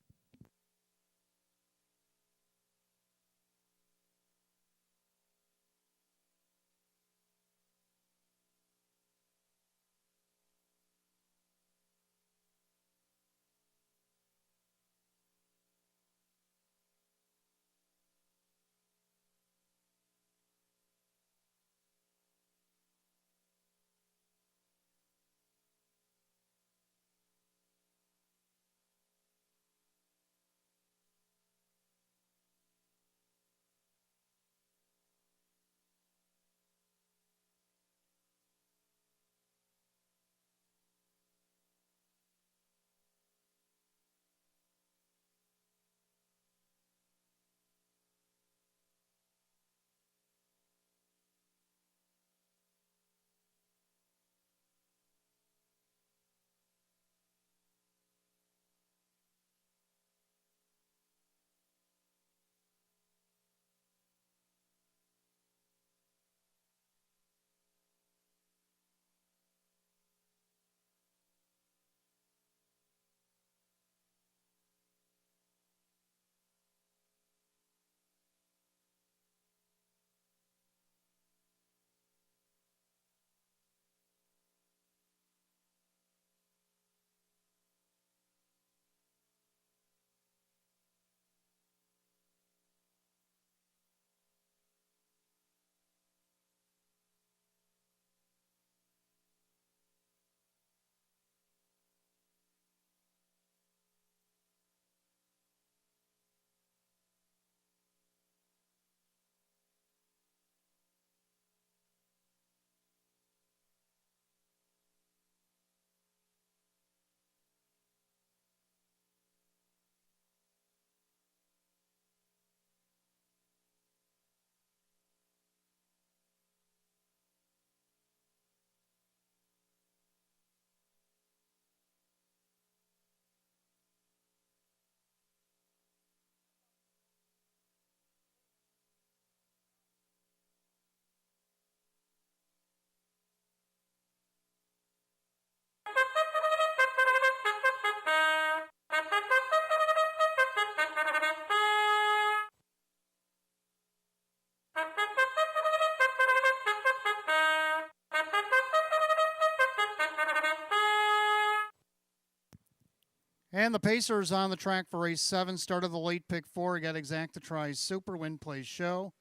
And the Pacers on the track for race 7. Started the late pick 4. Got exact to try Super Win Play Show.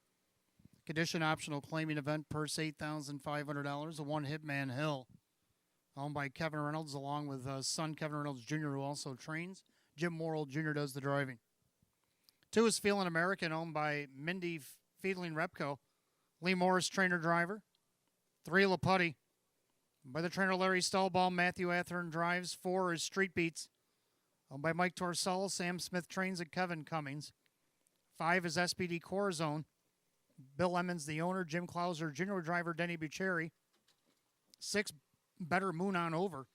Condition optional claiming event, purse $8,500. A 1 Hitman Hill. Owned by Kevin Reynolds along with son Kevin Reynolds Jr. who also trains. Jim Morrill Jr. does the driving. 2 is Feelin' American, owned by Mindy Fiedling Repco. Lee Morris, trainer driver. 3, LaPutty. By the trainer Larry Stahlbaum, Matthew Athern drives. 4 is Street Beats. Owned by Mike Torsella, Sam Smith trains, and Kevin Cummings. 5 is SPD Core Zone. Bill Emmons, the owner. Jim Clauser, junior driver Denny Bucheri. 6, Better Moon on Over.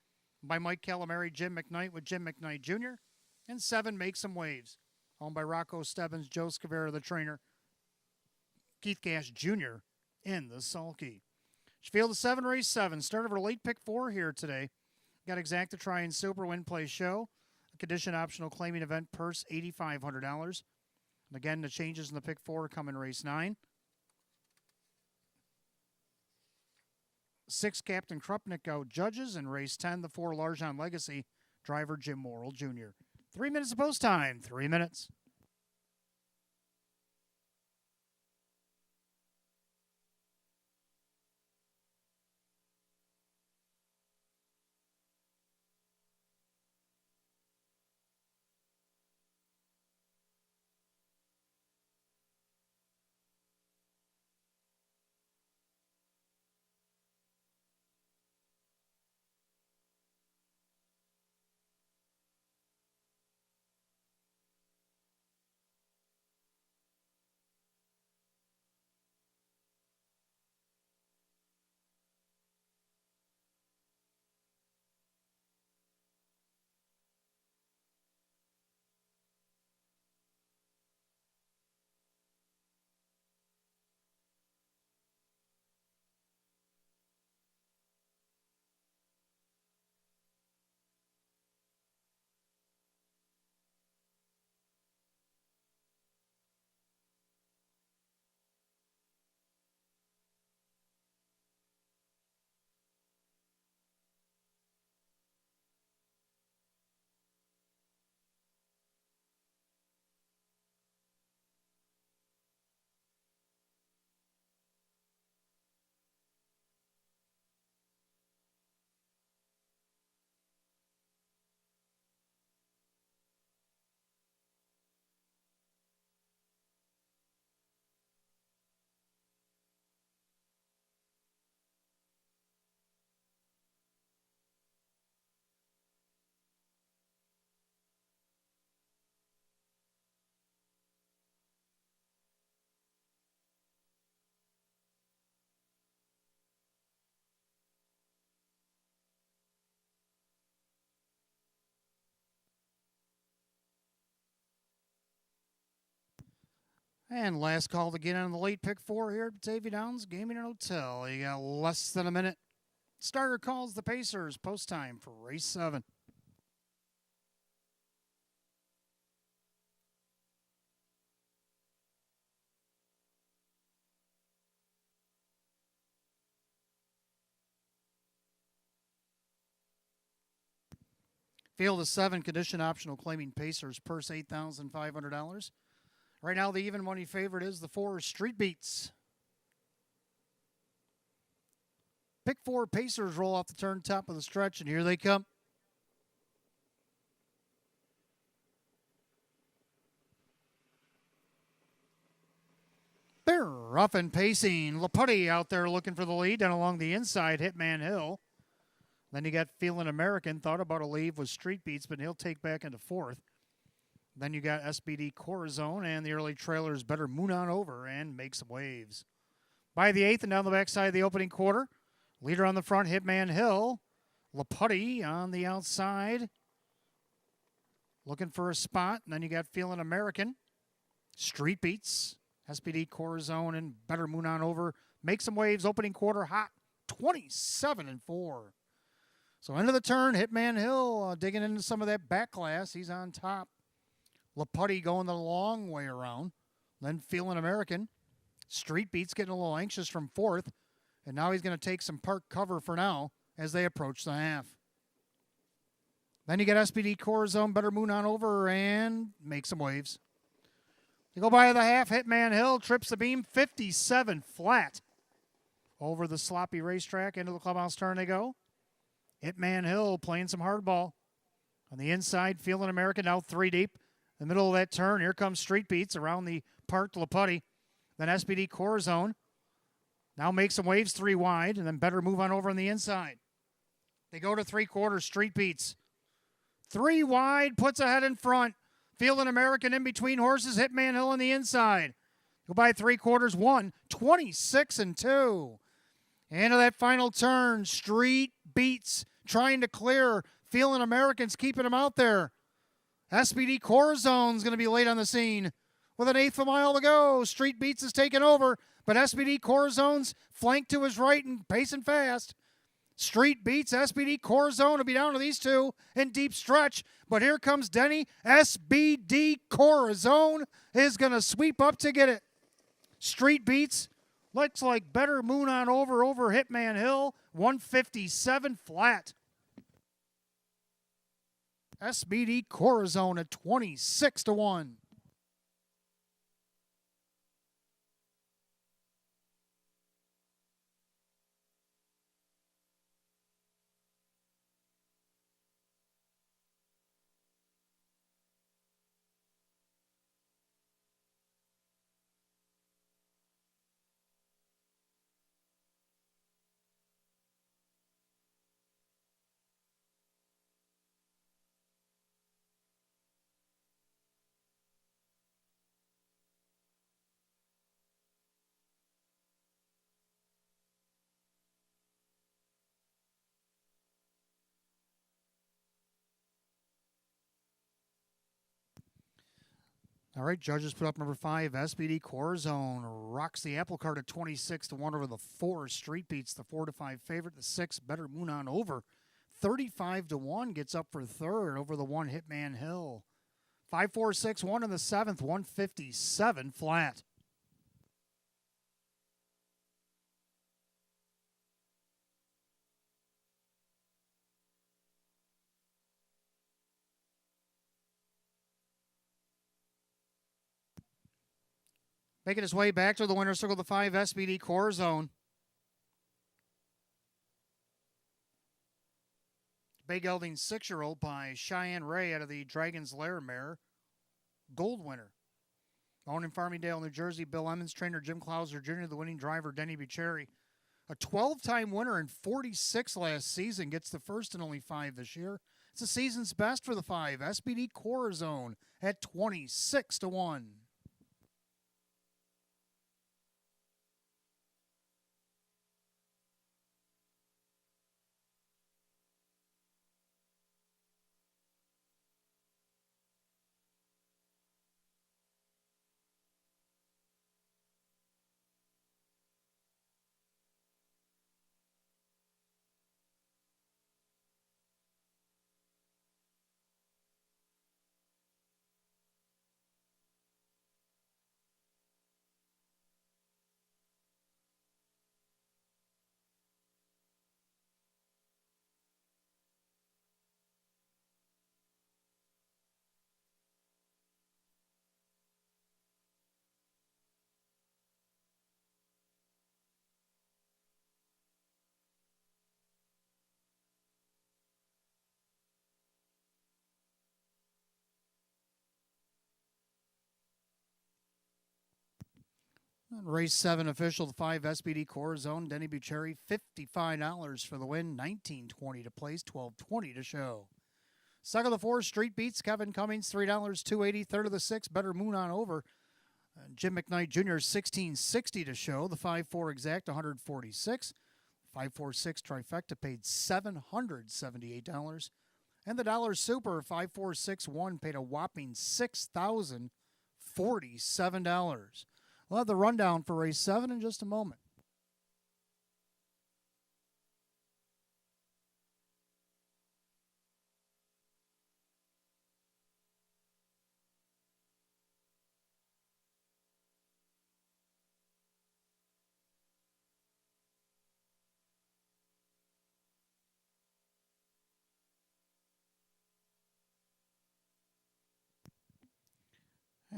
By Mike Calamari, Jim McKnight with Jim McKnight Jr. And 7, Make Some Waves. Owned by Rocco Stebbins, Joe Scavera, the trainer. Keith Gash Jr. in the sulky. Field of 7, race 7. Start of our late pick 4 here today. Got exact to try and Super Win Play Show. condition optional claiming event purse $8,500. And again, the changes in the pick 4 come in race 9. 6, Captain Krupnik out judges. In race 10, the 4, Largent Legacy, driver Jim Morrill Jr. 3 minutes of post time, 3 minutes. And last call to get on the late pick 4 here at Batavia Downs Gaming and Hotel. You got less than a minute. Starter calls the Pacers. Post time for race 7. Field of 7, condition optional, claiming Pacers, purse $8,500. Right now, the even money favorite is the 4, Street Beats. Pick 4, Pacers roll off the turn, top of the stretch, and here they come. They're rough and pacing. Laputty out there looking for the lead, down along the inside, Hitman Hill. Then you got Feelin' American, thought about a leave with Street Beats, but he'll take back into 4th. Then you got SBD Corazon, and the early trailers Better Moon On Over and Make Some Waves. By the 8th and down the backside of the opening quarter, leader on the front, Hitman Hill. Laputty on the outside, looking for a spot. And then you got Feelin' American, Street Beats, SBD Corazon, and Better Moon On Over. Make Some Waves, opening quarter hot, 27-4. So end of the turn, Hitman Hill digging into some of that back glass. He's on top. Laputty going the long way around. Then Feelin' American. Street Beats getting a little anxious from 4th. And now he's going to take some park cover for now as they approach the half. Then you get SBD Corazon, Better Moon On Over, and Make Some Waves. You go by the half, Hitman Hill trips the beam, 57 flat. Over the sloppy racetrack, into the clubhouse turn they go. Hitman Hill playing some hardball. On the inside, Feelin' American out 3 deep. In the middle of that turn, here comes Street Beats around the parked Laputty. Then SBD Corazon. Now Make Some Waves 3 wide, and then Better Move On Over on the inside. They go to 3/4, Street Beats. 3 wide, puts ahead in front. Feelin' American in between horses, Hitman Hill on the inside. Go by 3/4, 1, 26-2. Into that final turn, Street Beats trying to clear. Feelin' American's keeping him out there. SBD Corazon's going to be late on the scene. With an 1/8 of a mile to go, Street Beats is taking over, but SBD Corazon's flanked to his right and pacing fast. Street beats SBD Corazon to be down to these two in deep stretch. But here comes Denny. SBD Corazon is going to sweep up to get it. Street beats. Looks like Better Moon on over Hitman Hill. 157 flat. SBD Corazon at 26-1. All right, judges put up number 5, SBD Corazon. Rocks the apple cart at 26-1 over the 4. Street beats the 4-5 favorite. The 6, Better Moon on over. 35-1 gets up for third over the 1, Hitman Hill. 5-4-6-1 in the 7th, 157 flat. Making his way back to the winner's circle, the 5, SBD Corazon. Bay Gelding 6-year-old by Cheyenne Ray out of the Dragon's Lair mare. Gold winner. Owned in Farmingdale, New Jersey, Bill Emmons, trainer Jim Clouser Jr., the winning driver Denny Bucherri. A 12-time winner and 46 last season, gets the first and only 5 this year. It's the season's best for the 5, SBD Corazon at 26-1. Race 7 official, the 5, SBD Corazon, Denny Bucherri, $55 for the win, $19.20 to place, $12.20 to show. Second of the 4, Street Beats, Kevin Cummings, $3, $2.80. Third of the 6, Better Moon on over. Jim McKnight Jr., $16.60 to show. The 5-4 exact, $146. 5-4-6 trifecta paid $778. And the Dollar Super, 5-4-6-1 paid a whopping $6,047. We'll have the rundown for race 7 in just a moment.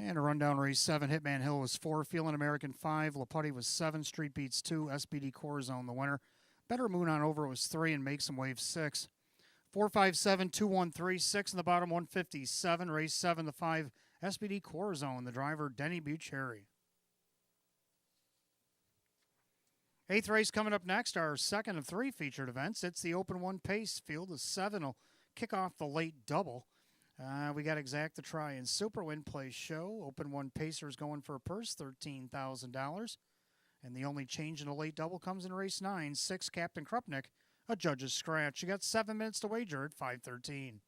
And a rundown race 7. Hitman Hill was 4. Feeling American 5. Laputty was 7. Street Beats 2. SBD Corazon the winner. Better Moon on over was 3 and Make Some Wave 6. 4-5-7, 2-1-3, 6 in the bottom, 157. Race 7, the 5, SBD Corazon, the driver, Denny Bucherri. 8th race coming up next, our second of 3 featured events. It's the Open 1 Pace field. The 7 will kick off the late double. We got Exact the Try and Super Win Play Show. Open 1 Pacers going for a purse, $13,000. And the only change in the late double comes in race 9, 6 Captain Krupnik, a judge's scratch. You got 7 minutes to wager at 5:13.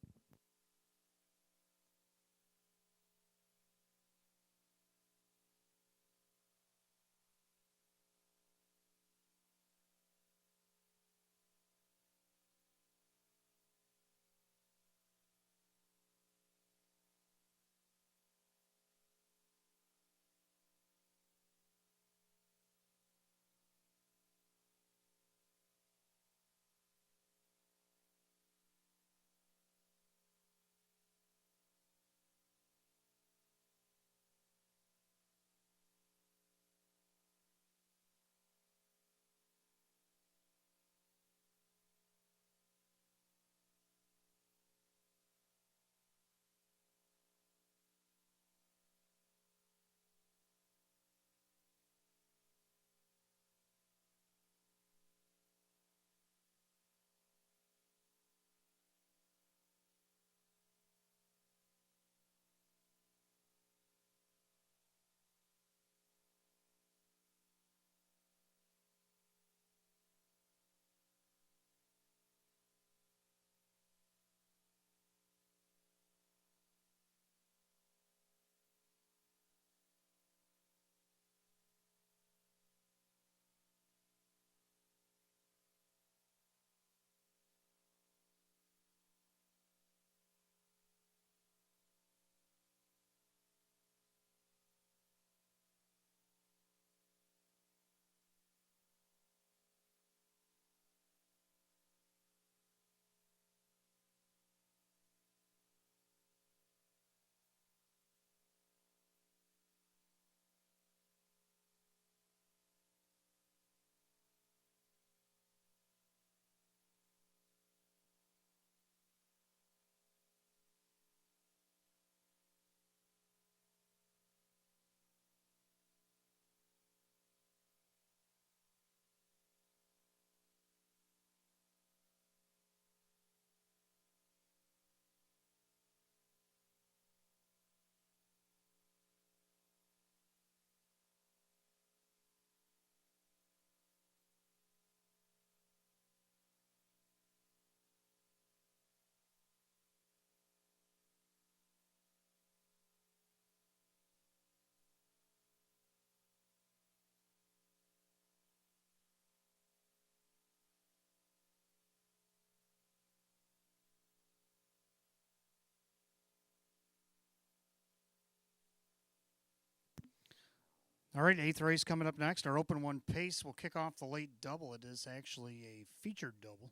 All right, eighth race coming up next. Our Open 1 pace will kick off the late double. It is actually a featured double.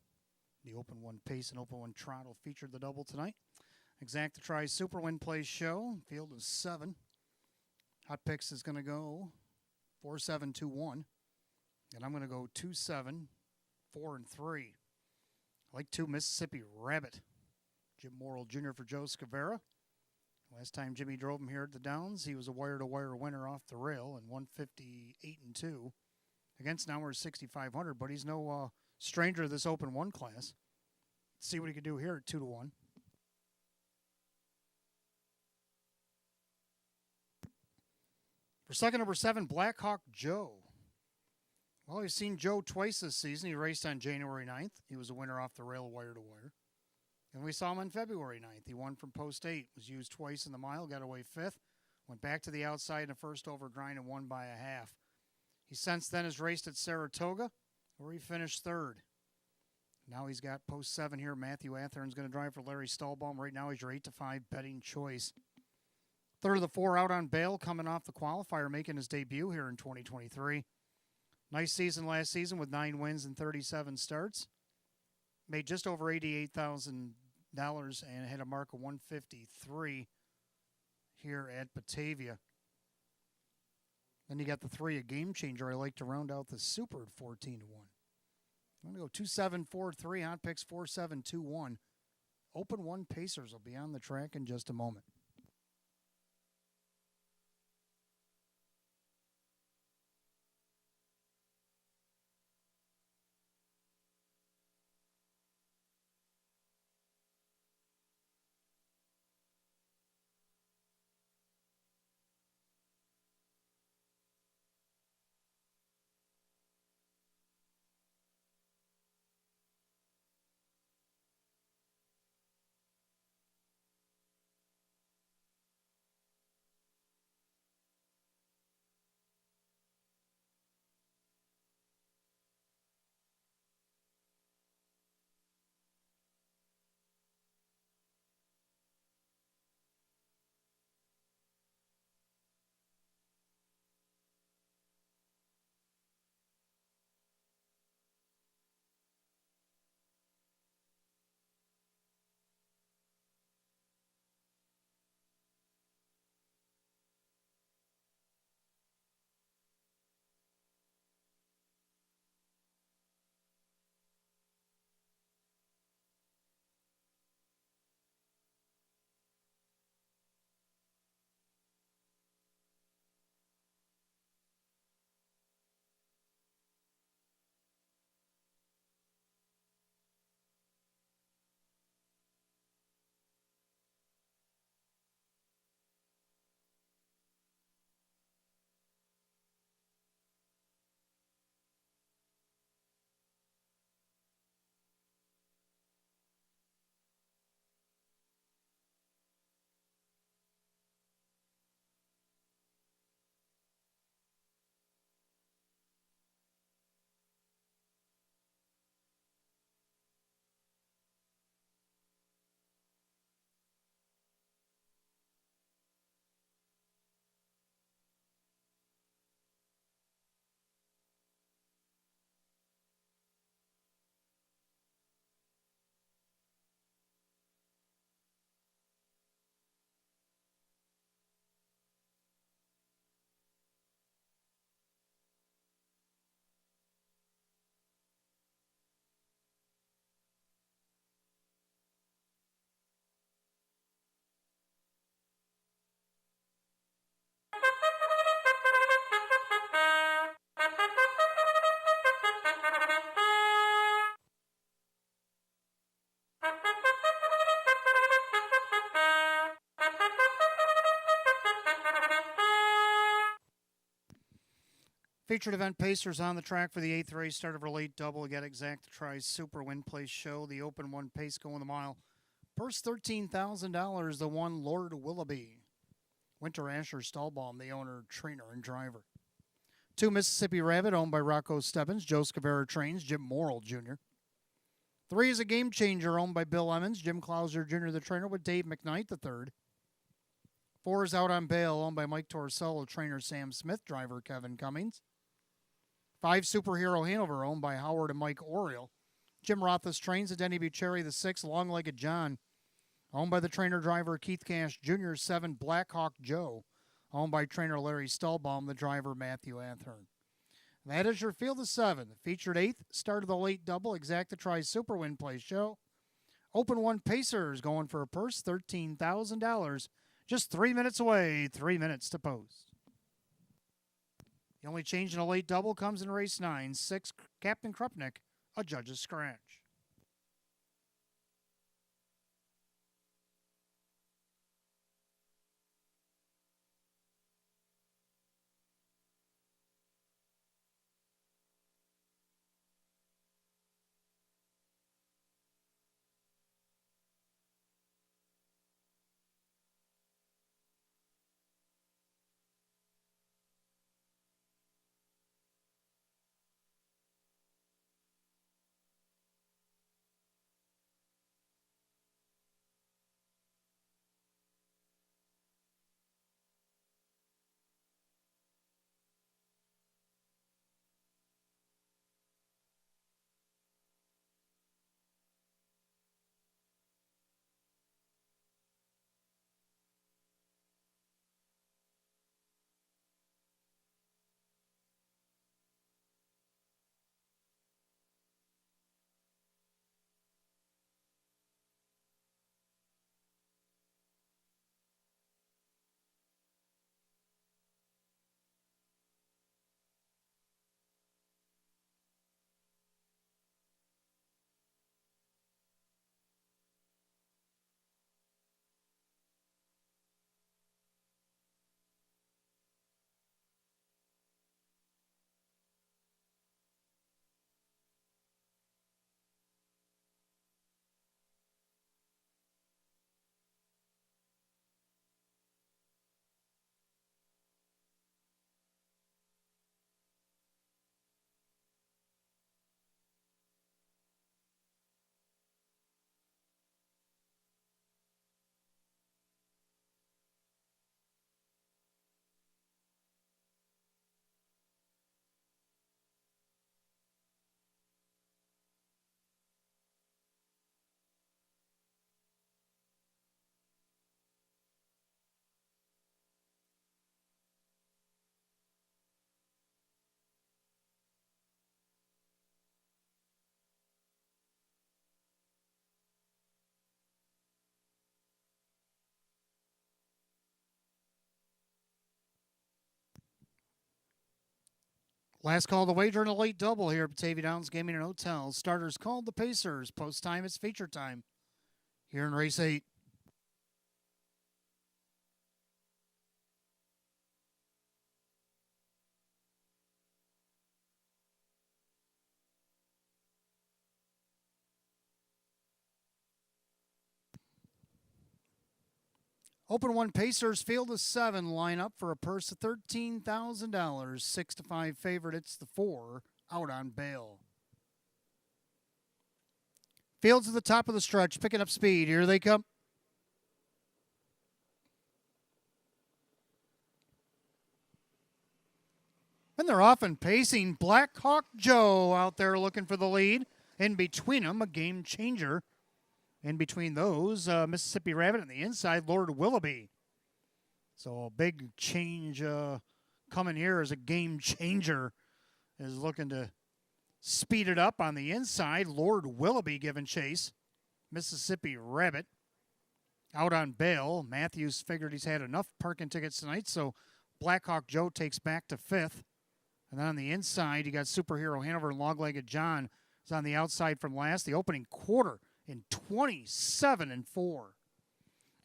The Open 1 pace and Open 1 trot will feature the double tonight. Exact the Try Super Win Play Show. Field is 7. Hot Picks is going to go 4-7-2-1. And I'm going to go 2-7, 4 and 3. I like 2 Mississippi Rabbit. Jim Morrill Jr. for Joe Scavera. Last time Jimmy drove him here at the Downs, he was a wire-to-wire winner off the rail in 158-2 against now we're 6,500, but he's no stranger to this Open 1 class. Let's see what he can do here at 2-1. For second, number 7, Black Hawk Joe. Well, we've seen Joe twice this season. He raced on January 9th. He was a winner off the rail wire-to-wire. And we saw him on February 9th. He won from post 8, was used twice in the mile, got away 5th, went back to the outside in the first over grind and won by a half. He since then has raced at Saratoga, where he finished 3rd. Now he's got post 7 here. Matthew Athern's going to drive for Larry Stahlbaum. Right now he's your 8-5 betting choice. 3rd of the 4 out on bail, coming off the qualifier, making his debut here in 2023. Nice season last season with 9 wins and 37 starts. Made just over $88,000 and hit a mark of 153 here at Batavia. Then you got the 3, a game changer. I like to round out the Super at 14-1. I'm going to go 2-7-4-3. Hot Picks 4-7-2-1. Open 1 Pacers will be on the track in just a moment. Featured event Pacers on the track for the 8th race. Start of our late double. Again, Exact Tries Super Win Place Show. The Open 1 pace going the mile. Purse $13,000. The 1 Lord Willoughby. Winter Asher Stahlbaum, the owner, trainer, and driver. 2 Mississippi Rabbit, owned by Rocco Stebbins. Joe Scavera trains. Jim Morrill Jr. 3 is a game changer, owned by Bill Emmons. Jim Clauser Jr., the trainer, with Dave McKnight, the 3rd. 4 is Out on Bail, owned by Mike Torsello, trainer Sam Smith, driver Kevin Cummings. 5, Superhero Hanover, owned by Howard and Mike Oriel. Jim Rothfuss trains at Denny Bucherry. The 6, Long-Legged John, owned by the trainer-driver Keith Cash Jr. 7, Blackhawk Joe, owned by trainer Larry Stallbaum, the driver Matthew Athern. That is your field of 7. Featured 8th, start of the late double, Exacta Tri Super Win Play Show. Open 1 Pacers going for a purse, $13,000. Just 3 minutes away, 3 minutes to post. The only change in a late double comes in race 9, 6, Captain Krupnik, a judge's scratch. Last call to wager in a late double here at Batavia Downs Gaming and Hotels. Starters called the Pacers. Post time, it's feature time here in race 8. Open 1 Pacers, field of 7, line up for a purse of $13,000. 6 to 5 favorite, it's the 4, Out on Bail. Fields at the top of the stretch, picking up speed. Here they come. And they're off and pacing. Blackhawk Joe out there looking for the lead. In between them, a game changer. In between those, Mississippi Rabbit on the inside, Lord Willoughby. So a big change coming here as a game changer is looking to speed it up on the inside. Lord Willoughby giving chase. Mississippi Rabbit out on bail. Matthews figured he's had enough parking tickets tonight, so Blackhawk Joe takes back to 5th. And then on the inside, you got Superhero Hanover and Long-Legged John is on the outside from last. The opening quarter in 27-4.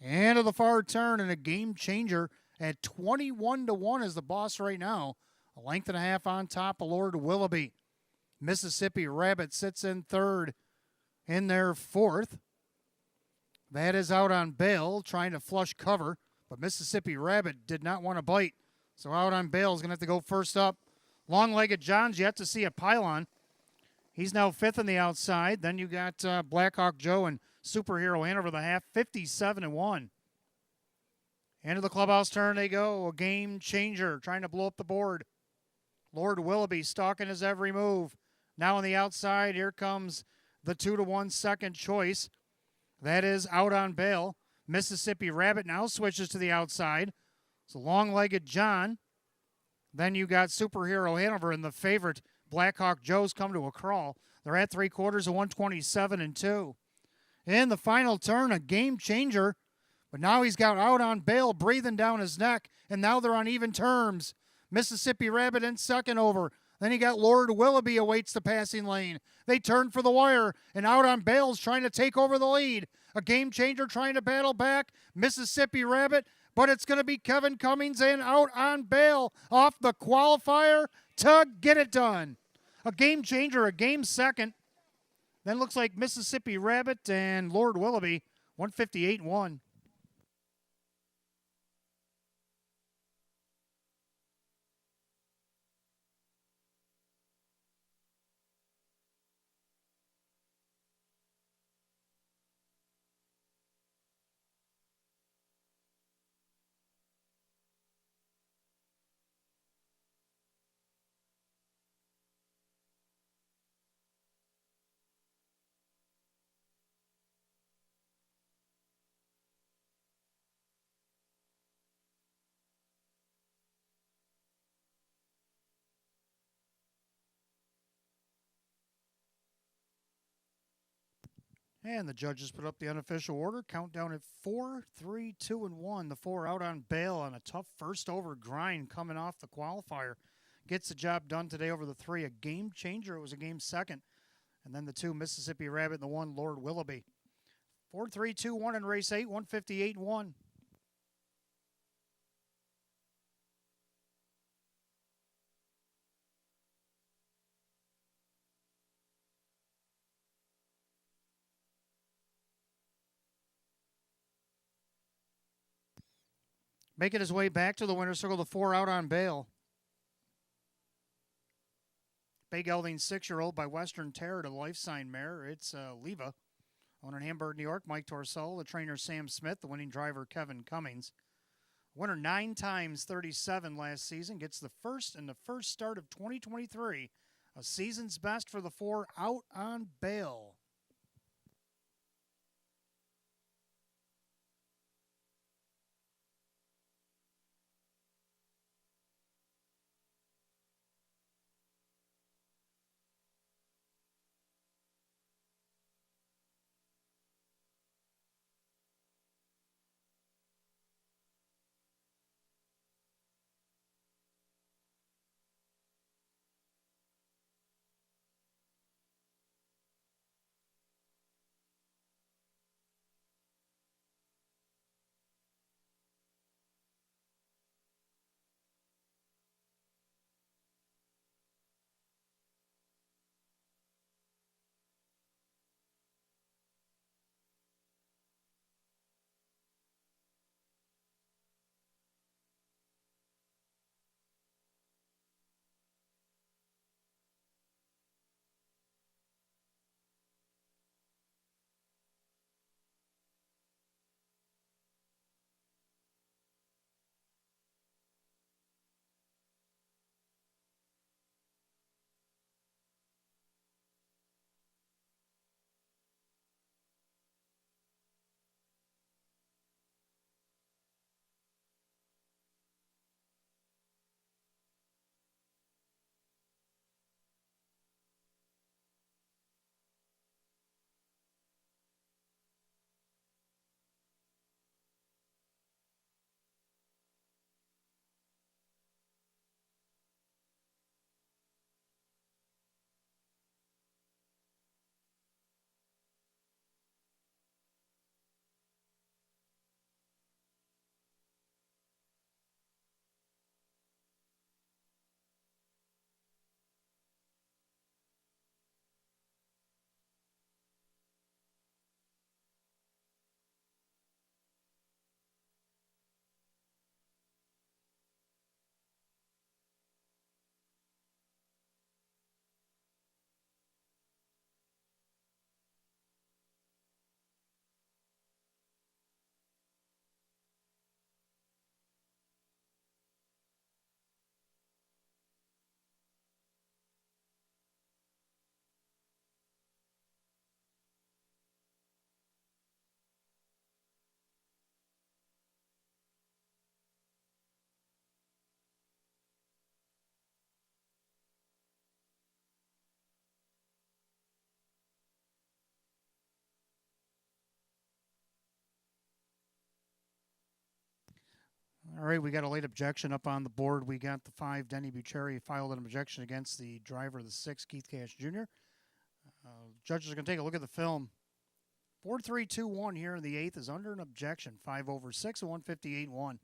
And to the far turn and a game changer at 21-1 is the boss right now. A length and a half on top of Lord Willoughby. Mississippi Rabbit sits in 3rd in their 4th. That is Out on Bail trying to flush cover, but Mississippi Rabbit did not want to bite. So Out on Bail is going to have to go first up. Long-Legged John's yet to see a pylon. He's now 5th on the outside. Then you got Blackhawk Joe and Superhero Hanover the half, 57-1. Into the clubhouse turn they go. A game changer trying to blow up the board. Lord Willoughby stalking his every move. Now on the outside, here comes the 2-1 second choice. That is Out on Bail. Mississippi Rabbit now switches to the outside. It's a long-legged John. Then you got Superhero Hanover and the favorite Blackhawk Joe's come to a crawl. They're at 3/4 of 127-2. In the final turn, a game changer. But now he's got Out on Bail breathing down his neck, and now they're on even terms. Mississippi Rabbit in second over. Then you got Lord Willoughby awaits the passing lane. They turn for the wire, and Out on Bail's trying to take over the lead. A game changer trying to battle back. Mississippi Rabbit, but it's going to be Kevin Cummings and Out on Bail off the qualifier to get it done. A game changer, a game second. Then looks like Mississippi Rabbit and Lord Willoughby, 158-1. And the judges put up the unofficial order. Countdown at 4, 3, 2, and 1. The 4 Out on Bail on a tough first over grind coming off the qualifier. Gets the job done today over the 3. A game changer. It was a game second. And then the 2 Mississippi Rabbit and the 1 Lord Willoughby. 4, 3, 2, 1 in race 8, 158-1. Making his way back to the winner's circle, the 4 Out on Bail. Bay Gelding 6-year-old by Western Terror to Life Sign Mare. It's Leva. Owner in Hamburg, New York, Mike Torcell. The trainer, Sam Smith. The winning driver, Kevin Cummings. Winner 9 times 37 last season. Gets the first in the first start of 2023. A season's best for the 4 Out on Bail. All right, we got a late objection up on the board. We got the 5, Denny Bucheri, filed an objection against the driver of the 6, Keith Cash Jr. Judges are going to take a look at the film. 4-3-2-1 here in the 8th is under an objection. 5 over 6 and 158-1.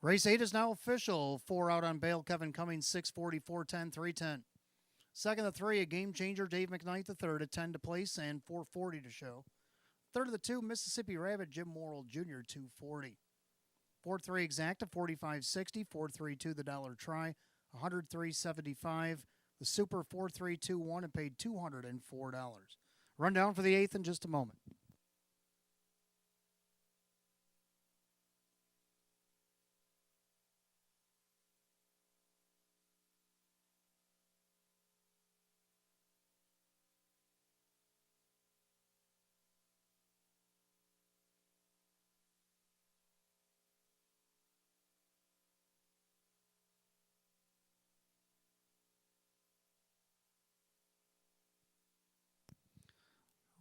Race 8 is now official. 4 out on bail, Kevin Cummings, 640, 410, 310. Second of 3, a game changer, Dave McKnight the third at 10 to place and 440 to show. Third of the 2, Mississippi Rabbit, Jim Morrill Jr., 240. 4-3 exacta, 45.60. 4-3-2 the dollar try, 103.75. The super 4-3-2-1 and paid $204. Rundown for the 8th in just a moment.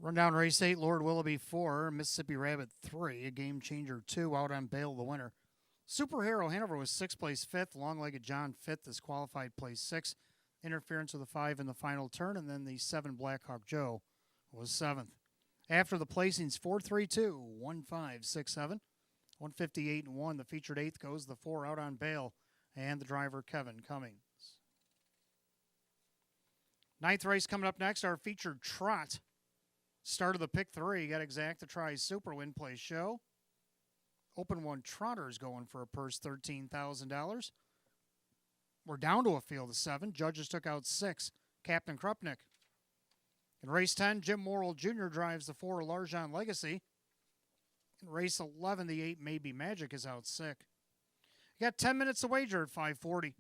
Rundown race 8, Lord Willoughby 4, Mississippi Rabbit 3, a game changer 2, out on bail the winner. Superhero Hanover was 6th place 5th, Long-Legged John 5th, disqualified place 6th, interference with the 5 in the final turn, and then the 7 Blackhawk Joe was 7th. After the placings, 4-3-2, 1-5-6-7, 158-1. The featured 8th goes the 4 out on bail, and the driver Kevin Cummings. 9th race coming up next, our featured trot. Start of the pick 3, got exacta try super win play show. Open 1 trotters going for a purse $13,000. We're down to a field of 7. Judges took out 6. Captain Krupnik. In race 10, Jim Morrill Jr. drives the 4 Largent Legacy. In race 11, the 8 Maybe Magic is out sick. You got 10 minutes to wager at 540.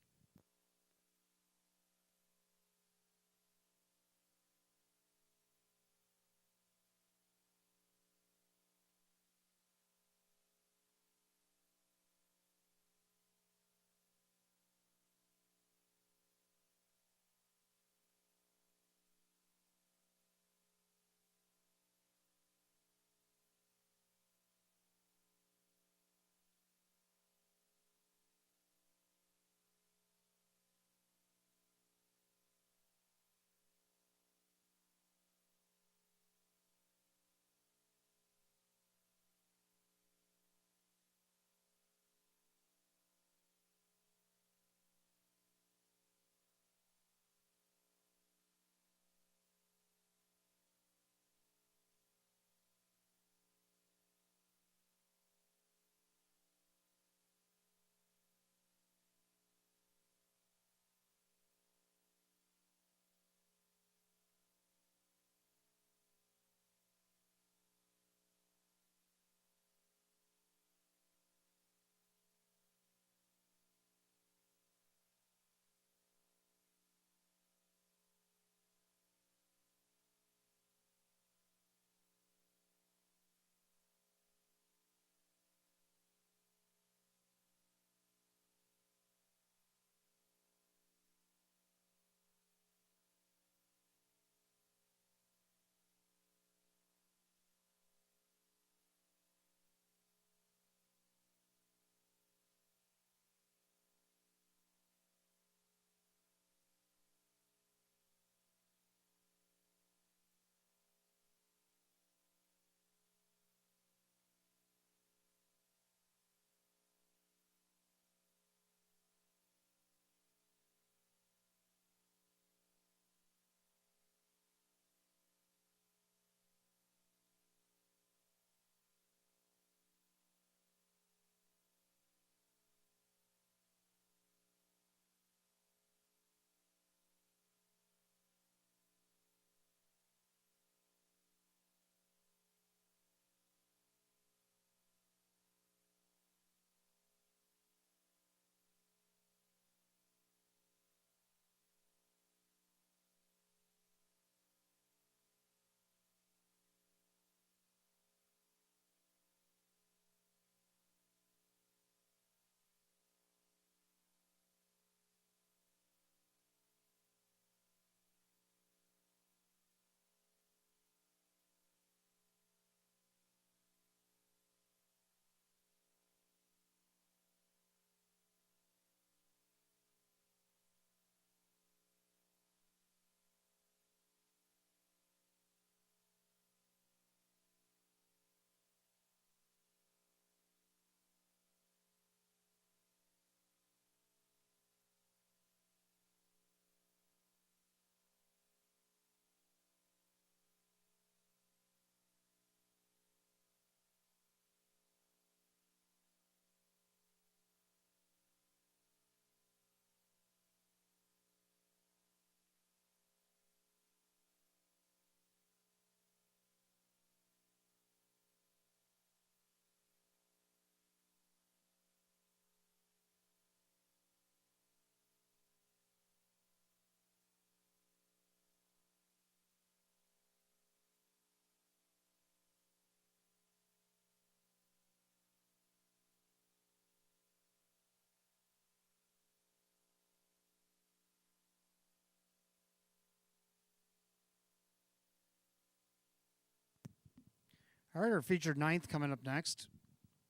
All right, our featured ninth coming up next.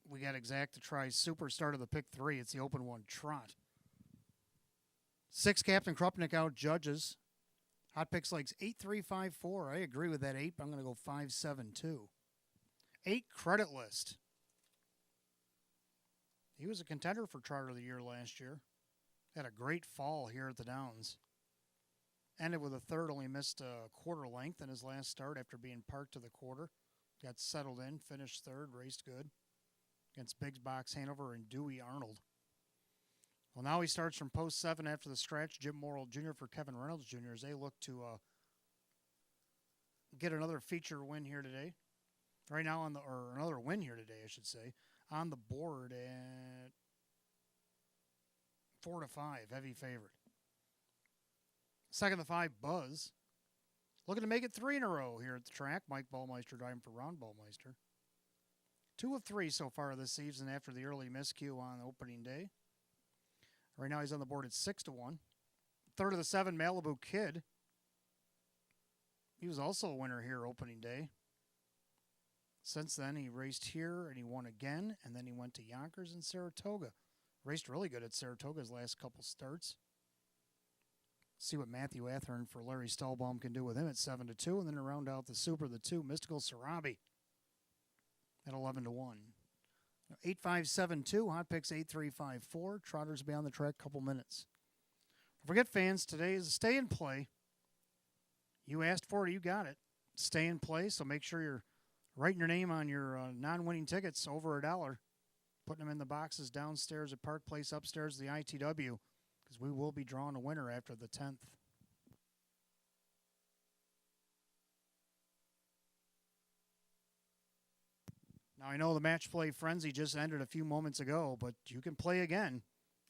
We got Exact to try Superstar to the pick 3. It's the open one, Trot. 6, Captain Krupnik out judges. Hot picks likes 8-3-5-4. I agree with that 8, but I'm going to go 5-7-2. 8, Credit List. He was a contender for Trotter of the Year last year. Had a great fall here at the Downs. Ended with a third, only missed a quarter length in his last start after being parked to the quarter. Got settled in, finished third, raced good against Biggs Box Hanover and Dewey Arnold. Well, now he starts from post 7 after the stretch. Jim Morrill Jr. for Kevin Reynolds Jr. as they look to get another feature win here today. Right now or another win here today, I should say, on the board at 4-5, heavy favorite. Second to 5, Buzz. Looking to make it 3 in a row here at the track. Mike Ballmeister driving for Ron Ballmeister. 2 of 3 so far this season after the early miscue on opening day. Right now he's on the board at 6-1. Third of the 7, Malibu Kid. He was also a winner here opening day. Since then, he raced here and he won again, and then he went to Yonkers and Saratoga. Raced really good at Saratoga's last couple starts. See what Matthew Athern for Larry Stahlbaum can do with him at 7-2, and then to round out the Super, the 2, Mystical Sarabi at 11-1. 8-5-7-2, hot picks 8-3-5-4. Trotters will be on the track a couple minutes. Don't forget, fans, today is a stay and play. You asked for it, you got it. Stay and play, so make sure you're writing your name on your non-winning tickets over $1. Putting them in the boxes downstairs at Park Place, upstairs at the ITW, because we will be drawing a winner after the 10th. Now, I know the match play frenzy just ended a few moments ago, but you can play again.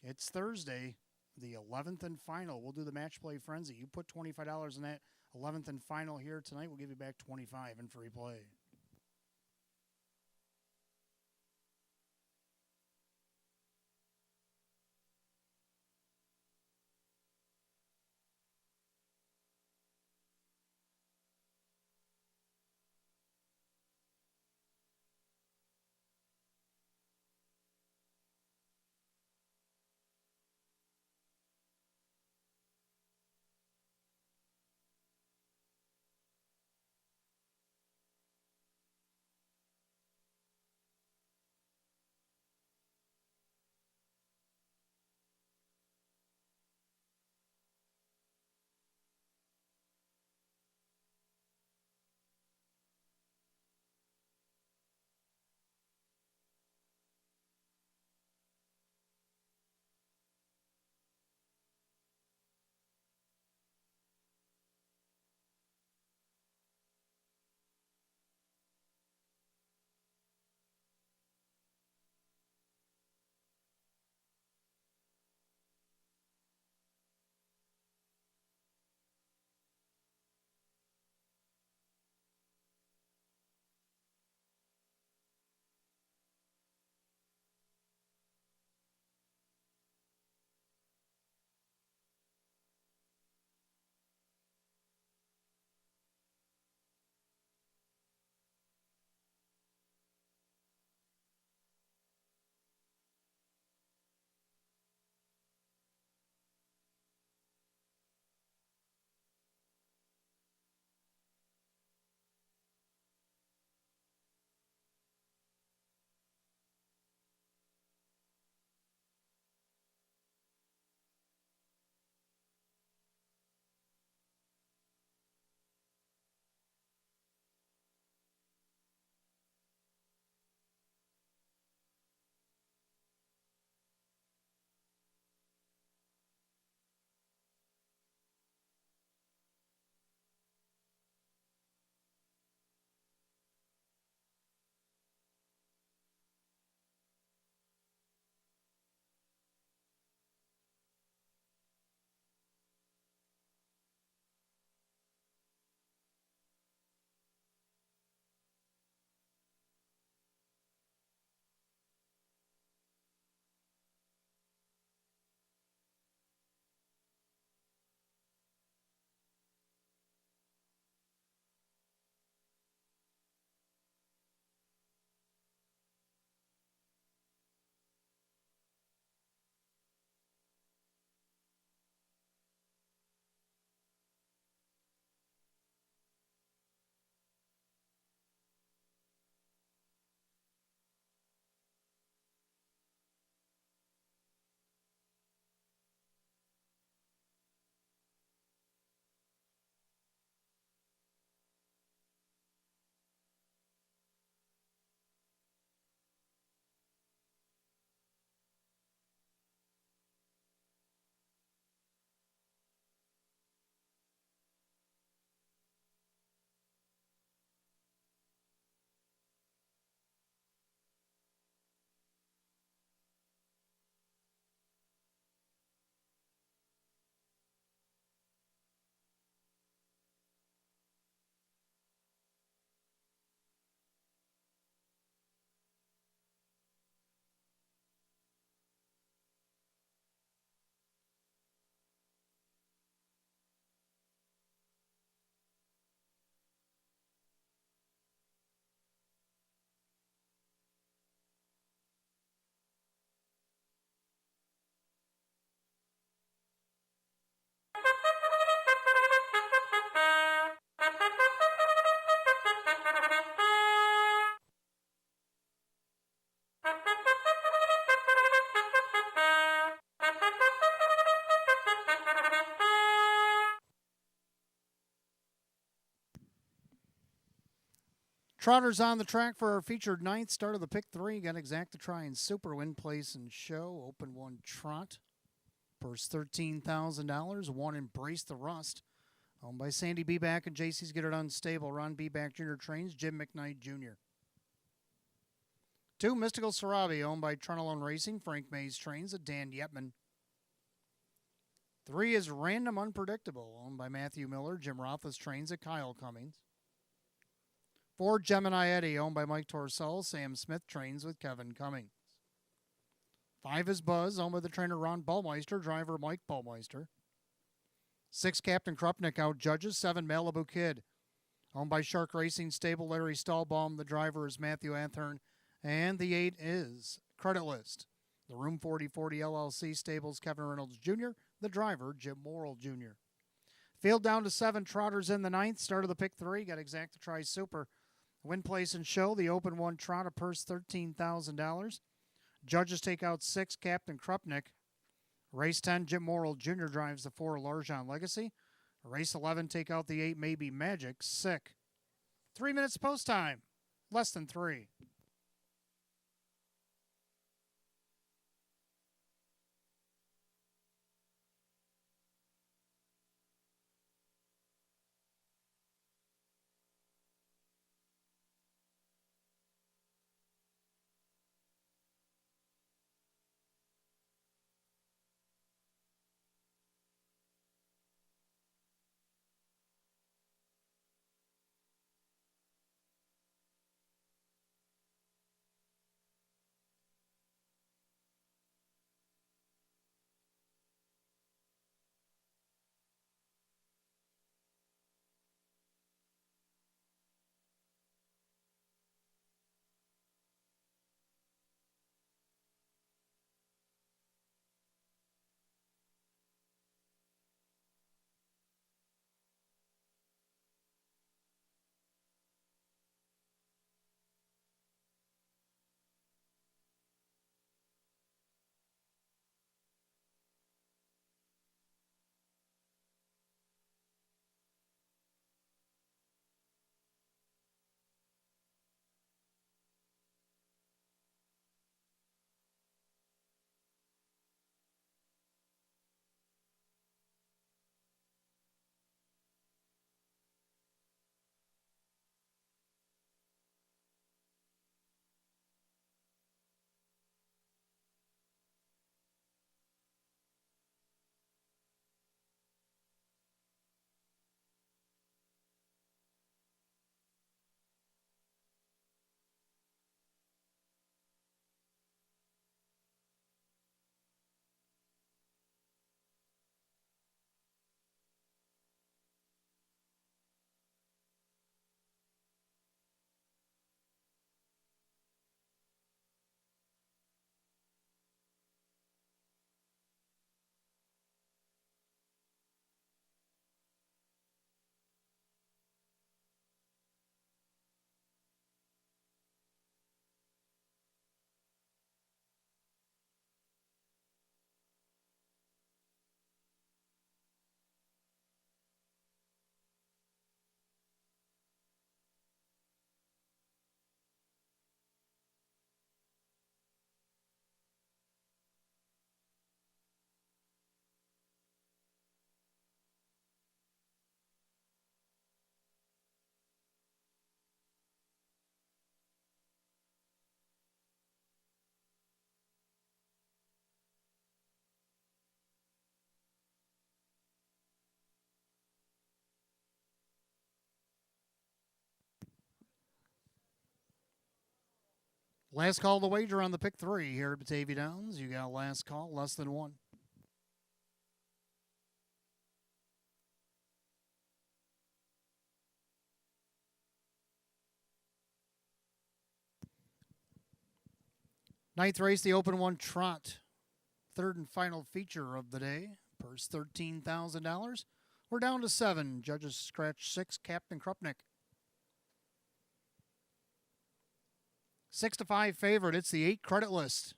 It's Thursday, the 11th and final. We'll do the match play frenzy. You put $25 in that 11th and final here tonight. We'll give you back $25 in free play. Trotters on the track for our featured ninth. Start of the pick three. Got Exacta Try and Super Win Place and Show. Open one trot. Purse $13,000. One Embrace the Rust. Owned by Sandy Beback and JC's Get It Unstable. Ron Beback Jr. trains. Jim McKnight Jr. 2 Mystical Sarabi. Owned by Trenolone Racing. Frank Mays trains. Dan Yetman. 3 is Random Unpredictable. Owned by Matthew Miller. Jim Rothfuss trains at Kyle Cummings. 4 Gemini Eddie, owned by Mike Torcell. Sam Smith trains with Kevin Cummings. 5 is Buzz, owned by the trainer Ron Baumeister, driver Mike Baumeister. 6 Captain Krupnik out judges. 7 Malibu Kid, owned by Shark Racing Stable Larry Stahlbaum. The driver is Matthew Anthern. And the 8 is Credit List. The Room 4040 LLC Stables Kevin Reynolds Jr., the driver Jim Morrill Jr. Field down to 7 trotters in the ninth. Start of the pick 3. Got Exacta Try Super. Win Place and Show. The open one trot, a purse $13,000. Judges take out 6 Captain Krupnik. Race 10 Jim Morrill Jr. drives the 4 Largent Legacy. Race 11 take out the 8 Maybe Magic. Sick. 3 minutes post time. Less than 3. Last call to wager on the pick 3 here at Batavia Downs. You got last call, less than 1. Ninth race, the open one trot. Third and final feature of the day. Purse $13,000. We're down to 7. Judges scratch 6. Captain Krupnik. 6-5 favorite. It's the 8 Credit List.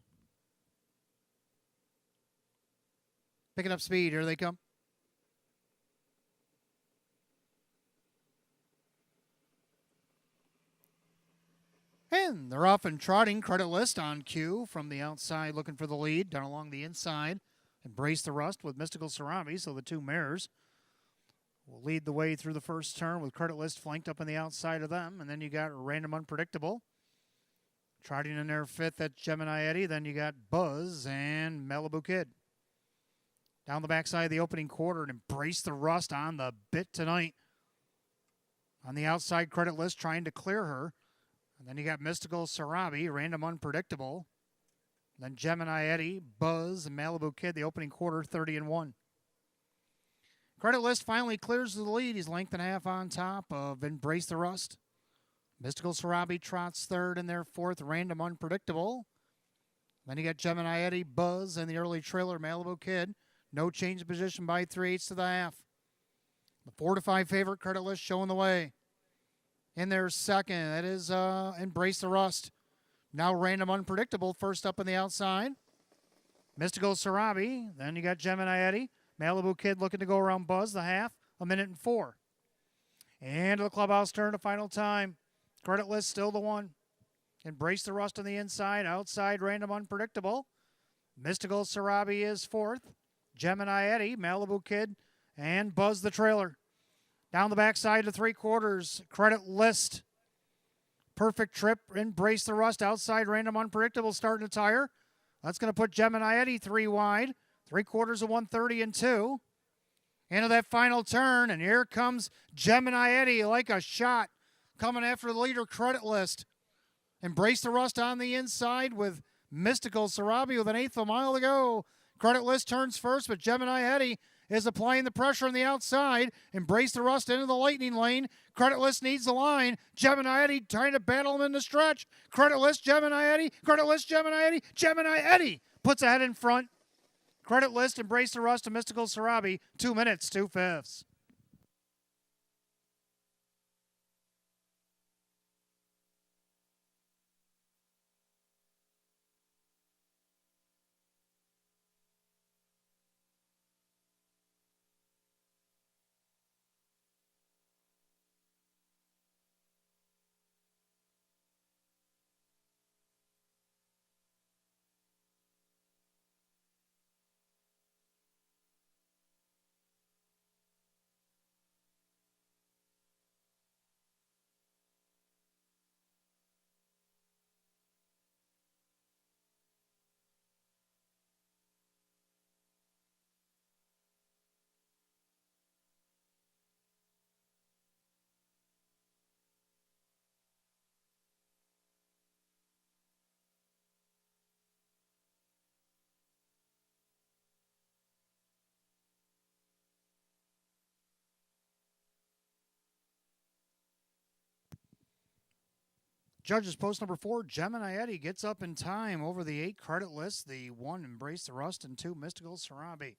Picking up speed. Here they come. And they're off and trotting. Credit List on cue from the outside, looking for the lead. Down along the inside. Embrace the Rust with Mystical Sarabi. So the two mares will lead the way through the first turn with Credit List flanked up on the outside of them. And then you got Random Unpredictable. Trotting in there fifth at Gemini Eddie. Then you got Buzz and Malibu Kid. Down the backside of the opening quarter and Embrace the Rust on the bit tonight. On the outside Credit List trying to clear her. And then you got Mystical Sarabi, Random Unpredictable. Then Gemini Eddie, Buzz, and Malibu Kid, the opening quarter, 30-1. Credit List finally clears the lead. He's length and a half on top of Embrace the Rust. Mystical Sarabi trots third in their fourth, Random Unpredictable. Then you got Gemini Eddie, Buzz, and the early trailer, Malibu Kid. No change of position by 3/8 to the half. The 4-5 favorite, Credit List, showing the way. In their second, that is Embrace the Rust. Now Random Unpredictable, first up on the outside. Mystical Sarabi. Then you got Gemini Eddie. Malibu Kid looking to go around Buzz, the half, 1:04. And to the clubhouse turn, to final time. Credit List still the one. Embrace the Rust on the inside. Outside, Random Unpredictable. Mystical Sarabi is fourth. Gemini Eddie, Malibu Kid, and Buzz the trailer. Down the backside to 3/4, Credit List. Perfect trip, Embrace the Rust. Outside, Random Unpredictable starting to tire. That's going to put Gemini Eddie 3 wide. 3/4 of 130-2. Into that final turn, and here comes Gemini Eddie like a shot. Coming after the leader, Credit List. Embrace the Rust on the inside with Mystical Sarabi with 1/8 of a mile to go. Credit List turns first, but Gemini Eddie is applying the pressure on the outside. Embrace the Rust into the lightning lane. Credit List needs the line. Gemini Eddie trying to battle him in the stretch. Credit List, Gemini Eddie. Credit List, Gemini Eddie. Gemini Eddie puts ahead in front. Credit List, Embrace the Rust, and Mystical Sarabi, 2 minutes, 2/5. Judges post number 4, Gemini Eddie gets up in time over the 8 Credit List, the 1 Embrace the Rust, and 2 Mystical Sarabi.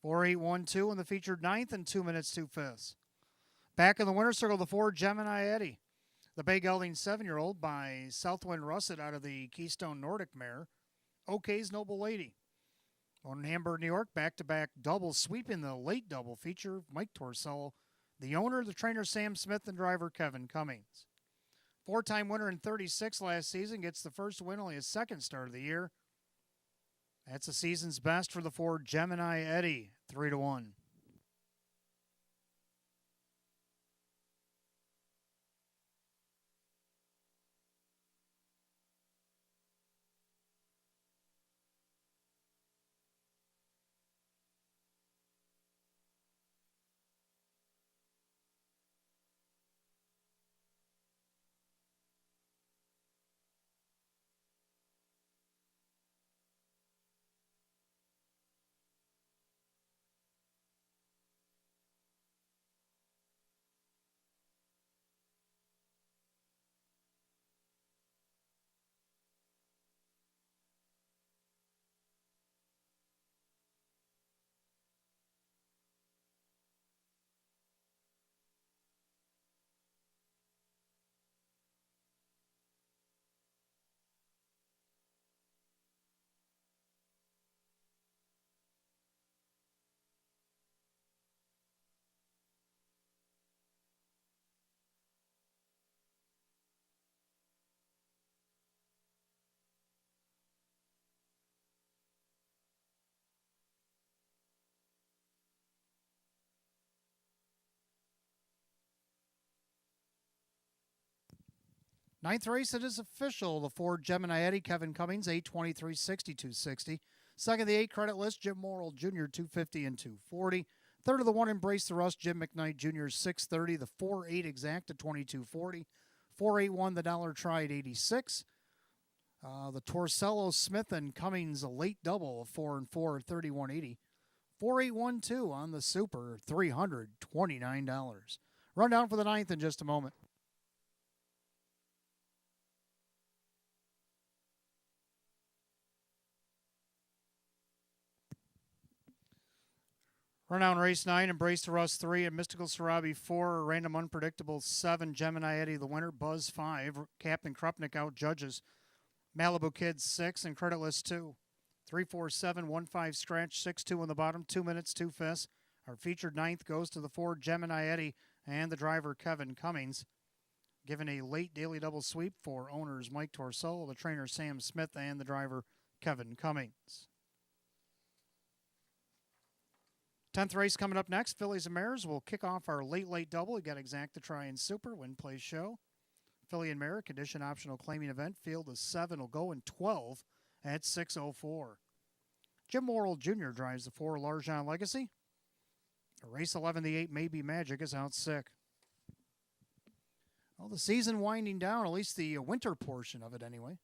4-8-1-2 in the featured 9th and 2 minutes 2/5. Back in the winner's circle, the 4 Gemini Eddie. The Bay Gelding 7-year-old by Southwind Russet out of the Keystone Nordic mare. OK's Noble Lady. On in Hamburg, New York, back-to-back doubles, sweeping the late double feature, Mike Torsello, the owner, the trainer Sam Smith, and driver Kevin Cummings. 4-time winner in 36 last season, gets the first win, only his second start of the year. That's the season's best for the 4 Gemini Eddie, 3-1. Ninth race, it is official. The Ford Gemini Eddie, Kevin Cummings, 823.60, 260. Second, the 8 credit list, Jim Morrill Jr., 250 and 240. Third of the 1, Embrace the Rust, Jim McKnight Jr., 630. The 4-8 exact at 2240. 481, the Dollar Try at 86. The Torcello Smith and Cummings, a late double of 4 and 4 at 3180. 4812 on the Super, $329. Rundown for the ninth in just a moment. Rundown race 9, Embrace the Rust 3, and Mystical Sarabi 4, Random Unpredictable 7, Gemini Eddie the winner, Buzz 5, Captain Krupnik out judges, Malibu Kids 6, and Credit List 2. 34715 scratch, 6-2 on the bottom, 2 minutes, 2 fifths. Our featured ninth goes to the Ford Gemini Eddie and the driver Kevin Cummings. Given a late daily double sweep for owners Mike Torcello, the trainer Sam Smith, and the driver Kevin Cummings. 10th race coming up next, Fillies and Mares. We'll kick off our late double. We got Exact to Try and Super, Win Play Show. Filly and Mare, condition optional claiming event. Field of 7 will go in 12 at 6:04. Jim Morrill Jr. drives the 4 Largent Legacy. Race 11, the 8 Maybe Magic is out sick. Well, the season winding down, at least the winter portion of it anyway.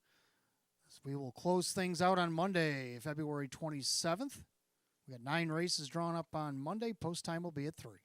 So we will close things out on Monday, February 27th. We got 9 races drawn up on Monday. Post time will be at 3.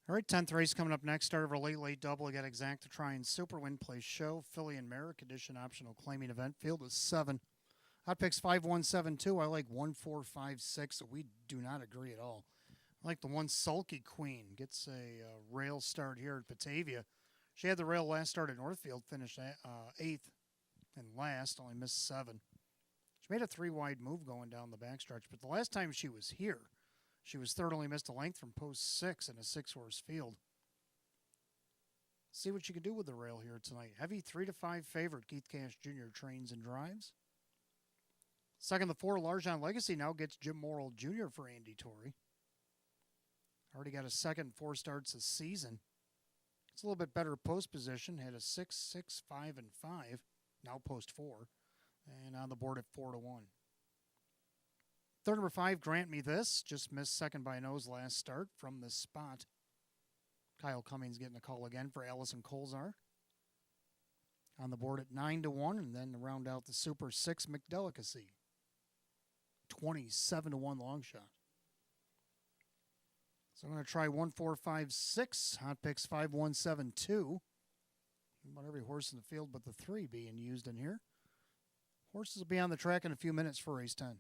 All right, 10th race coming up next. Start of our late double. We got Exact to try and Super Win Play Show. Philly and Merrick Edition optional claiming event. Field is 7. Hot picks 5172. I like 1456. We do not agree at all. I like the one Sulky Queen. Gets a rail start here at Batavia. She had the rail last start at Northfield. Finished 8th and last. Only missed 7. She made a 3-wide move going down the backstretch. But the last time she was here, she was third, only missed a length from post 6 in a 6-horse field. See what you can do with the rail here tonight. Heavy 3-5 favorite. Keith Cash Jr. trains and drives. Second, the 4, Largeon Legacy now gets Jim Morrill Jr. for Andy Torrey. Already got a second 4 starts this season. It's a little bit better post position. Had a 6, 6, 5, and 5. Now post 4. And on the board at 4-1. Third, number 5, Grant Me This. Just missed second by nose last start from this spot. Kyle Cummings getting a call again for Allison Colzar. On the board at 9-1. And then to round out the Super 6, McDelicacy. 27-1 long shot. So I'm going to try 1456. Hot picks 5172. About every horse in the field but the 3 being used in here. Horses will be on the track in a few minutes for race 10.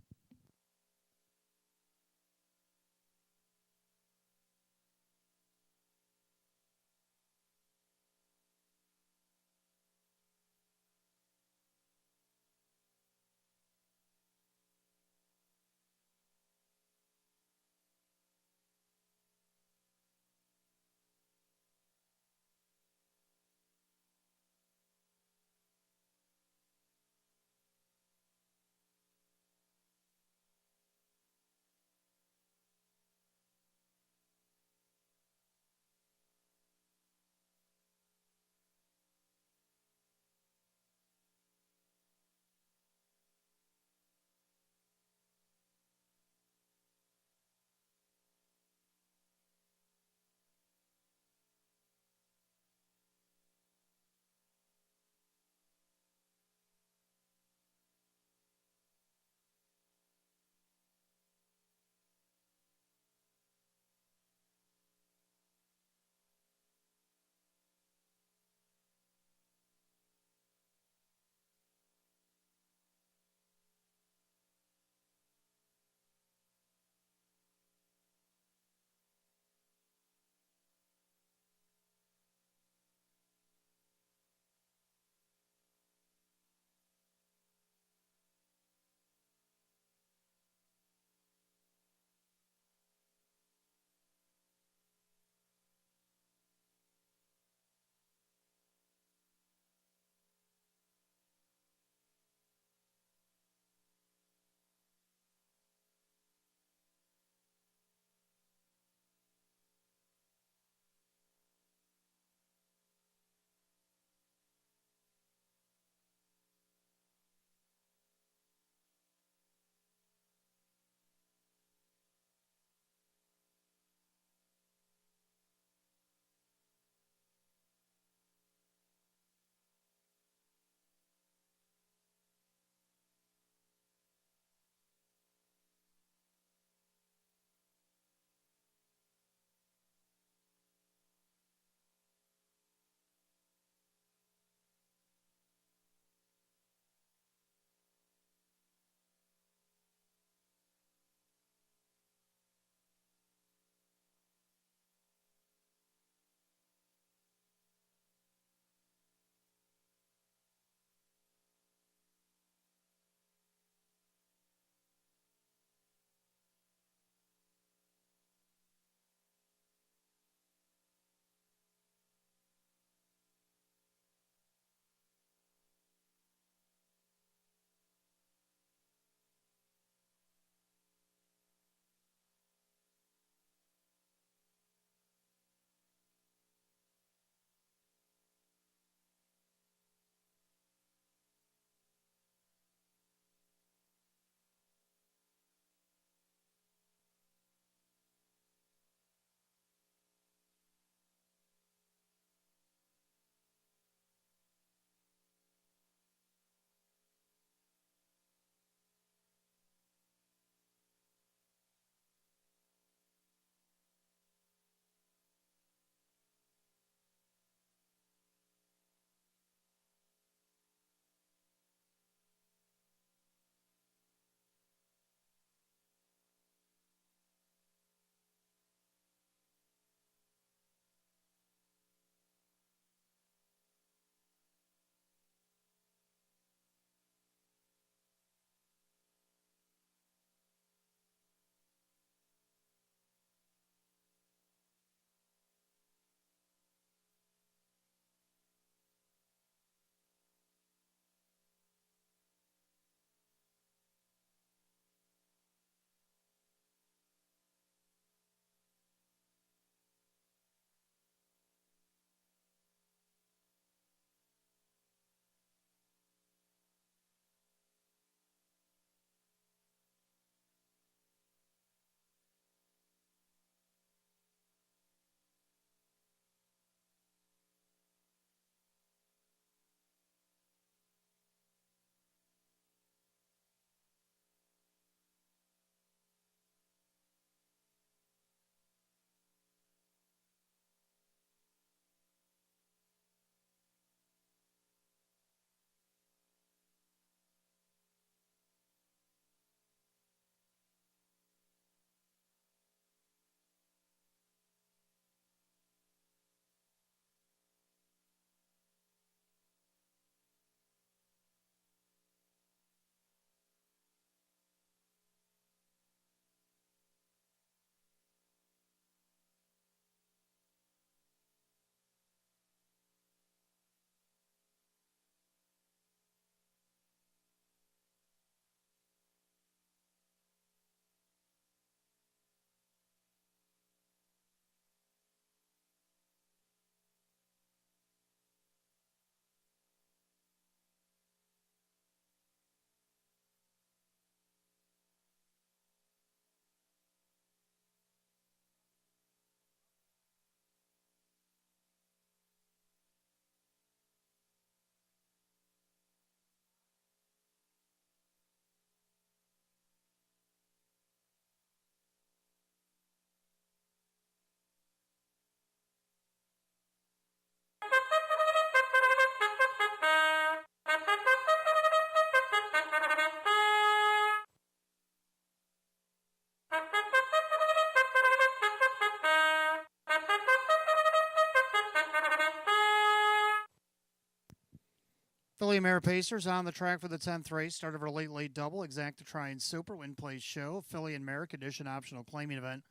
Filly Mare Pacers on the track for the 10th race. Start of our late double. Exacta Trion Super Win Place Show. Filly and Mare Condition Optional Claiming Event.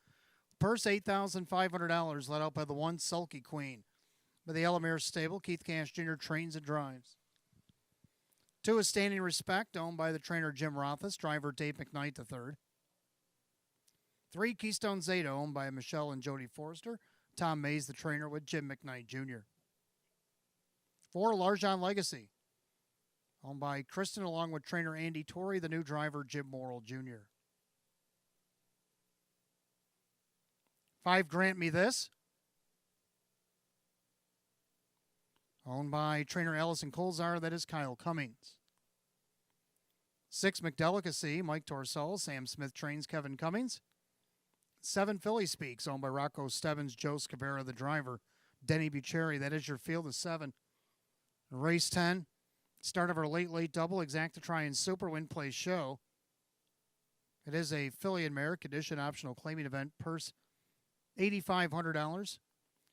Purse $8,500, led out by the one Sulky Queen. By the Elamere Stable, Keith Cash Jr. trains and drives. 2 is Standing Respect, owned by the trainer Jim Rothus, driver Dave McKnight III. 3, Keystone Zeta, owned by Michelle and Jody Forrester. Tom Mays, the trainer, with Jim McKnight Jr. 4, Larjon Legacy, owned by Kristen, along with trainer Andy Torrey, the new driver Jim Morrill Jr. 5, Grant Me This, owned by trainer Allison Colzar, that is Kyle Cummings. 6, McDelicacy, Mike Torsell, Sam Smith trains Kevin Cummings. 7, Philly Speaks, owned by Rocco Stebbins, Joe Scabera, the driver, Denny Bucherri, that is your field of 7. Race 10, start of our late double, Exacta Trion Super Win Place Show. It is a Filly and Mare Condition Optional Claiming Event, purse $8,500.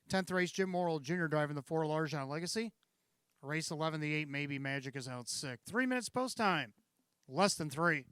10th race, Jim Morrill Jr. driving the 4, Larjon Legacy. Race 11, the 8, Maybe Magic is out sick. 3 minutes post time, less than 3.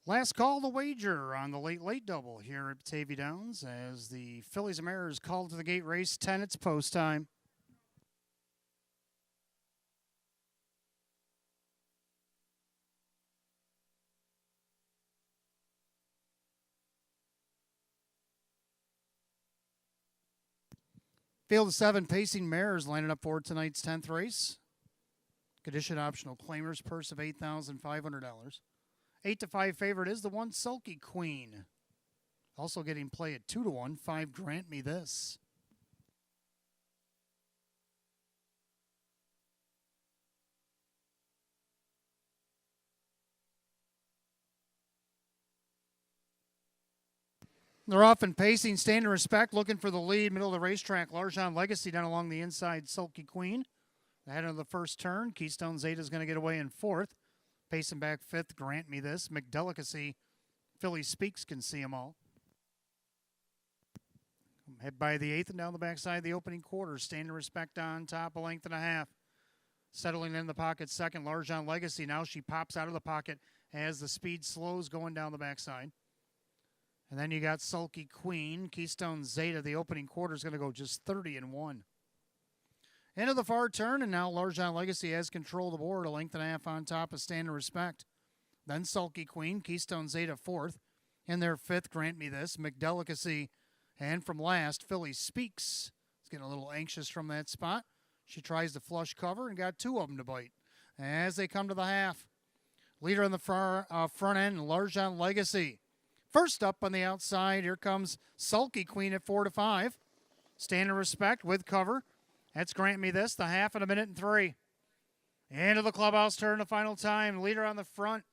Last call to wager on the late double here at Batavia Downs as the Fillies and Mares called to the gate. Race 10, it's post time. Field of 7 pacing mares lining up for tonight's 10th race. Condition optional claimers, purse of $8,500. 8-5 favorite is the one Sulky Queen. Also getting play at 2-1. 5, Grant Me This. They're off in pacing, Standing Respect, looking for the lead, middle of the racetrack. Larjon Legacy down along the inside, Sulky Queen. Ahead of the first turn, Keystone Zeta is going to get away in 4th. Pacing back 5th, Grant Me This. McDelicacy, Philly Speaks can see them all. Hit by the eighth and down the backside of the opening quarter. Standing Respect on top, a length and a half. Settling in the pocket second, Largent Legacy. Now she pops out of the pocket as the speed slows going down the backside. And then you got Sulky Queen. Keystone Zeta, the opening quarter, is going to go just 30-1. Into the far turn, and now Largent Legacy has control of the board, a length and a half on top of Standing Respect. Then Sulky Queen, Keystone Zeta fourth. In their fifth, Grant Me This, McDelicacy. And from last, Philly Speaks. It's getting a little anxious from that spot. She tries to flush cover and got two of them to bite. As they come to the half, leader on the front end, Largent Legacy. First up on the outside, here comes Sulky Queen at 4-5. Standing Respect with cover. That's Grant Me This, the half in a minute and 3. Into the clubhouse turn the final time. Leader on the front,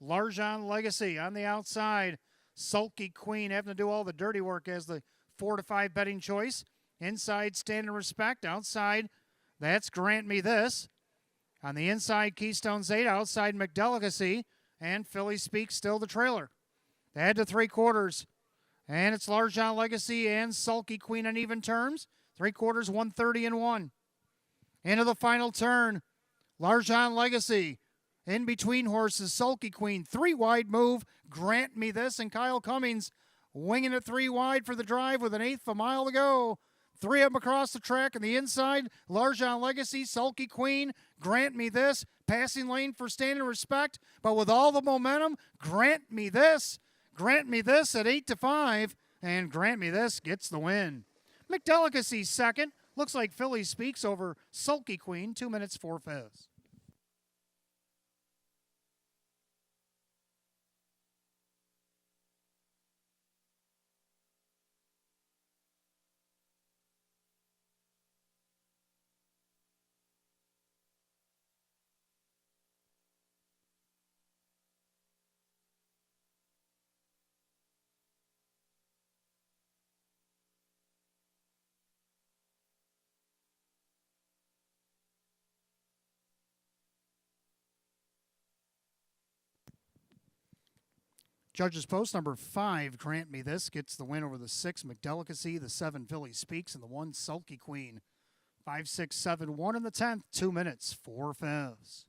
Largent Legacy. On the outside, Sulky Queen having to do all the dirty work as the 4-5 betting choice. Inside, Standing Respect. Outside, that's Grant Me This. On the inside, Keystone Zeta. Outside, McDelicacy. And Philly Speaks still the trailer. They head to 3/4. And it's Largent Legacy and Sulky Queen on even terms. 3/4, 130-1. Into the final turn. Largent Legacy. In between horses, Sulky Queen. 3 wide move. Grant Me This. And Kyle Cummings winging it 3 wide for the drive with an eighth of a mile to go. 3 of them across the track. On the inside, Largent Legacy, Sulky Queen, Grant Me This. Passing lane for Standing Respect. But with all the momentum, Grant Me This. Grant Me This at 8-5. And Grant Me This gets the win. McDelicacy second. Looks like Philly Speaks over Sulky Queen. 2 minutes, 4/5. Judges post number 5, Grant Me This, gets the win over the 6, McDelicacy, the 7, Philly Speaks, and the 1, Sulky Queen. 5, 6, 7, 1 in the 10th, 2 minutes, 4/5.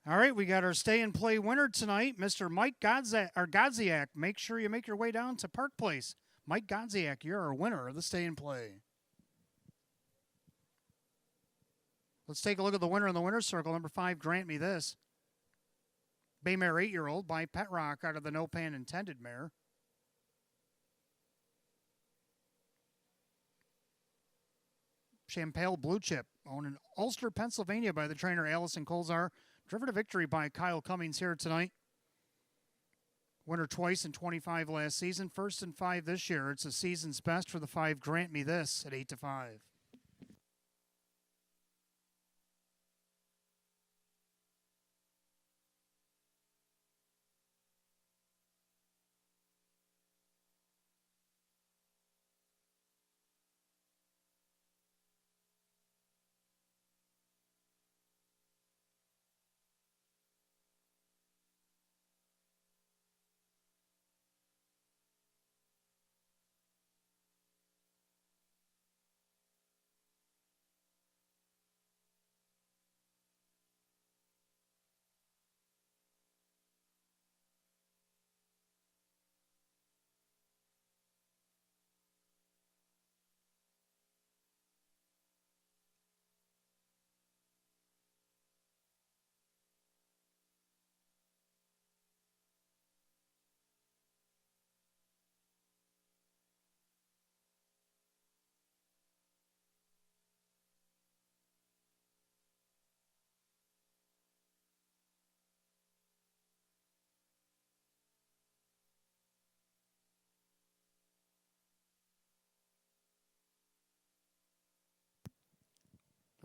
All right, we got our stay and play winner tonight, Mr. Mike Godziak. Make sure you make your way down to Park Place. Mike Godziak, you're our winner of the stay and play. Let's take a look at the winner in the winner's circle. Number 5, Grant Me This. Baymare 8-year-old by Pet Rock out of the No Pan Intended mare. Champale Blue Chip, owned in Ulster, Pennsylvania by the trainer Allison Colzar. Driven to victory by Kyle Cummings here tonight. Winner twice in 25 last season. First in 5 this year. It's a season's best for the 5, Grant Me This at 8-5.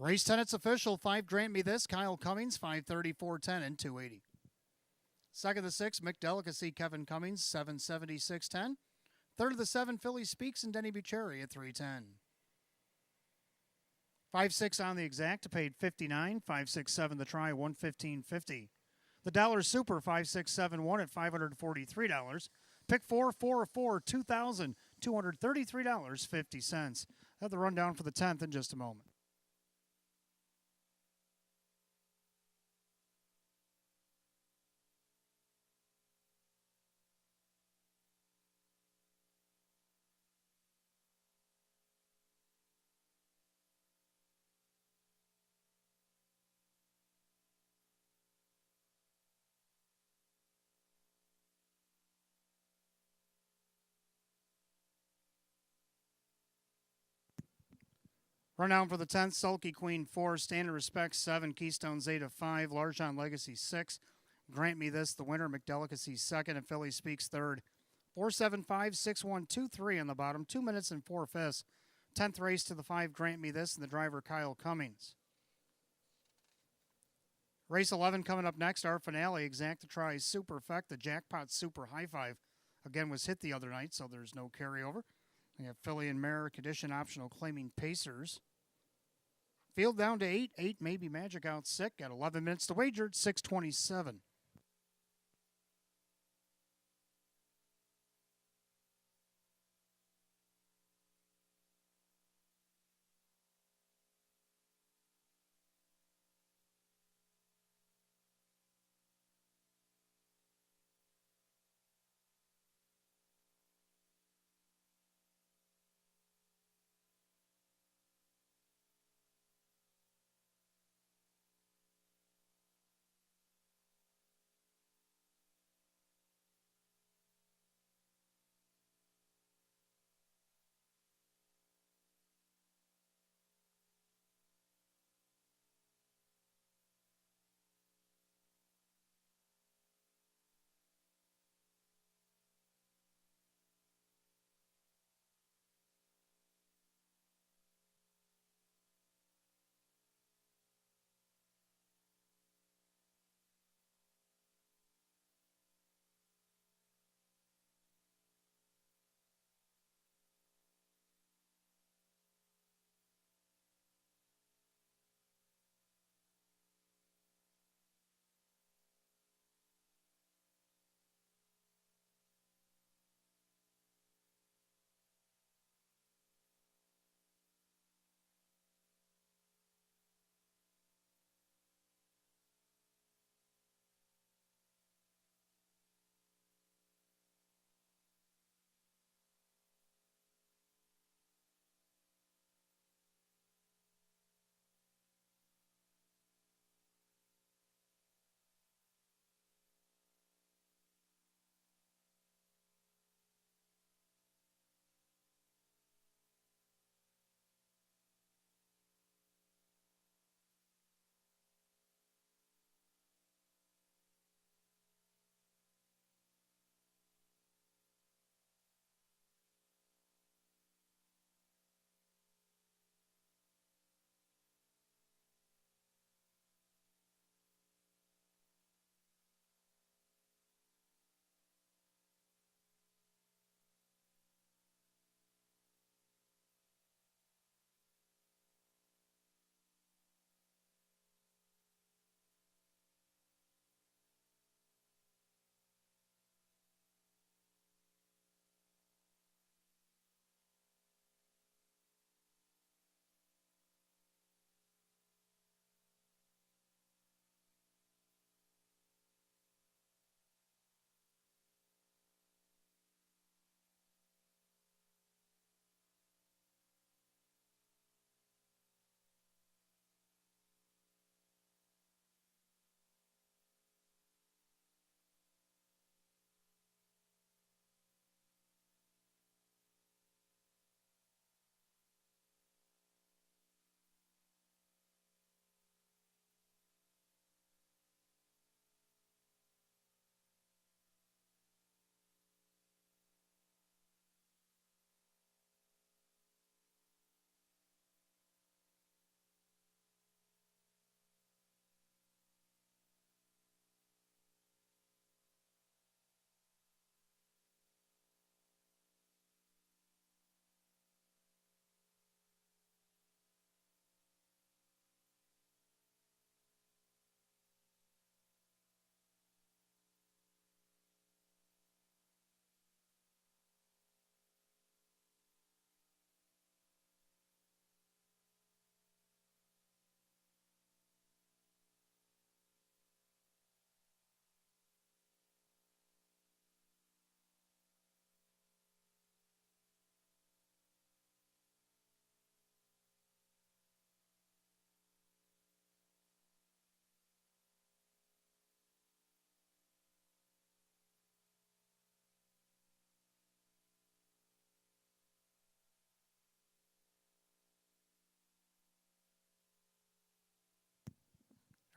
Race 10, it's official. 5, Grant Me This, Kyle Cummings, 530, 410, and 280. Second of the 6, McDelicacy, Kevin Cummings, 770, 610. Third of the 7, Philly Speaks, and Denny Bucherri at 310. 5-6 on the exact, paid 59. 5-6-7 the try, 115.50. The dollar super 5-6-7-1 at $543. Pick 4, 4 of 4, $2,233.50. Have the rundown for the 10th in just a moment. Rundown for the 10th, Sulky Queen 4, Standard Respect 7, Keystone Zeta 5, Large John Legacy 6, Grant Me This, the winner, McDelicacy 2nd, and Philly Speaks 3rd. 4-7-5-6-1-2-3 on the bottom, 2 minutes and 4 fifths. 10th race to the 5, Grant Me This, and the driver Kyle Cummings. Race 11 coming up next, our finale, Exacta Try Super Effect, the Jackpot Super High Five. Again, was hit the other night, so there's no carryover. We have Philly and Mare, condition optional, claiming Pacers. Field down to 8. 8 maybe Magic out sick. Got 11 minutes to wager at 6:27.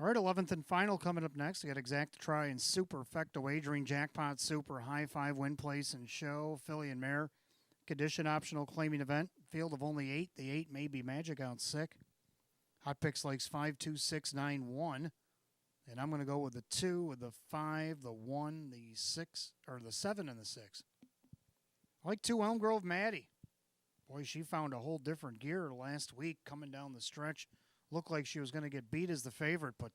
All right, 11th and final coming up next. We got Exacta Try and Superfecta Wagering, Jackpot Super, High Five, Win Place and Show, Filly and Mare, Condition Optional Claiming Event, field of only 8. The 8 may be Magic Out Sick. Hot Picks likes 5, 2, 6, 9, 1. And I'm going to go with the 2, with the 5, the 1, the 6, or the 7 and the 6. I like 2 Elm Grove Maddie. Boy, she found a whole different gear last week coming down the stretch. Looked like she was going to get beat as the favorite, but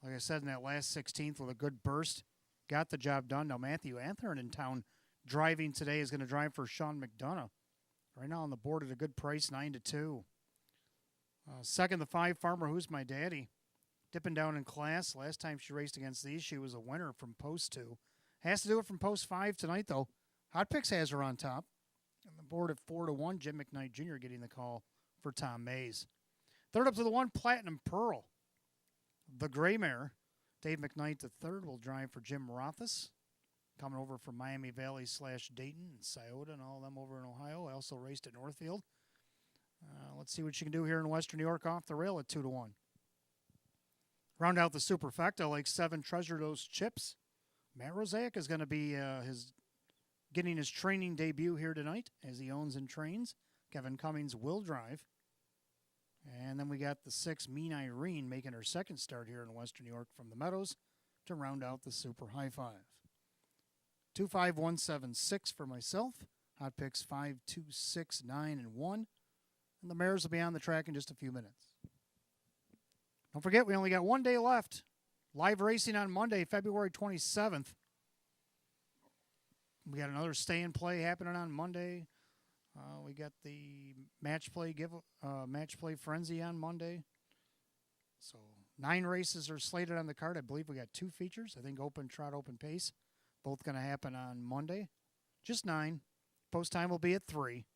like I said, in that last 16th with a good burst, got the job done. Now, Matthew Anthern in town driving today is going to drive for Sean McDonough. Right now on the board at a good price, 9-2. Second, the 5 Farmer Who's My Daddy. Dipping down in class. Last time she raced against these, she was a winner from Post 2. Has to do it from Post 5 tonight, though. Hot Picks has her on top. On the board at 4-1, Jim McKnight Jr. getting the call for Tom Mays. Third up to the 1, Platinum Pearl. The Gray Mare. Dave McKnight III will drive for Jim Rothus. Coming over from Miami Valley / Dayton and Scioto and all of them over in Ohio. I also raced at Northfield. Let's see what she can do here in Western New York off the rail at 2-1. Round out the Superfecta, like 7 Treasure Those Chips. Matt Rosaic is going to be getting his training debut here tonight as he owns and trains. Kevin Cummings will drive. And then we got the 6 Mean Irene making her second start here in Western New York from the Meadows to round out the Super High Five. 25176 for myself. Hot Picks 5, 2, 6, 9, and 1. And the mares will be on the track in just a few minutes. Don't forget, we only got 1 day left. Live racing on Monday, February 27th. We got another stay and play happening on Monday. We got the match play frenzy on Monday. So 9 races are slated on the card. I believe we got 2 features. I think Open Trot, Open Pace, both going to happen on Monday. Just 9. Post time will be at 3.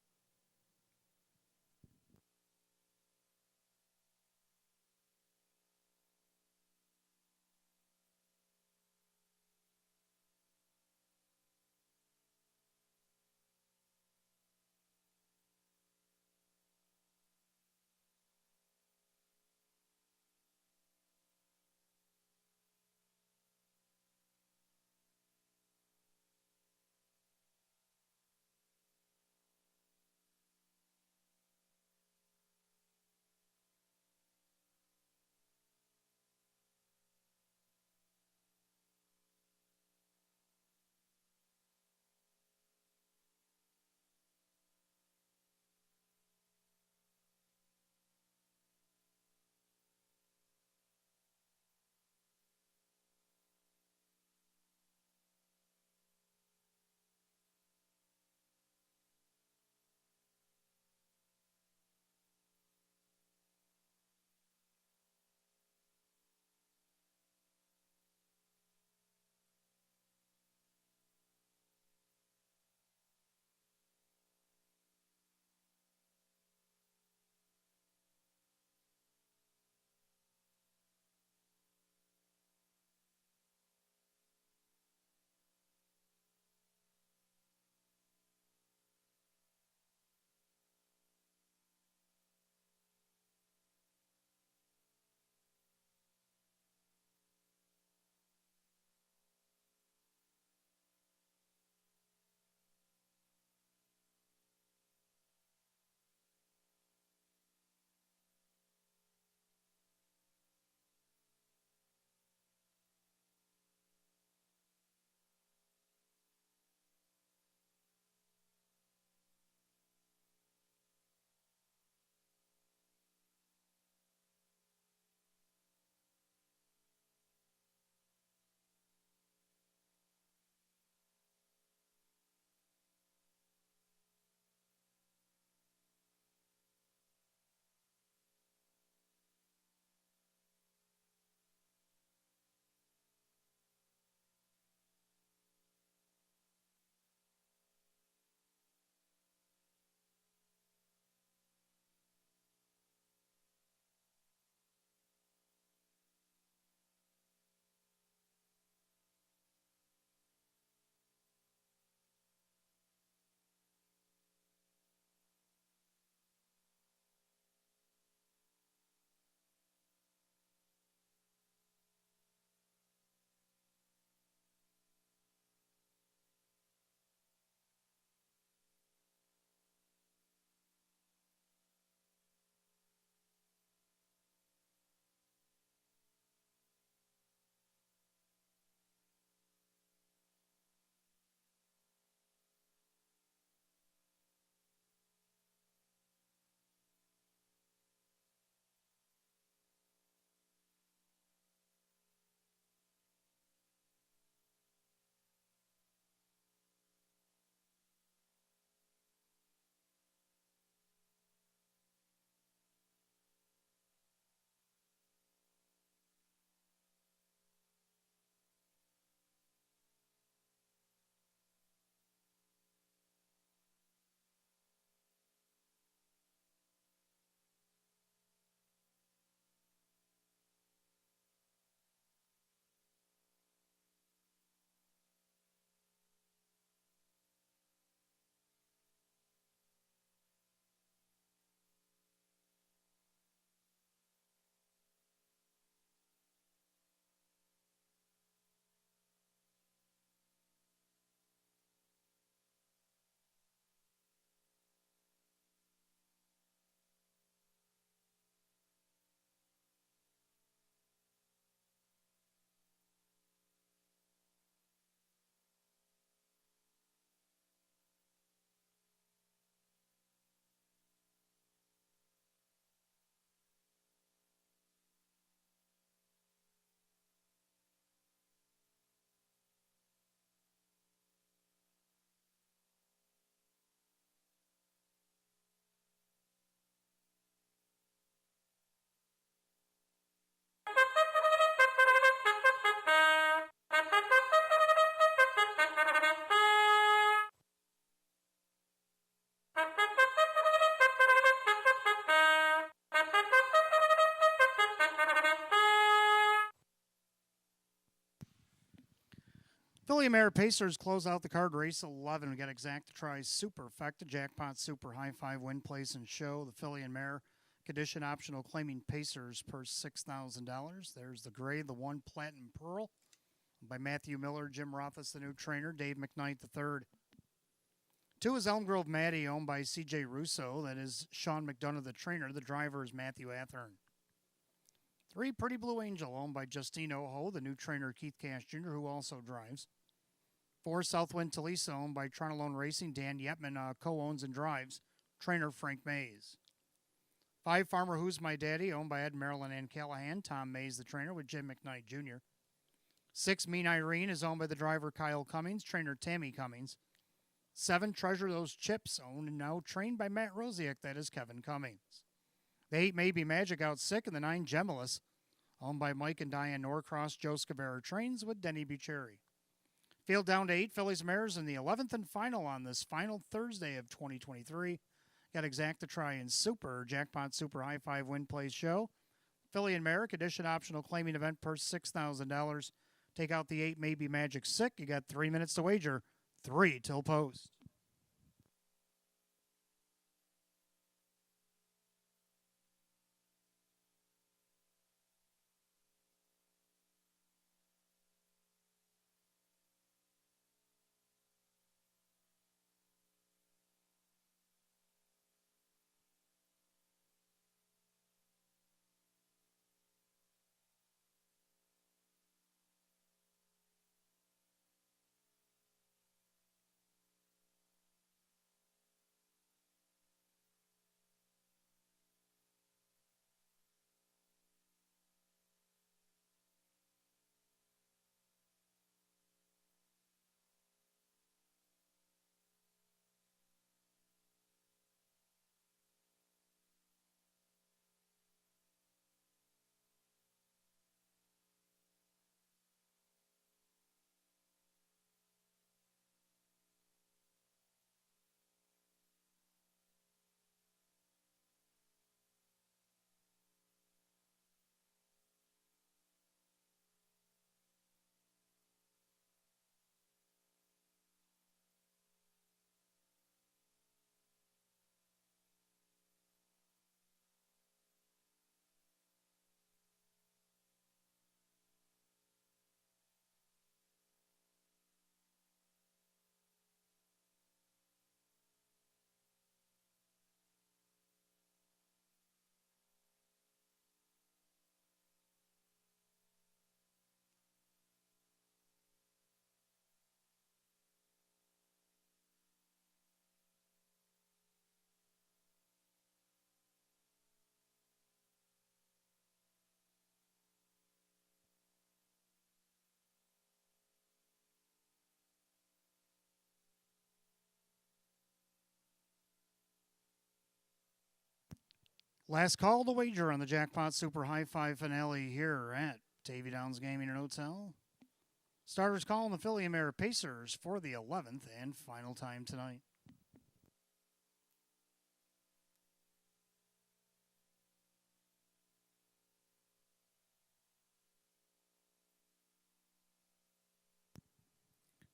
Filly Mare Pacers close out the card race 11. We got Exacta Try Superfecta, Jackpot Super High Five Win Place and Show. The Filly and Mare Condition Optional claiming Pacers per $6,000. There's the gray, the one Platinum Pearl by Matthew Miller, Jim Rothfuss, the new trainer, Dave McKnight, the third. 2 is Elm Grove Maddie, owned by C.J. Russo. That is Sean McDonough, the trainer. The driver is Matthew Athern. 3, Pretty Blue Angel, owned by Justine Oho, the new trainer, Keith Cash Jr., who also drives. 4, Southwind Talisa, owned by Tronolone Racing. Dan Yetman co-owns and drives. Trainer, Frank Mays. 5, Farmer Who's My Daddy, owned by Ed Marilyn and Callahan. Tom Mays, the trainer, with Jim McKnight Jr. 6, Mean Irene, is owned by the driver, Kyle Cummings. Trainer, Tammy Cummings. 7, Treasure Those Chips, owned and now trained by Matt Rosiak. That is Kevin Cummings. The 8, Maybe Magic, out sick. And the 9, Gemulus, owned by Mike and Diane Norcross. Joe Scavera trains with Denny Bucheri. Field down to 8, Fillies Mares in the 11th and final on this final Thursday of 2023. Got Exacta Try and Super, Jackpot Super High Five Win Place Show. Filly and Mare Condition Optional claiming event per $6,000. Take out the 8, Maybe Magic Sick. You got 3 minutes to wager. 3 till post. Last call to wager on the Jackpot Super High Five finale here at Davy Downs Gaming and Hotel. Starters calling the Filly and Mare Pacers for the 11th and final time tonight.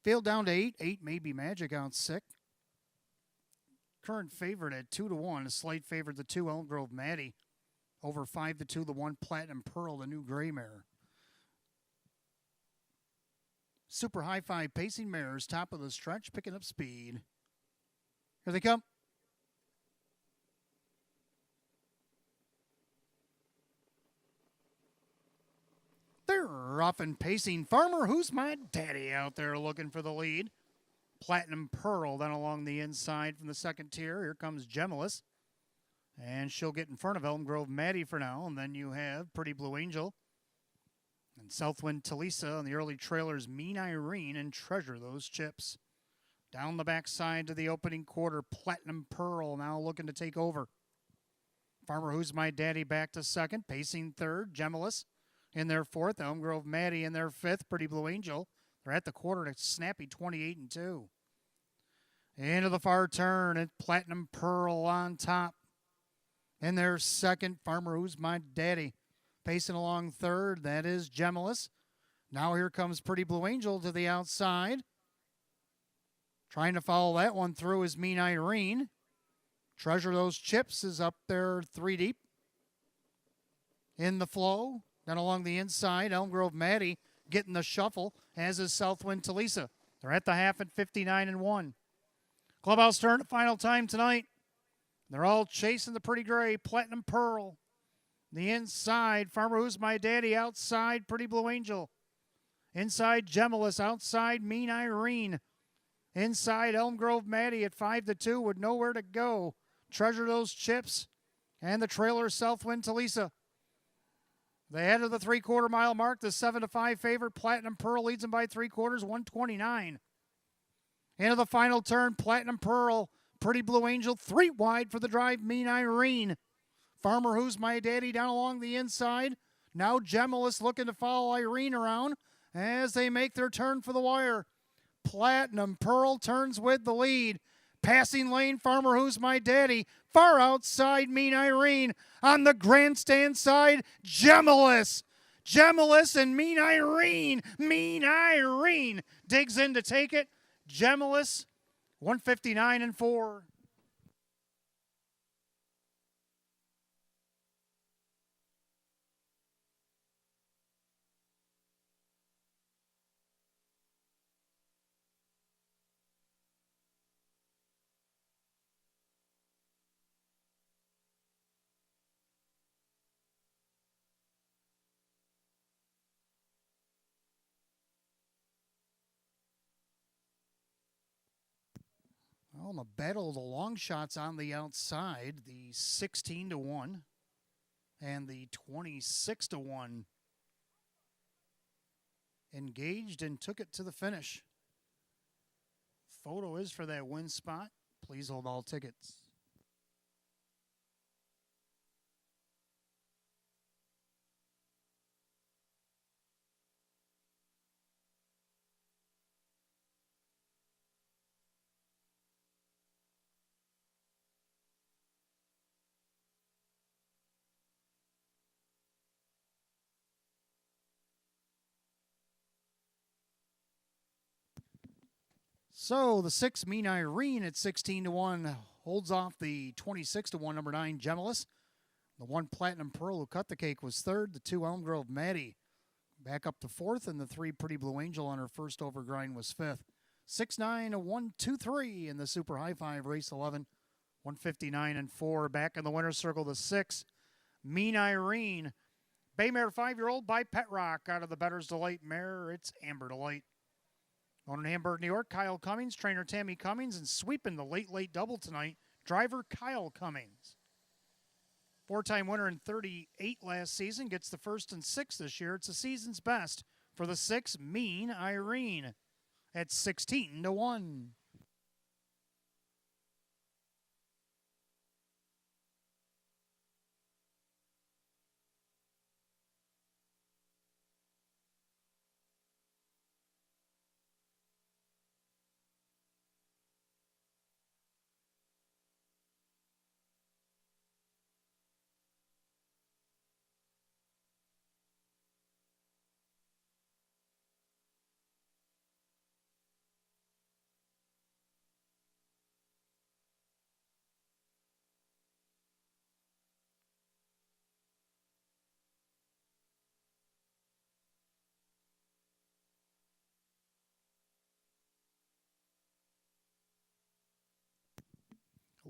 Field down to 8. 8, Maybe Magic, out sick. Current favorite at 2-1. A slight favorite, the 2, Elm Grove Maddie. Over 5-2, the 1, Platinum Pearl, the new gray mare. Super High Five pacing mares, top of the stretch, picking up speed. Here they come. They're off and pacing. Farmer Who's My Daddy out there looking for the lead. Platinum Pearl then along the inside from the second tier. Here comes Gemulus. And she'll get in front of Elm Grove Maddie for now. And then you have Pretty Blue Angel. And Southwind Talisa on the early trailers, Mean Irene and Treasure Those Chips. Down the backside to the opening quarter, Platinum Pearl now looking to take over. Farmer Who's My Daddy back to second, pacing third, Gemulus in their fourth, Elm Grove Maddie in their fifth, Pretty Blue Angel. They're at the quarter to snappy 28-2. Into the far turn, and Platinum Pearl on top. In their second, Farmer Who's My Daddy. Pacing along third, that is Gemulus. Now here comes Pretty Blue Angel to the outside. Trying to follow that one through is Mean Irene. Treasure Those Chips is up there 3 deep. In the flow. Then along the inside, Elm Grove Maddie getting the shuffle, as is Southwind Talisa. They're at the half at 59-1. Clubhouse turn at final time tonight. They're all chasing the Pretty Gray, Platinum Pearl. The inside, Farmer Who's My Daddy. Outside, Pretty Blue Angel. Inside, Gemulus. Outside, Mean Irene. Inside, Elm Grove Maddie at 5-2 with nowhere to go. Treasure Those Chips. And the trailer, Southwind Talisa. The head of the 3/4 mile mark, the 7-5 favorite, Platinum Pearl leads them by 3/4, 129. Into the final turn, Platinum Pearl, Pretty Blue Angel, 3 wide for the drive, Mean Irene. Farmer Who's My Daddy down along the inside. Now Gemulus looking to follow Irene around as they make their turn for the wire. Platinum Pearl turns with the lead. Passing lane, Farmer Who's My Daddy. Far outside, Mean Irene. On the grandstand side, Gemulus. Gemulus and Mean Irene. Mean Irene digs in to take it. Gemulus, 159-4. Well, in the battle of the long shots on the outside, the 16-1 and the 26-1 engaged and took it to the finish. Photo is for that win spot. Please hold all tickets. So the 6 Mean Irene at 16-1 holds off the 26-1 number 9 Gemulus. The 1 Platinum Pearl who cut the cake was third. The 2 Elm Grove Maddie back up to fourth, and the 3 Pretty Blue Angel on her first over grind was fifth. 6-9-1-2-3 in the Super High Five race 11. 159-4. Back in the winner's circle, the 6 Mean Irene. Baymare 5-year-old by Pet Rock out of the Better's Delight mare. It's Amber Delight. On in Hamburg, New York, Kyle Cummings, trainer Tammy Cummings, and sweeping the late double tonight, driver Kyle Cummings. 4-time winner in 38 last season, gets the 1st and 6th this year. It's the season's best for the 6 Mean Irene at 16-1.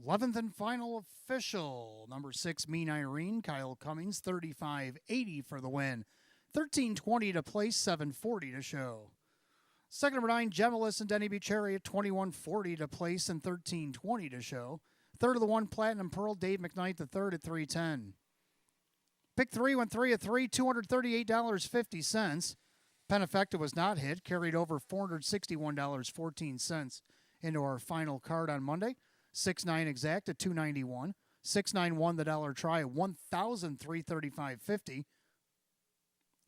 Eleventh and final official, number 6 Mean Irene, Kyle Cummings, 35.80 for the win. 13.20 to place, 7.40 to show. Second number 9 Gemulus and Denny Bucherri at 21.40 to place and 13.20 to show. Third of the 1 Platinum Pearl, Dave McKnight, the third at 3.10. Pick 3 went 3 of 3, $238.50. Penifecta was not hit, carried over $461.14 into our final card on Monday. 6-9 exact at $291. 6-9 the dollar try at $1,335.50.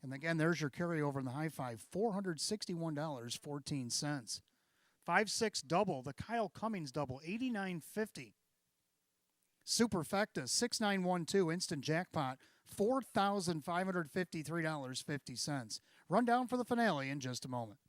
And again, there's your carryover in the high five, $461.14. 5-6 double, the Kyle Cummings double, $89.50. Superfecta 6912 instant jackpot $4,553.50. Rundown for the finale in just a moment.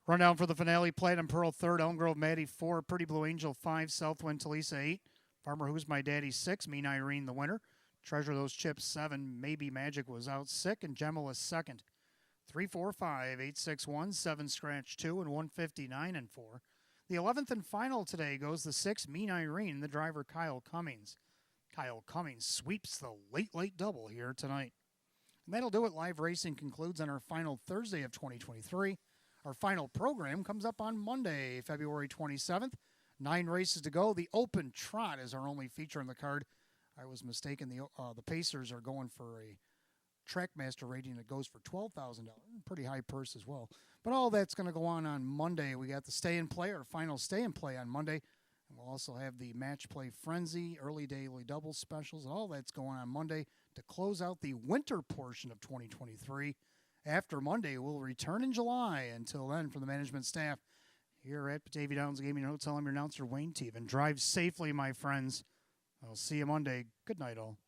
Rundown for the finale. Platinum Pearl 3rd, Elm Grove Maddie 4, Pretty Blue Angel 5, Southwind Talisa 8, Farmer Who's My Daddy 6, Mean Irene the winner, Treasure Those Chips 7, Maybe Magic was out sick, and Gemma 2nd. 3, 4, 5, 8, 6, 1, 7, scratch 2, and 159 and 4. The 11th and final today goes the 6, Mean Irene, the driver Kyle Cummings. Kyle Cummings sweeps the late double here tonight. And that'll do it. Live racing concludes on our final Thursday of 2023. Our final program comes up on Monday, February 27th. 9 races to go. The Open Trot is our only feature on the card. I was mistaken. The Pacers are going for a Trackmaster rating that goes for $12,000. Pretty high purse as well. But all that's going to go on Monday. We got the stay and play, our final stay and play on Monday. And we'll also have the match play frenzy, early daily double specials, and all that's going on Monday to close out the winter portion of 2023. After Monday, we'll return in July. Until then, from the management staff here at Batavia Downs Gaming and Hotel, I'm your announcer, Wayne Teven. Drive safely, my friends. I'll see you Monday. Good night, all.